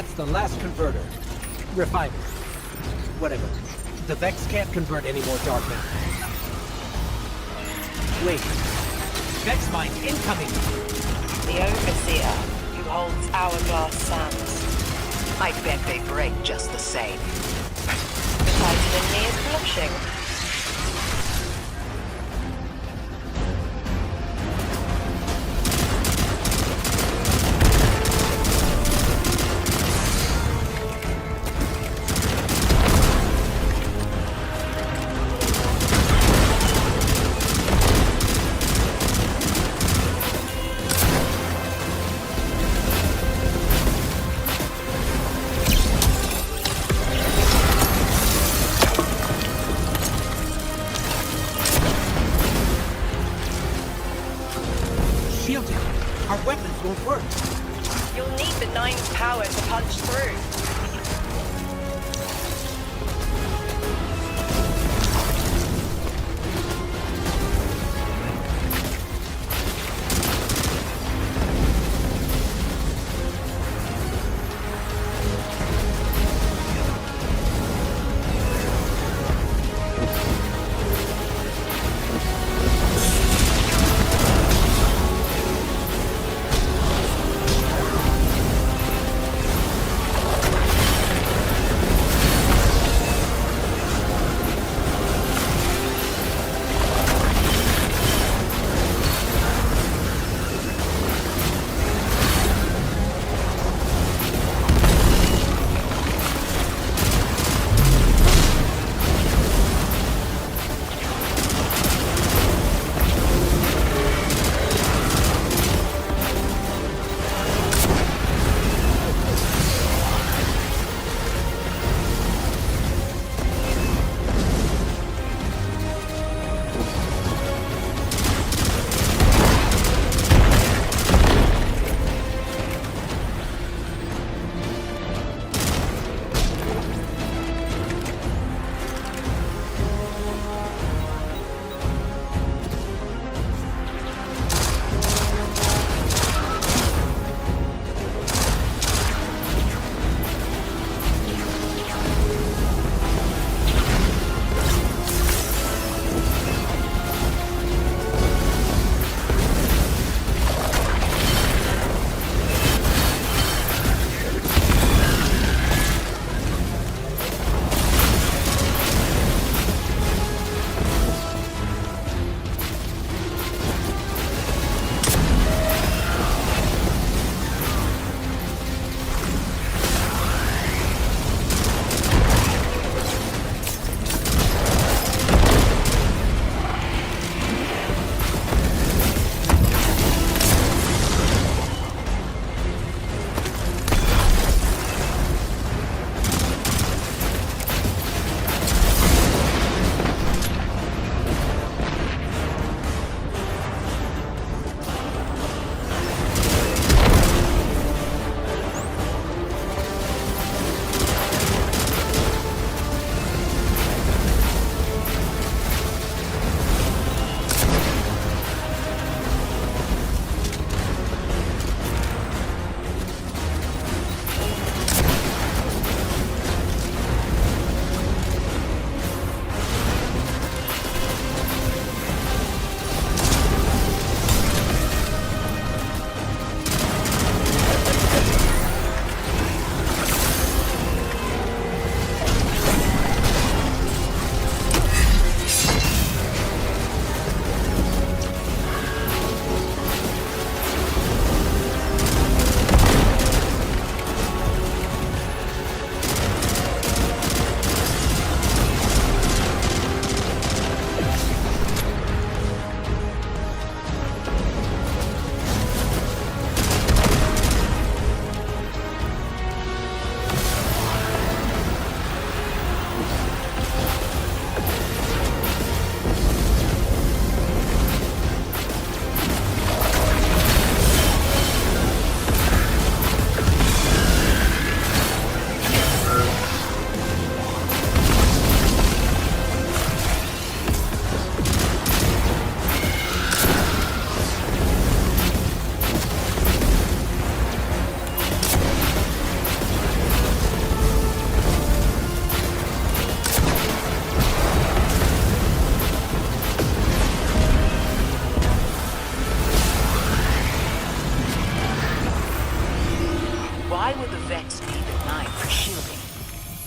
That's the last converter. Refiner. Whatever. The Vex can't convert any more dark matter. Wait. Vex mine incoming! The Overseer, who holds Hourglass Sands. I bet they break just the same. The Titan in me is blushing. Shielded. Our weapons won't work. You'll need the Nine's power to punch through.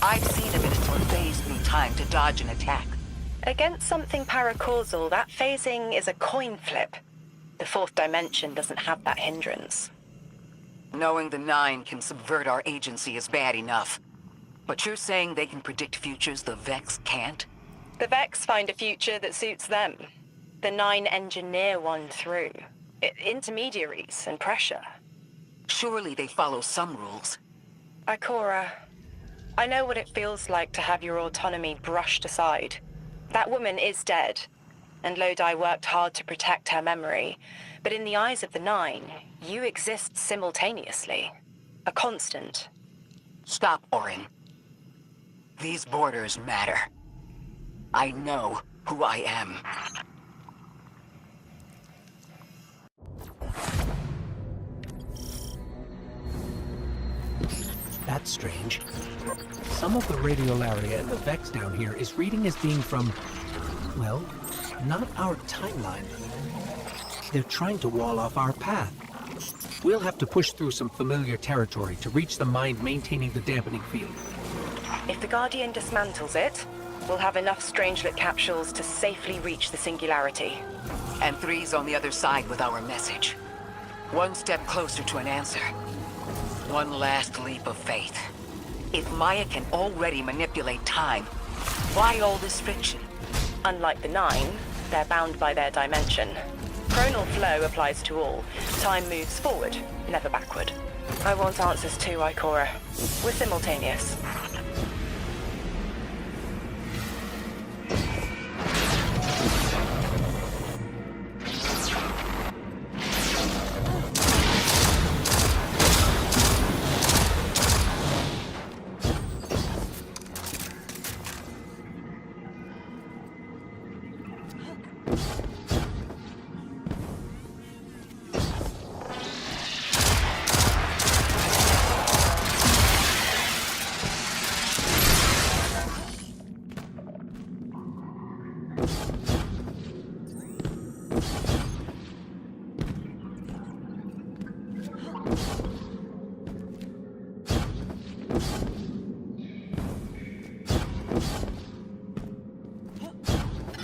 I've seen abilities were phased through time to dodge an attack. Against something paracausal, that phasing is a coin flip. The fourth dimension doesn't have that hindrance. Knowing the Nine can subvert our agency is bad enough. But you're saying they can predict futures the Vex can't? The Vex find a future that suits them. The Nine engineer one through. Intermediaries and pressure. Surely they follow some rules. Ikora, I know what it feels like to have your autonomy brushed aside. That woman is dead, and Lodi worked hard to protect her memory. But in the eyes of the Nine, you exist simultaneously. A constant. Stop, Orin. These borders matter. I know who I am. That's strange. Some of the radiolaria in the Vex down here is reading as being from, well, not our timeline. They're trying to wall off our path. We'll have to push through some familiar territory to reach the mind maintaining the dampening field. If the Guardian dismantles it, we'll have enough Strangelet capsules to safely reach the Singularity. And Three's on the other side with our message. One step closer to an answer. One last leap of faith. If Maya can already manipulate time, why all this friction? Unlike the Nine, they're bound by their dimension. Chronal flow applies to all. Time moves forward, never backward. I want answers too, Ikora. We're simultaneous.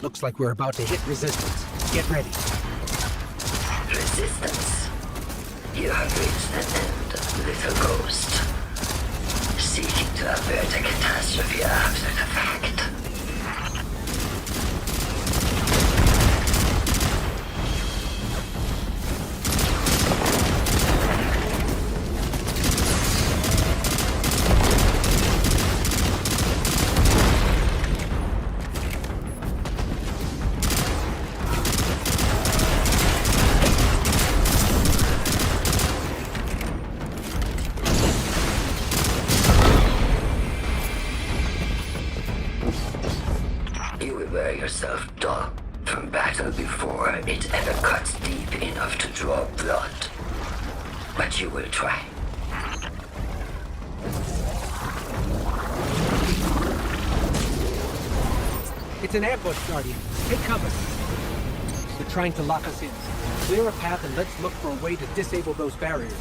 Looks like we're about to hit resistance. Get ready. Resistance. You have reached the end, little ghost. Seeking to avert a catastrophe after the fact. Yourself, dog, from battle before it ever cuts deep enough to draw blood. But you will try. It's an ambush, Guardian. Take cover. They're trying to lock us in. Clear a path and let's look for a way to disable those barriers.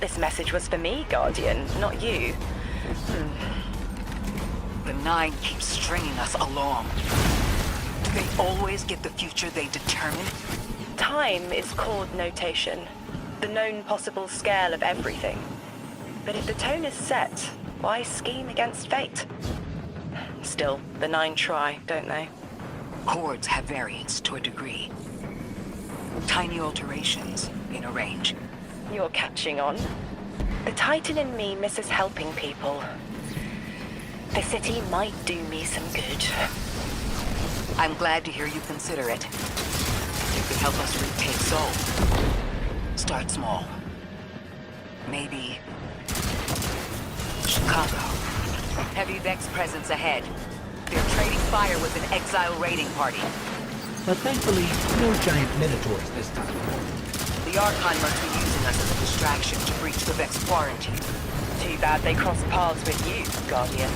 this message was for me, Guardian, not you. The Nine keeps stringing us along. Do they always get the future they determine? Time is chord notation, the known possible scale of everything. But if the tone is set, why scheme against fate? Still, the Nine try, don't they? Chords have variance to a degree. Tiny alterations in a range. You're catching on. The Titan in me misses helping people. The city might do me some good. I'm glad to hear you consider it. You could help us retake Seoul. Start small. Maybe Chicago. Heavy Vex presence ahead. They're trading fire with an exile raiding party. But thankfully, no giant minotaurs this time. The Archon must be using us as a distraction to breach the Vex quarantine. Too bad they crossed paths with you, Guardian.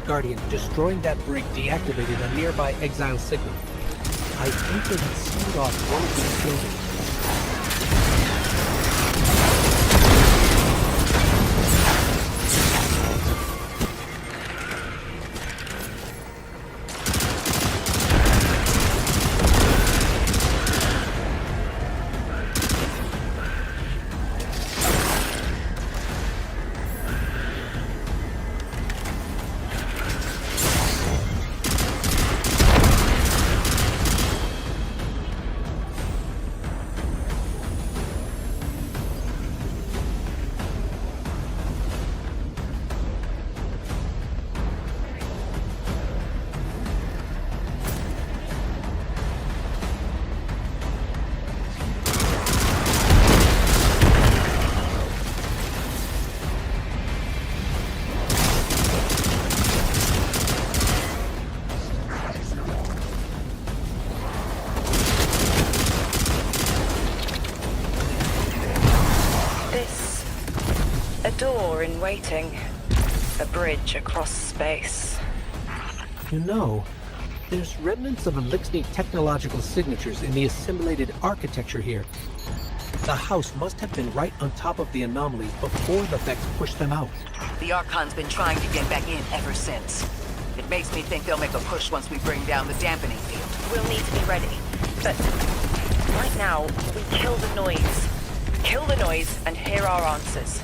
Guardian, destroying that brig deactivated a nearby exile signal. I think they had sealed off one of these buildings. A door in waiting. A bridge across space. You know, there's remnants of Elixir technological signatures in the assimilated architecture here. The house must have been right on top of the anomalies before the Vex pushed them out. The Archon's been trying to get back in ever since. It makes me think they'll make a push once we bring down the dampening field. We'll need to be ready. But right now, we kill the noise. Kill the noise and hear our answers.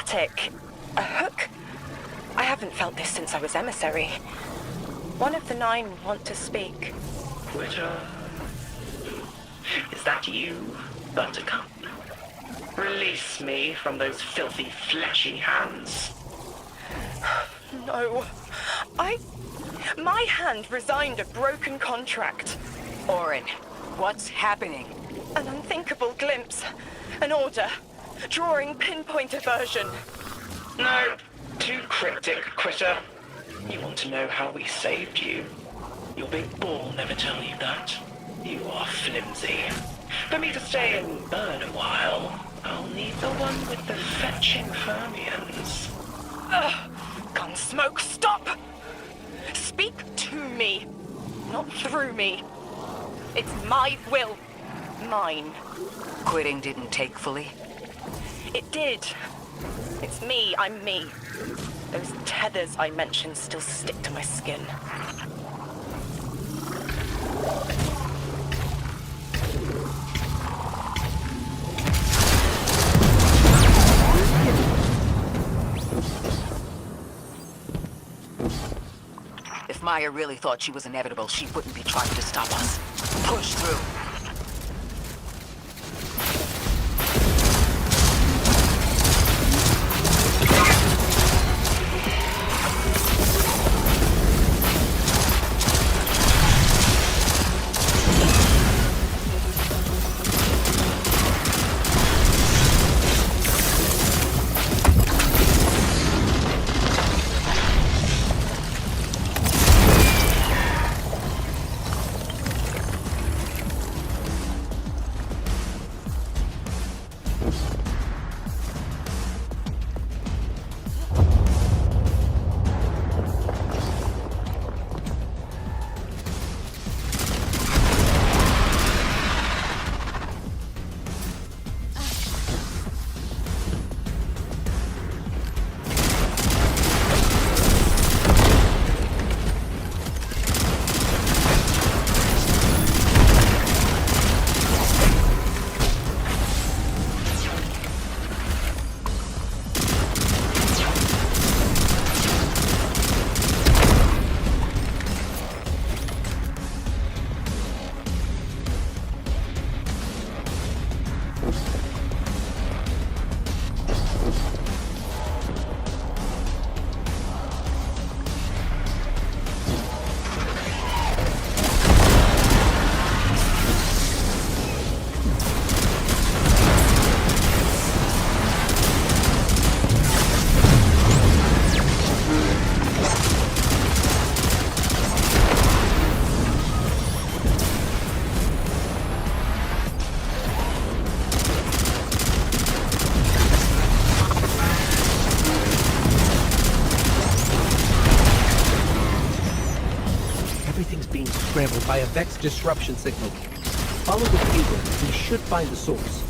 static. A hook? I haven't felt this since I was emissary. One of the 9 want to speak. Quitter. Is that you, Buttercup? Release me from those filthy, fleshy hands. No. My hand resigned a broken contract. Orin, what's happening? An unthinkable glimpse. An order. Drawing pinpoint aversion. No. Too cryptic, Quitter. You want to know how we saved you? Your big ball never tell you that. You are flimsy. For me to stay and burn a while, I'll need the one with the fetching fermions. Ugh! Gunsmoke, stop! Speak to me, not through me. It's my will. Mine. Quitting didn't take fully? It did. It's me, I'm me. Those tethers I mentioned still stick to my skin. If Maya really thought she was inevitable, she wouldn't be trying to stop us. Push through. Scrambled by a Vex disruption signal. Follow the cable, and you should find the source.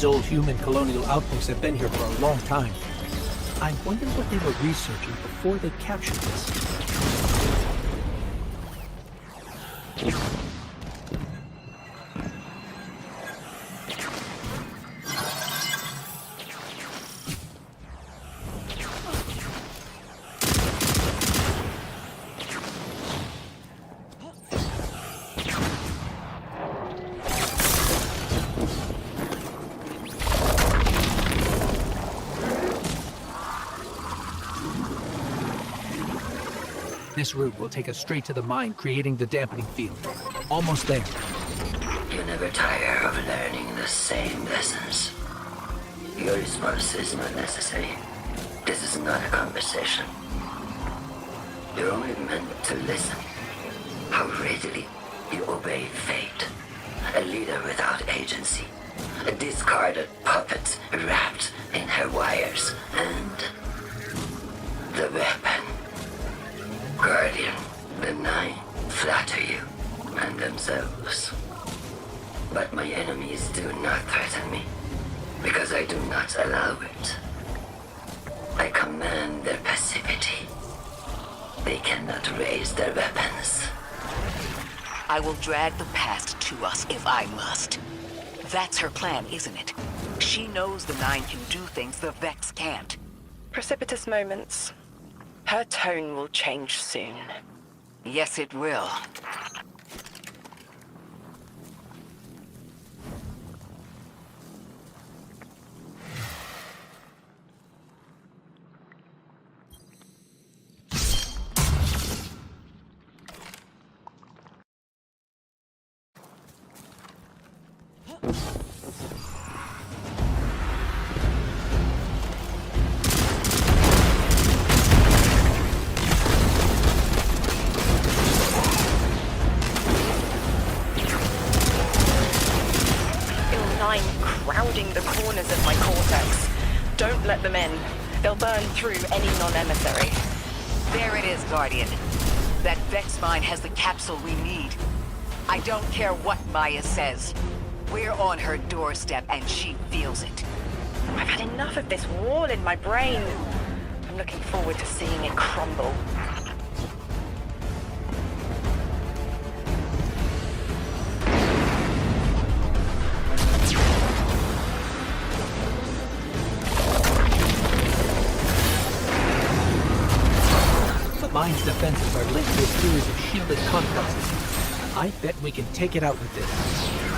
These old human colonial outposts have been here for a long time. I wonder what they were researching before they captured this. This route will take us straight to the mine, creating the dampening field. Almost there. You never tire of learning the same lessons. Your response is not necessary. This is not a conversation. You're only meant to listen. How readily you obey fate. A leader without agency. A discarded puppet wrapped in her wires. And the weapon. Guardian, the Nine flatter you and themselves. But my enemies do not threaten me, because I do not allow it. I command their passivity. They cannot raise their weapons. I will drag the past to us if I must. That's her plan, isn't it? She knows the Nine can do things the Vex can't. Precipitous moments. Her tone will change soon. Yes, it will. Crowding the corners of my cortex. Don't let them in. They'll burn through any non-emissary. There it is, Guardian. That Vex mine has the capsule we need. I don't care what Maya says. We're on her doorstep and she feels it. I've had enough of this wall in my brain. I'm looking forward to seeing it crumble. Mine's defenses are linked to a series of shielded conquests. I bet we can take it out with this.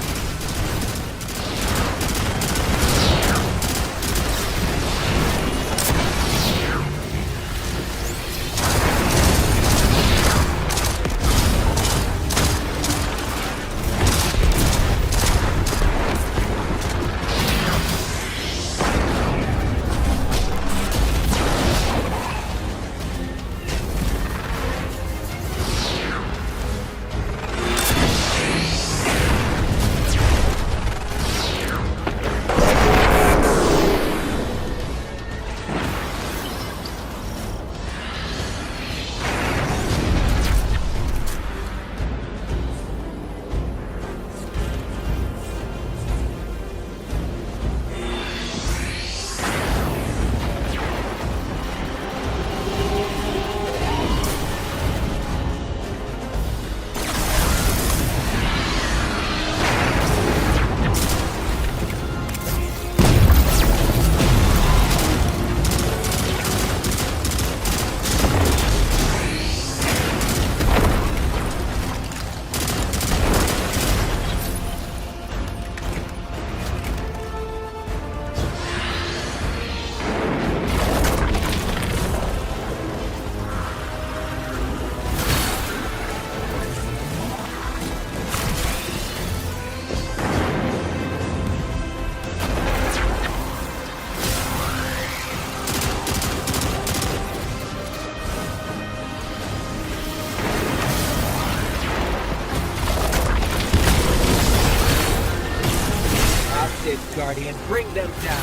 Guardian, bring them down.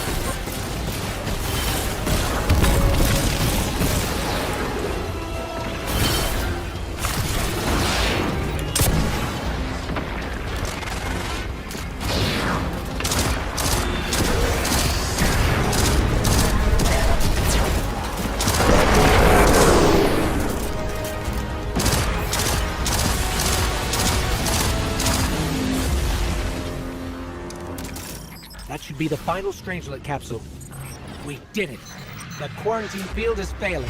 That should be the final Strangelet capsule. We did it. The quarantine field is failing.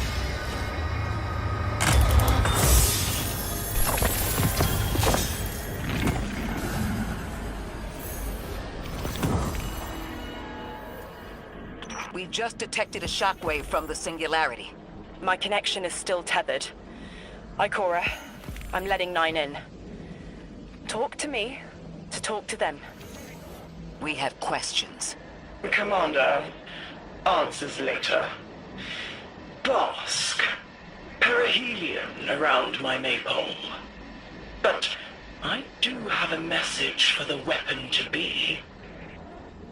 We just detected a shockwave from the Singularity. My connection is still tethered. Ikora, I'm letting 9 in. Talk to me to talk to them. We have questions. Commander, answers later. Bask. Perihelion around my maypole. But I do have a message for the weapon to be.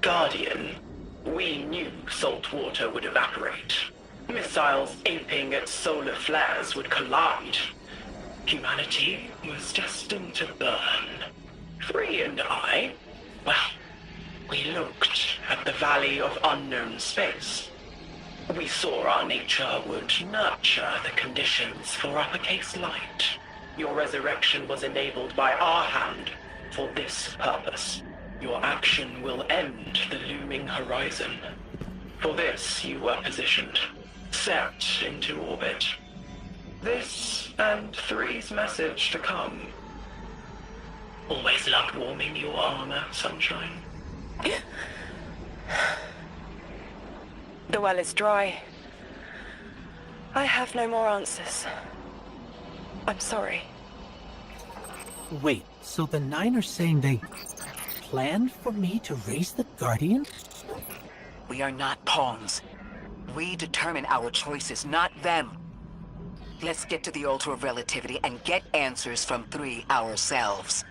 Guardian, we knew salt water would evaporate. Missiles aiming at solar flares would collide. Humanity was destined to burn. Free and I, well, we looked at the Valley of Unknown Space. We saw our nature would nurture the conditions for uppercase light. Your resurrection was enabled by our hand for this purpose. Your action will end the looming horizon. For this, you were positioned, set into orbit. This and 3's message to come. Always loved warming your armor, Sunshine. The well is dry. I have no more answers. I'm sorry. Wait, so the 9 are saying they planned for me to raise the Guardian? We are not pawns. We determine our choices, not them. Let's get to the Altar of Relativity and get answers from 3 ourselves.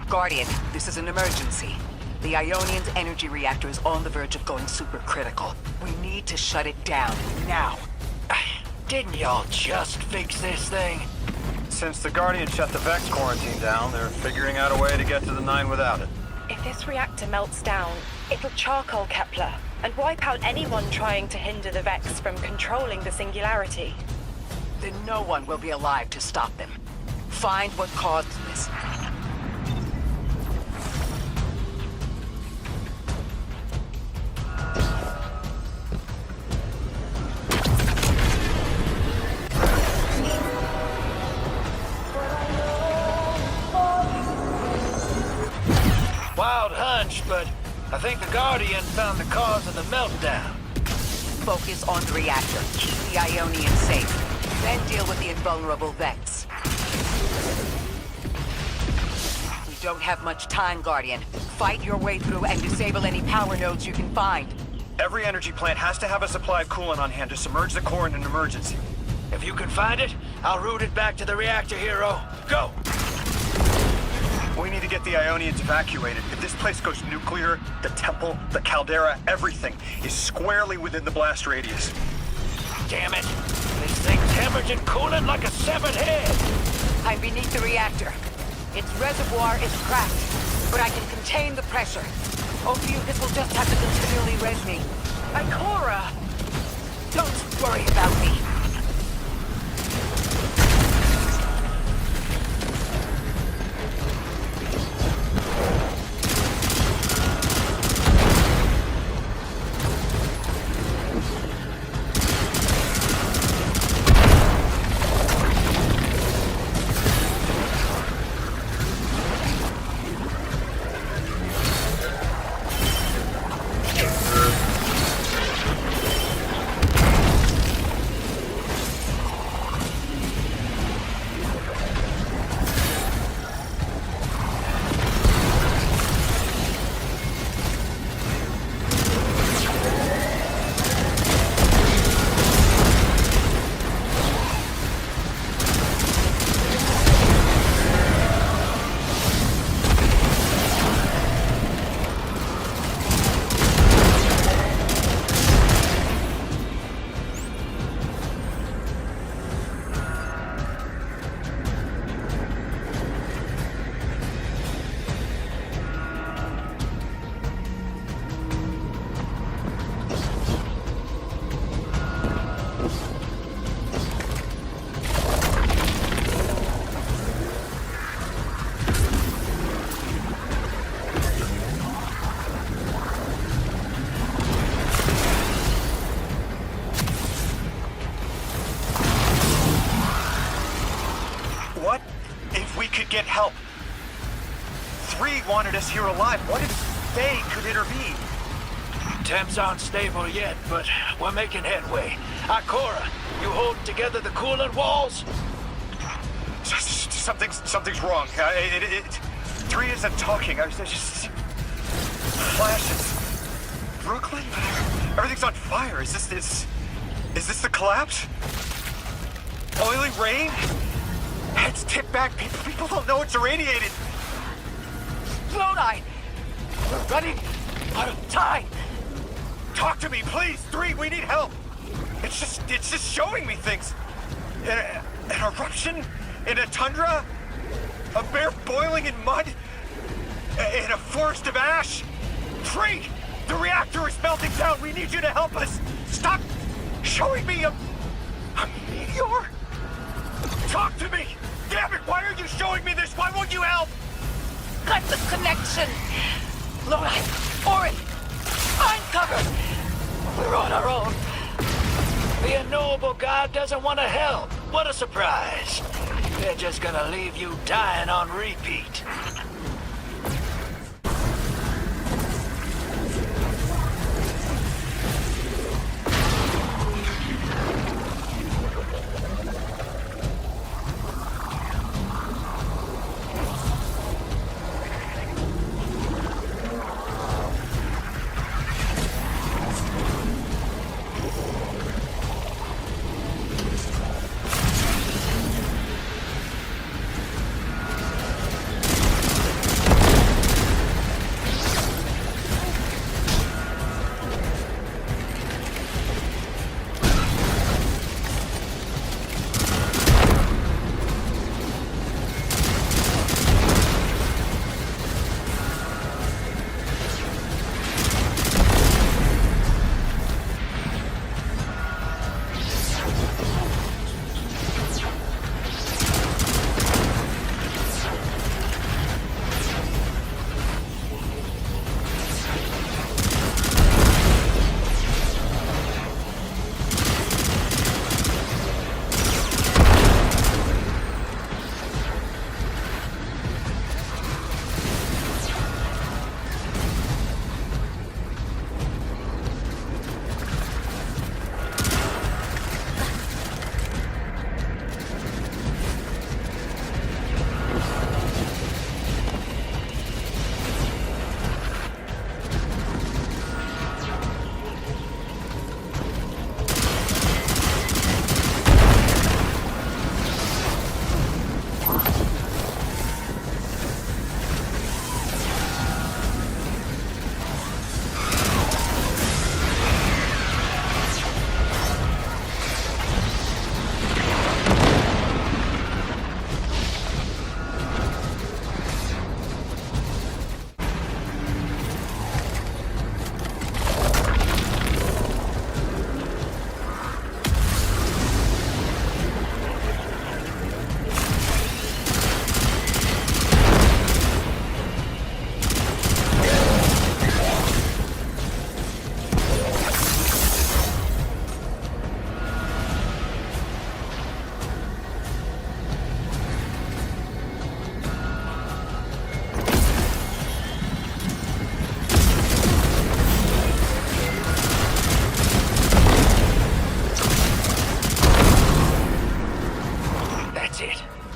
Guardian, this is an emergency. The Ionian's energy reactor is on the verge of going supercritical. We need to shut it down, now. Didn't y'all just fix this thing? Since the Guardian shut the Vex quarantine down, they're figuring out a way to get to the 9 without it. If this reactor melts down, it'll charcoal Kepler and wipe out anyone trying to hinder the Vex from controlling the Singularity. Then no one will be alive to stop them. Find what caused this. Wild hunch, but I think the Guardian found the cause of the meltdown. Focus on the reactor. Keep the Ionian safe. Then deal with the invulnerable Vex. We don't have much time, Guardian. Fight your way through and disable any power nodes you can find. Every energy plant has to have a supply of coolant on hand to submerge the core in an emergency. If you can find it, I'll route it back to the reactor, Hero. Go! We need to get the Ionians evacuated. If this place goes nuclear, the temple, the caldera, everything is squarely within the blast radius. Damn it! This thing's hemorrhaging coolant like a severed head! I'm beneath the reactor. Its reservoir is cracked, but I can contain the pressure. Ophiuchus will just have to continually res me. Ikora! Don't worry about me. help. 3 wanted us here alive. What if they could intervene? Temps aren't stable yet, but we're making headway. Ikora, you holding together the coolant walls? Something's wrong. 3 isn't talking. There's just flashes. Brooklyn? Everything's on fire. Is this the collapse? Oily rain? Heads tipped back. People don't know it's irradiated. Lodi! We're running out of time! Talk to me, please! 3, we need help! It's just showing me things. An eruption? In a tundra? A bear boiling in mud? In a forest of ash? 3! The reactor is melting down! We need you to help us! Stop showing me a meteor? Talk to me! Damn it, why are you showing me this? Why won't you help? Cut the connection! Lodi, Orin, find cover! We're on our own. The unknowable god doesn't want to help. What a surprise. They're just gonna leave you dying on repeat.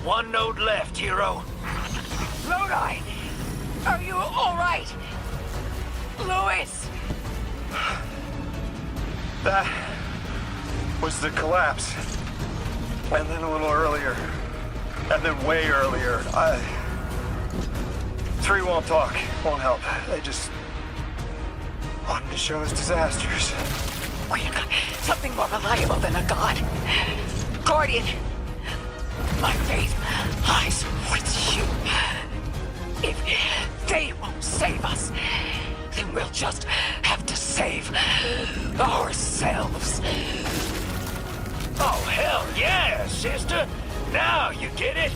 One node left, hero. Lodi! Are you alright? Louis! That was the collapse. And then a little earlier. And then way earlier. 3 won't talk, won't help. They just wanted to show us disasters. We've got something more reliable than a god. Guardian, my faith lies with you. If they won't save us, then we'll just have to save ourselves. Oh, hell yeah, sister! Now you get it!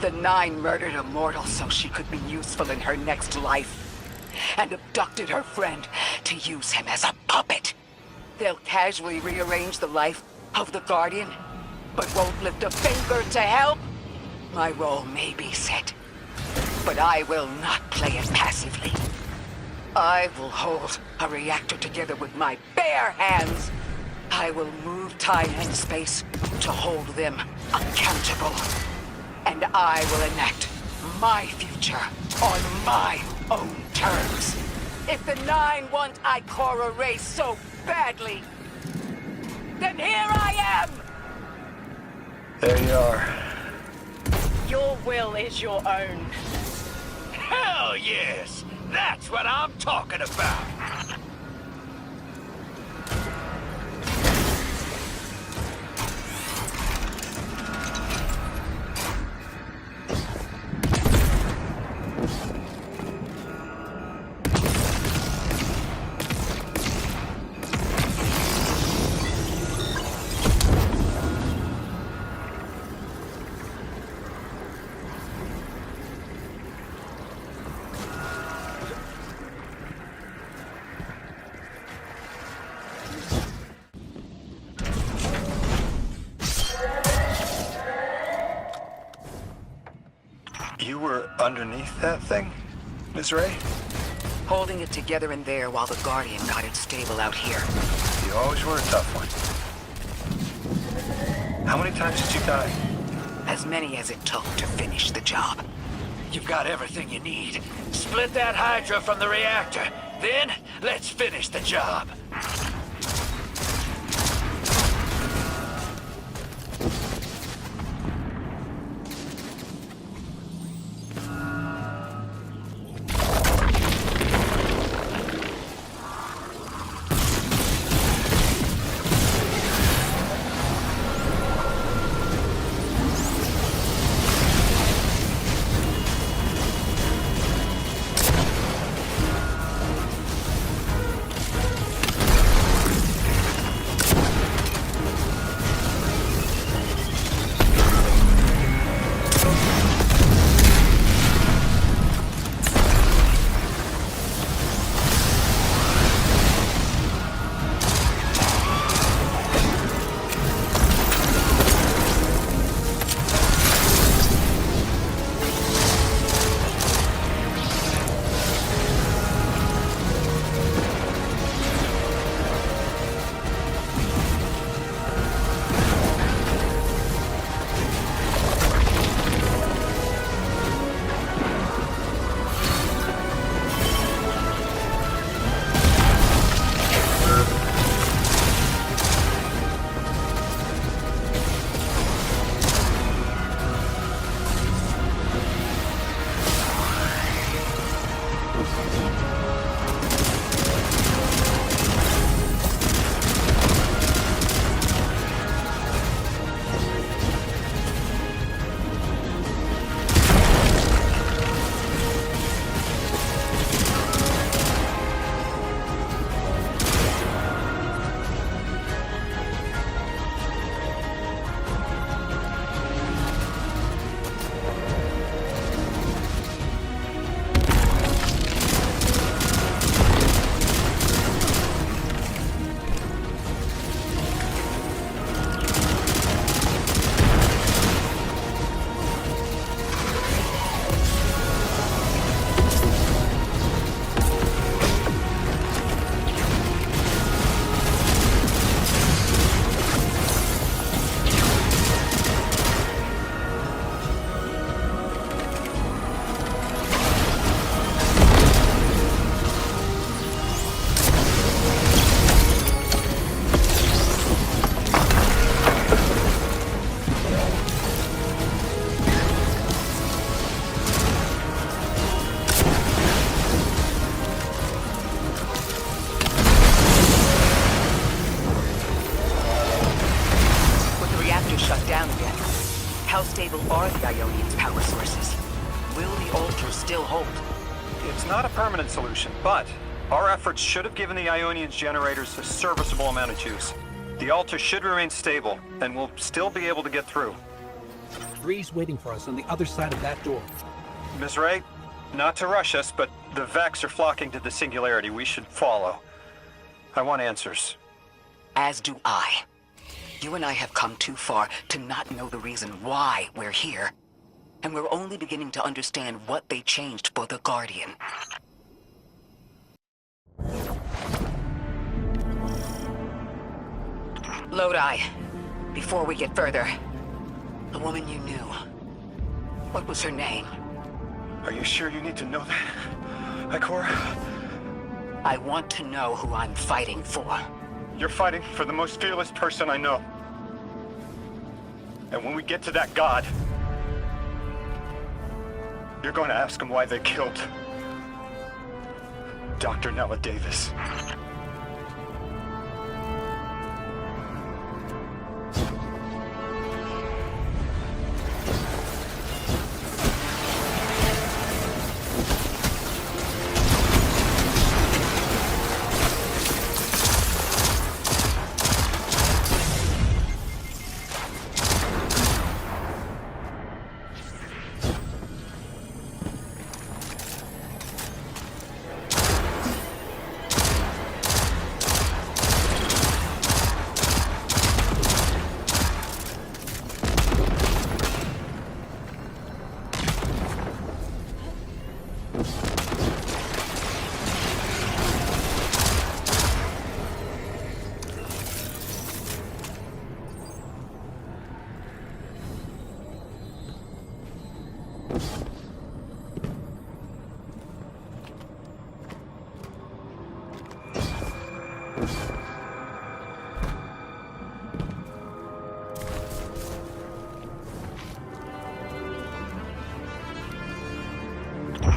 The Nine murdered a mortal so she could be useful in her next life, and abducted her friend to use him as a puppet. They'll casually rearrange the life of the Guardian, but won't lift a finger to help. My role may be set, but I will not play it passively. I will hold a reactor together with my bare hands. I will move time and space to hold them accountable. And I will enact my future on my own terms. If the Nine want Ikora Ray so badly, then here I am! There you are. Your will is your own. Hell yes! That's what I'm talking about! You were underneath that thing, Ms. Ray? Holding it together in there while the Guardian got it stable out here. You always were a tough one. How many times did you die? As many as it took to finish the job. You've got everything you need. Split that Hydra from the reactor. Then, let's finish the job. How stable are the Ionian's power sources? Will the Altar still hold? It's not a permanent solution, but our efforts should have given the Ionian's generators a serviceable amount of juice. The Altar should remain stable, and we'll still be able to get through. Three's waiting for us on the other side of that door. Ms. Ray, not to rush us, but the Vex are flocking to the Singularity. We should follow. I want answers. As do I. You and I have come too far to not know the reason why we're here. And we're only beginning to understand what they changed for the Guardian. Lodi, before we get further, the woman you knew, what was her name? Are you sure you need to know that, Ikora? I want to know who I'm fighting for. You're fighting for the most fearless person I know. And when we get to that god, you're going to ask him why they killed Dr. Nella Davis.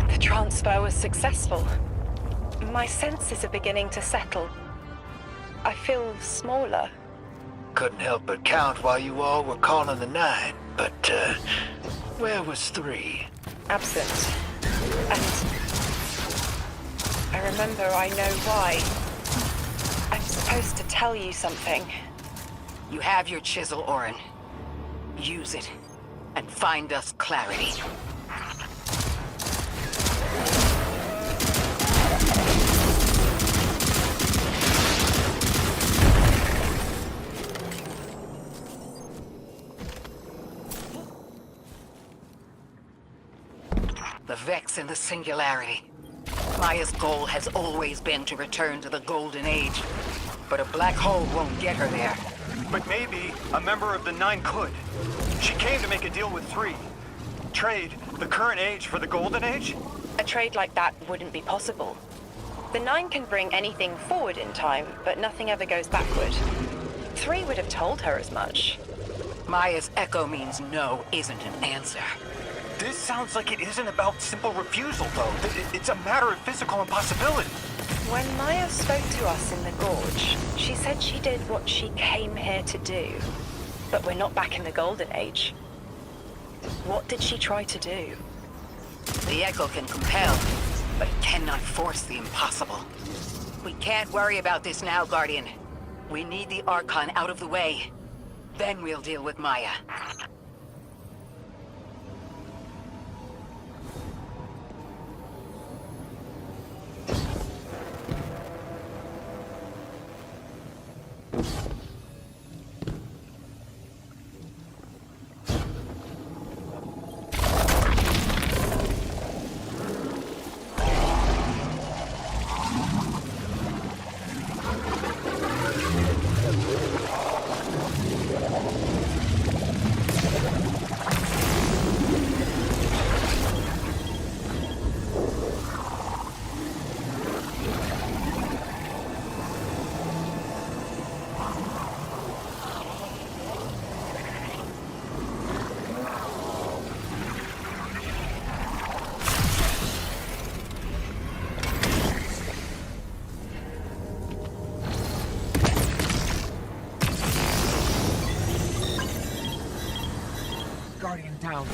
The transfer was successful. My senses are beginning to settle. I feel smaller. Couldn't help but count while you all were calling the 9, but, where was 3? Absent. And I remember I know why. I'm supposed to tell you something. You have your chisel, Orin. Use it, and find us clarity. The Vex and the Singularity. Maya's goal has always been to return to the Golden Age. But a black hole won't get her there. But maybe a member of the 9 could. She came to make a deal with 3. Trade the current age for the Golden Age? A trade like that wouldn't be possible. The 9 can bring anything forward in time, but nothing ever goes backward. 3 would have told her as much. Maya's echo means no isn't an answer. This sounds like it isn't about simple refusal, though. It's a matter of physical impossibility. When Maya spoke to us in the Gorge, she said she did what she came here to do. But we're not back in the Golden Age. What did she try to do? The echo can compel, but it cannot force the impossible. We can't worry about this now, Guardian. We need the Archon out of the way. Then we'll deal with Maya. Guardian down.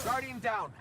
Guardian down.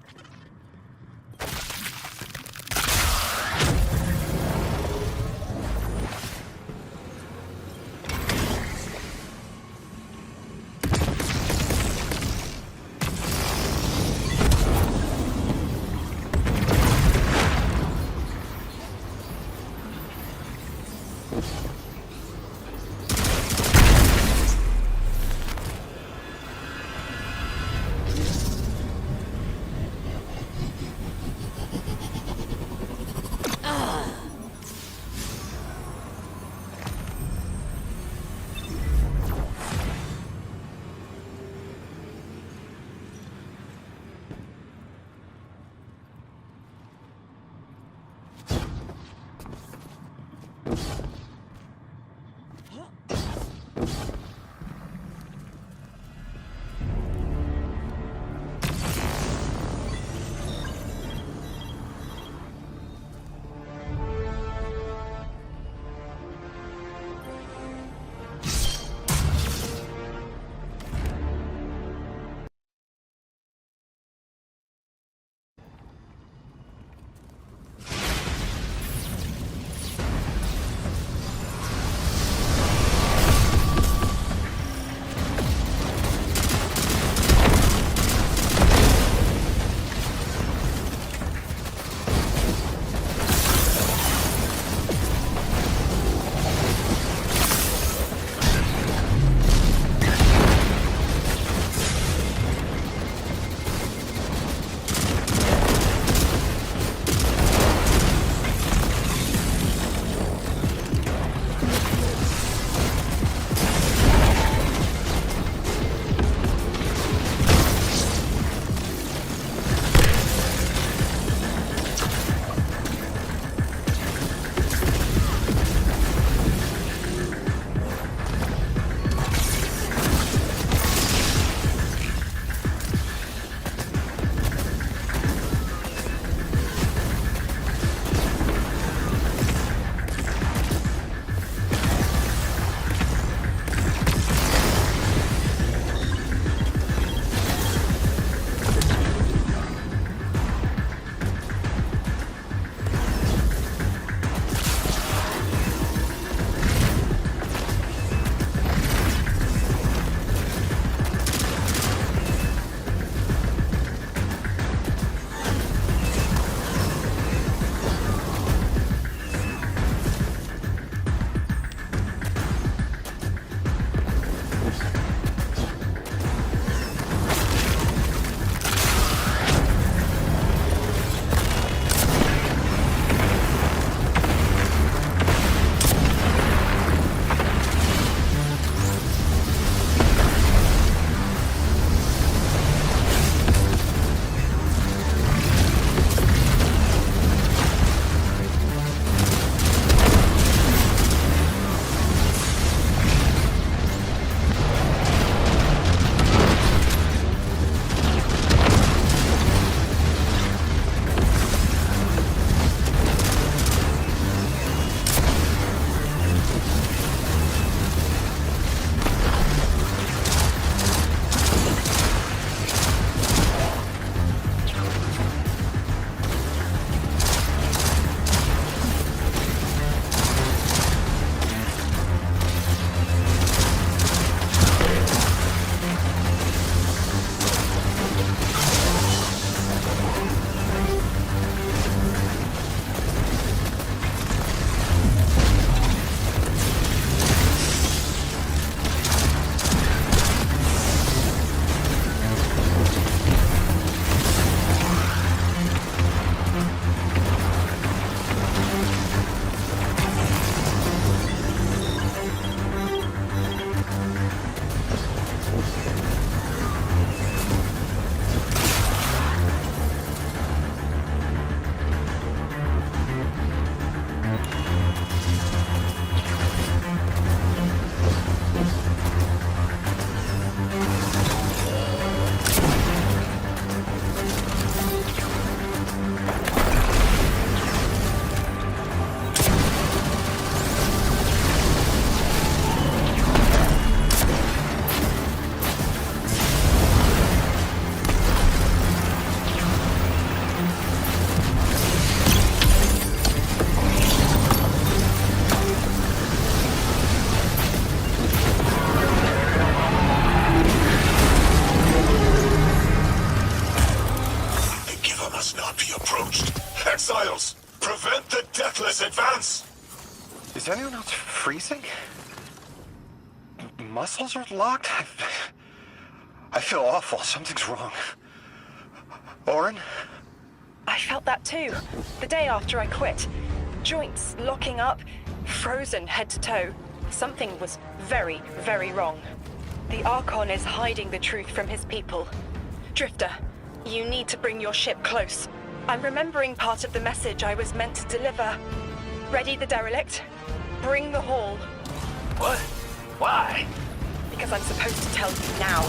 Is anyone else freezing? Muscles are locked? I feel awful. Something's wrong. Oren? I felt that too. The day after I quit. Joints locking up, frozen head to toe. Something was very, very wrong. The Archon is hiding the truth from his people. Drifter, you need to bring your ship close. I'm remembering part of the message I was meant to deliver. Ready the derelict? Bring the haul. What? Why? Because I'm supposed to tell you now.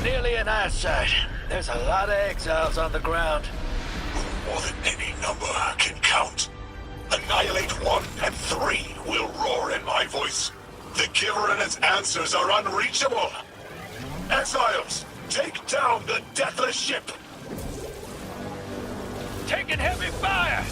Nearly in eyesight. There's a lot of exiles on the ground. More than any number can count. Annihilate 1 and 3 will roar in my voice. The Giver and its answers are unreachable. Exiles, take down the deathless ship. Taking heavy fire!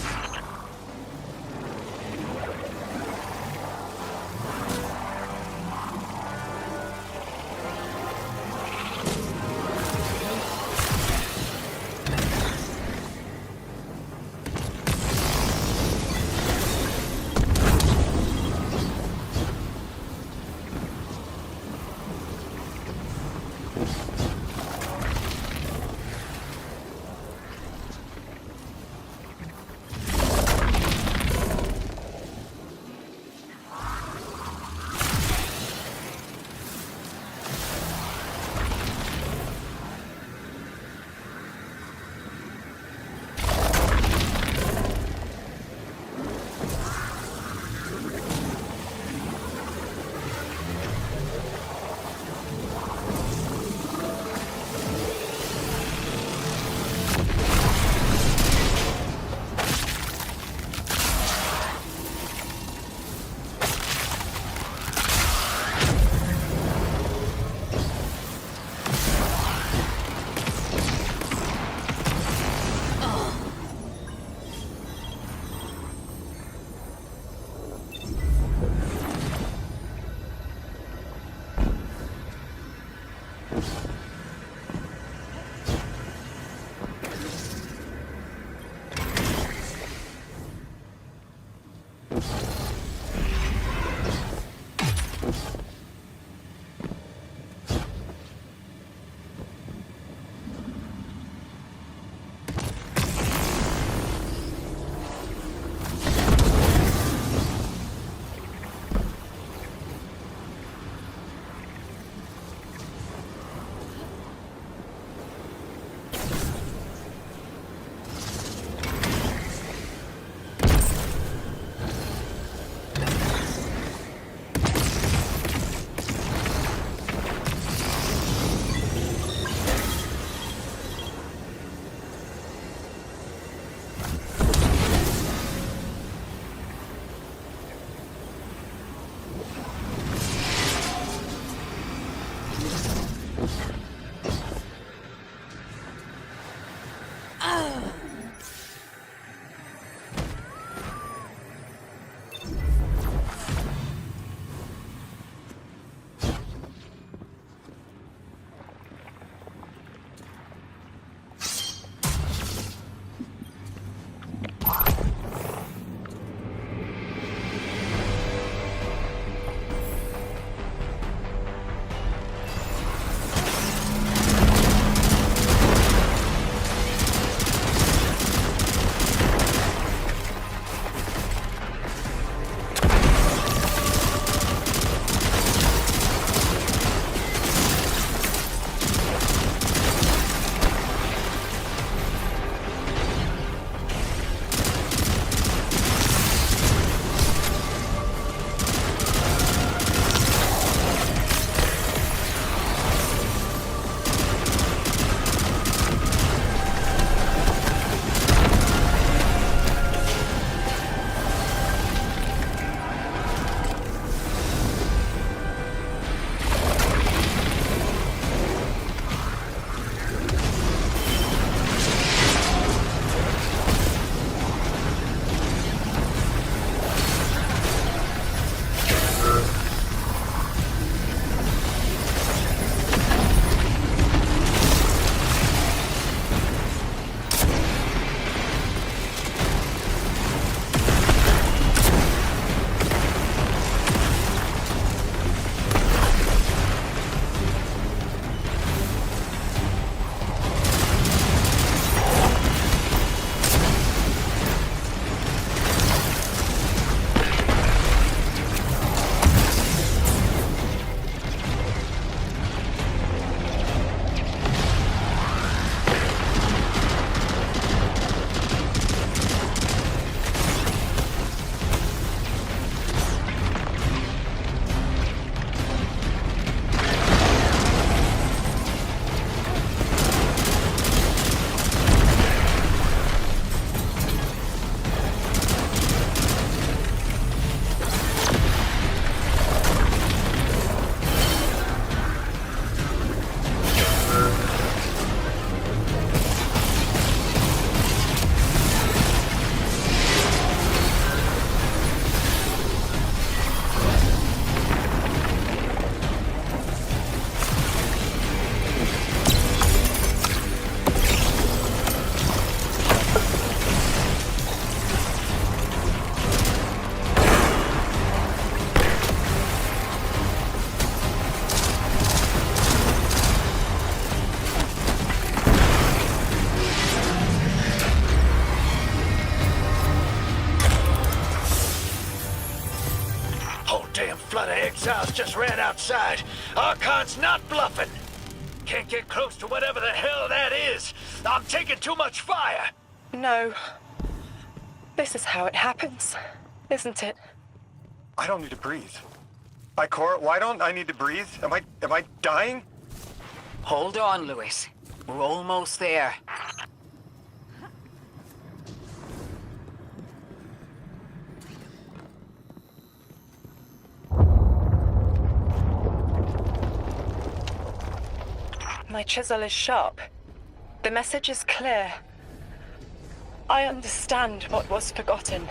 flood of exiles just ran outside. Archon's not bluffing. Can't get close to whatever the hell that is. I'm taking too much fire. No. This is how it happens, isn't it? I don't need to breathe. Ikora, why don't I need to breathe? Am I dying? Hold on, Lewis. We're almost there. My chisel is sharp. The message is clear. I understand what was forgotten.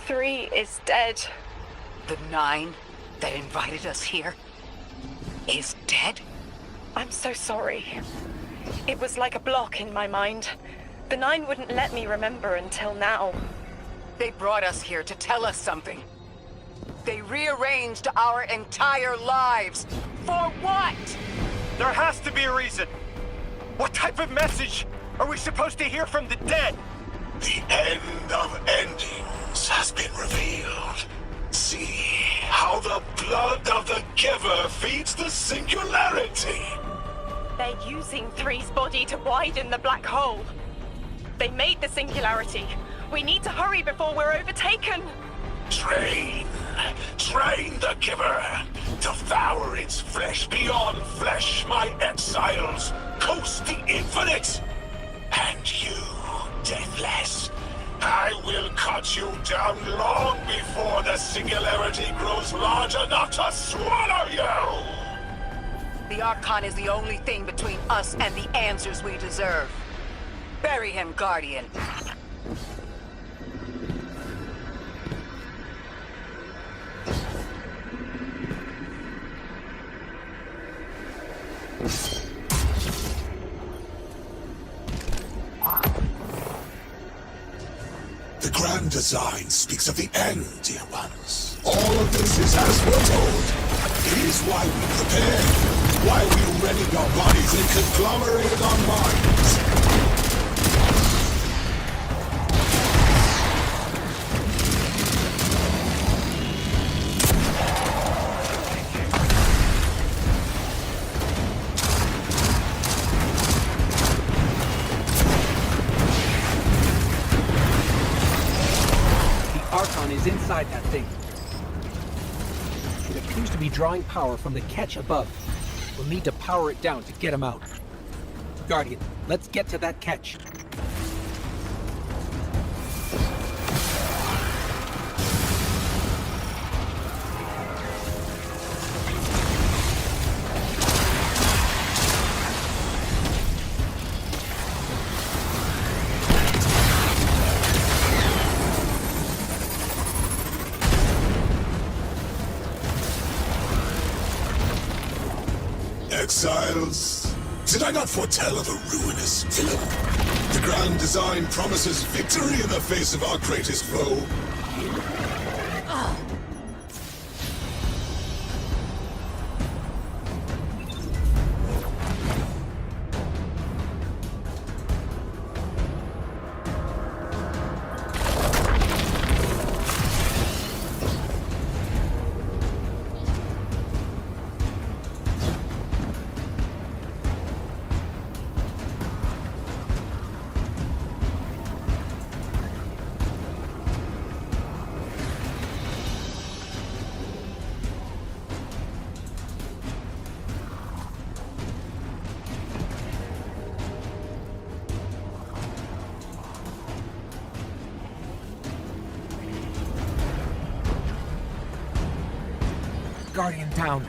3 is dead. The 9 that invited us here is dead? I'm so sorry. It was like a block in my mind. The 9 wouldn't let me remember until now. They brought us here to tell us something. They rearranged our entire lives. For what? There has to be a reason. What type of message are we supposed to hear from the dead? The end of endings has been revealed. See how the blood of the giver feeds the singularity. They're using 3's body to widen the black hole. They made the singularity. We need to hurry before we're overtaken. Train the giver. Devour its flesh beyond flesh, my exiles. Coast the infinite. And you, Deathless, I will cut you down long before the singularity grows large enough to swallow you! The Archon is the only thing between us and the answers we deserve. Bury him, Guardian. The grand design speaks of the end, dear ones. All of this is as foretold. It is why we prepared, why we readied our bodies and conglomerated our minds. Archon is inside that thing. It appears to be drawing power from the catch above. We'll need to power it down to get him out. Guardian, let's get to that catch. Exiles, did I not foretell of a ruinous villain? The grand design promises victory in the face of our greatest foe. Guardian down.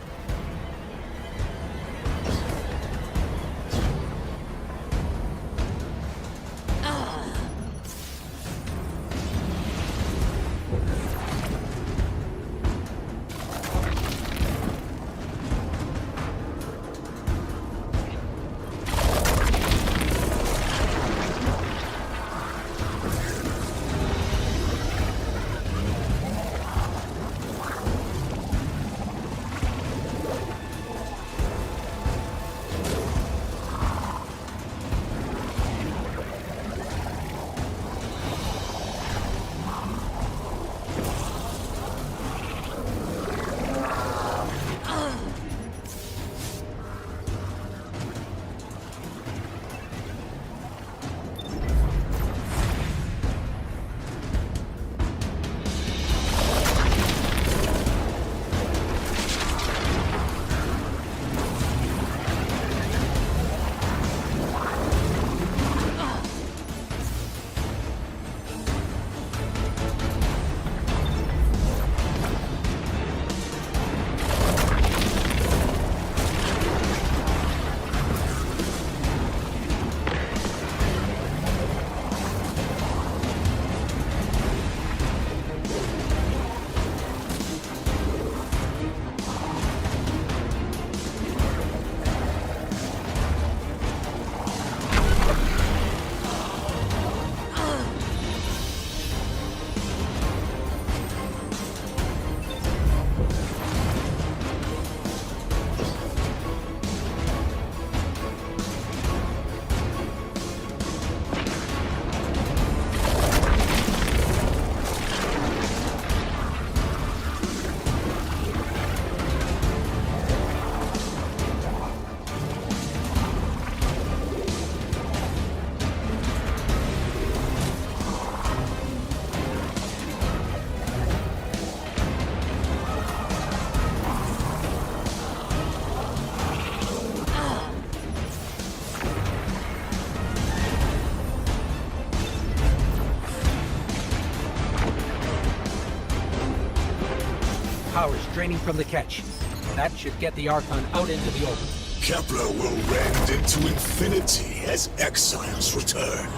powers draining from the catch. That should get the Archon out into the open. Kepler will rend into infinity as exiles return,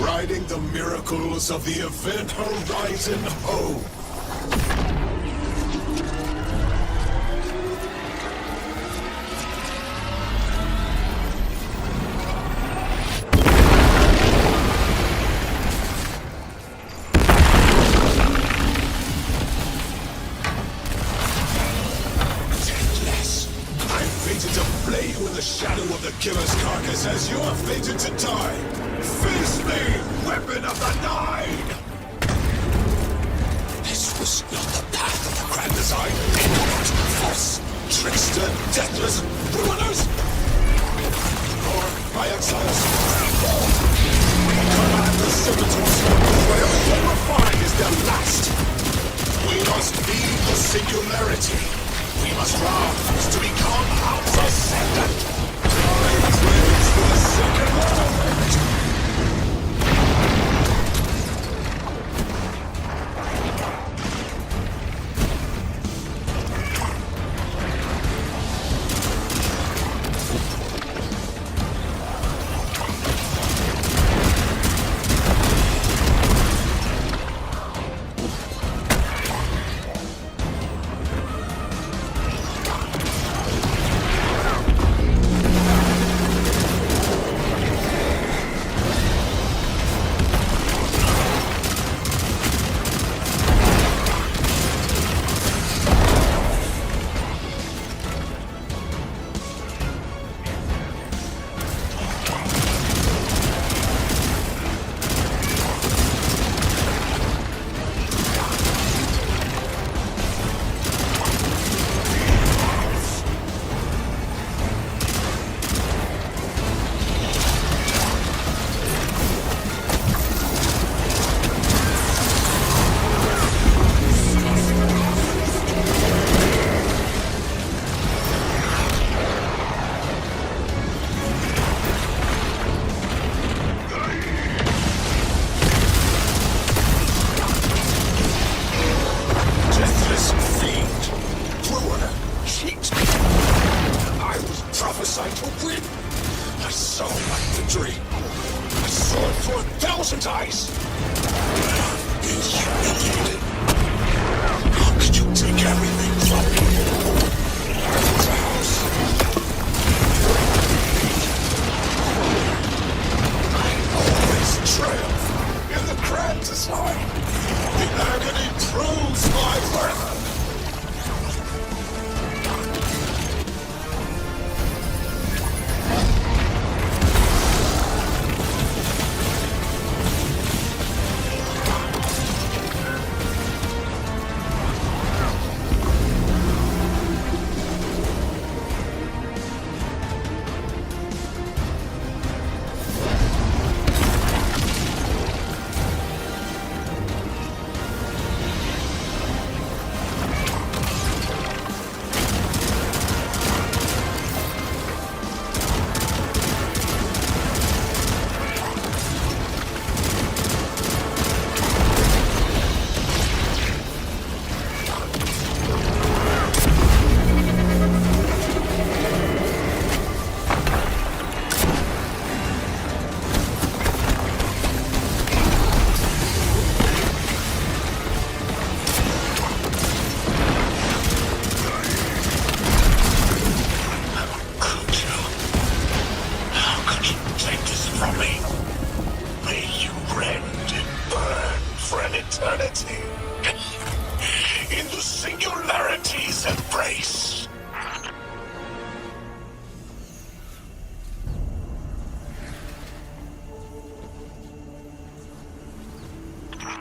riding the miracles of the Event Horizon home. Killer's carcass as you are fated to die. Face me, weapon of the Nine! This was not the path of the Grand Design. Ignorant, false, trickster, deathless, ruiners! Or my exiles. Command the servitors, whatever they will find is their last. We must leave the singularity. We must rise to become outsiders. The second moment!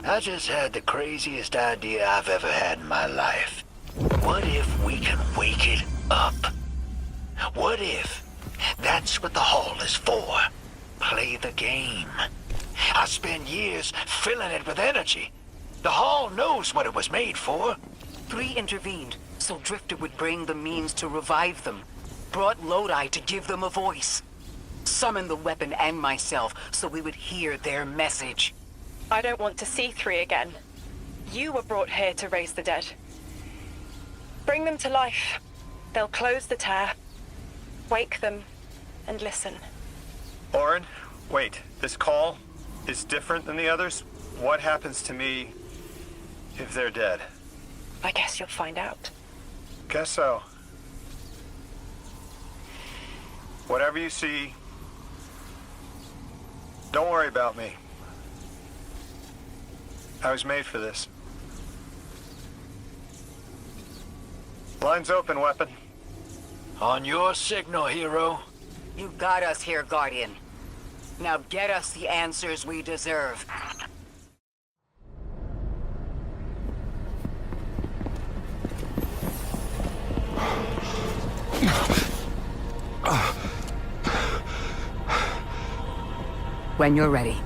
I just had the craziest idea I've ever had in my life. What if we can wake it up? What if that's what the hall is for? Play the game. I spent years filling it with energy. The hall knows what it was made for. 3 intervened, so Drifter would bring the means to revive them. Brought Lodi to give them a voice. Summoned the weapon and myself, so we would hear their message. I don't want to see 3 again. You were brought here to raise the dead. Bring them to life. They'll close the tear, wake them, and listen. Orin, wait. This call is different than the others? What happens to me if they're dead? I guess you'll find out. Guess so. Whatever you see, don't worry about me. I was made for this. Line's open, weapon. On your signal, hero. You got us here, Guardian. Now get us the answers we deserve. When you're ready.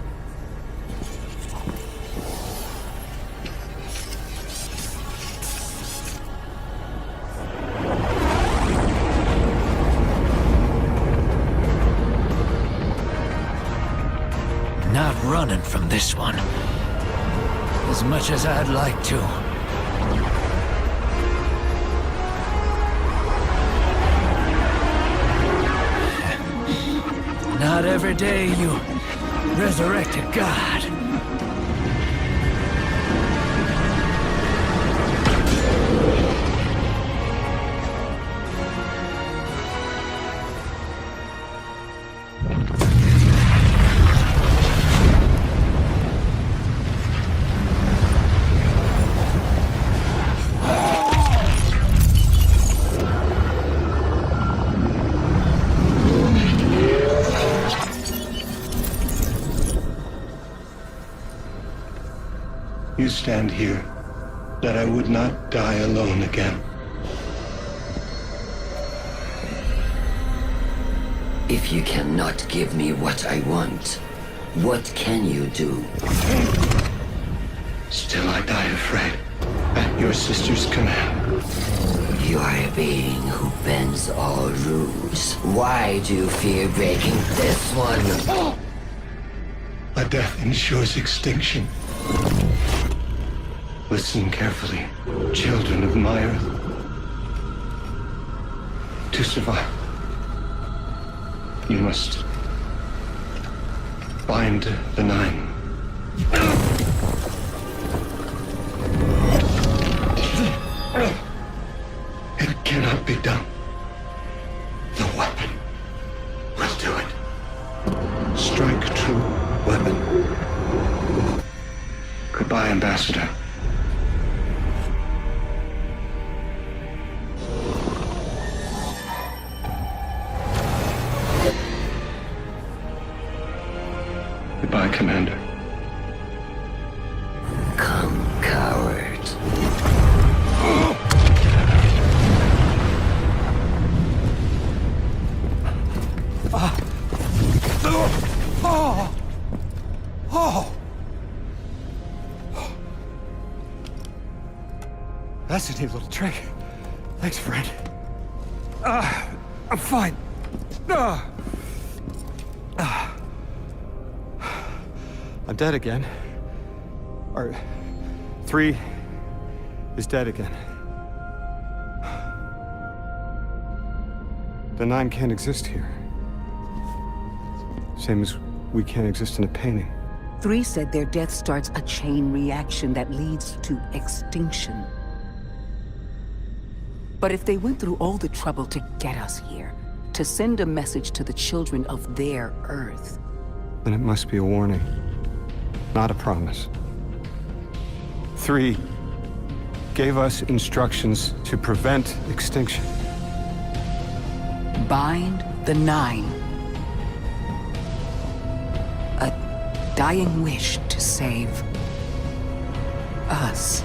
Not running from this one. As much as I'd like to. Not every day you resurrect a god. You stand here, that I would not die alone again. If you cannot give me what I want, what can you do? Still I die afraid, at your sister's command. You are a being who bends all rules. Why do you fear breaking this one? A death ensures extinction. Listen carefully, children of my earth. To survive, you must bind the Nine. It cannot be done. The weapon will do it. Strike true, weapon. Goodbye, Ambassador. Goodbye, Commander. Come, coward. That's a neat little trick. Thanks, friend. I'm fine. I'm dead again. Or 3 is dead again. The 9 can't exist here. Same as we can't exist in a painting. 3 said their death starts a chain reaction that leads to extinction. But if they went through all the trouble to get us here, to send a message to the children of their Earth, then it must be a warning, not a promise. 3 gave us instructions to prevent extinction. bind the 9. A dying wish to save us.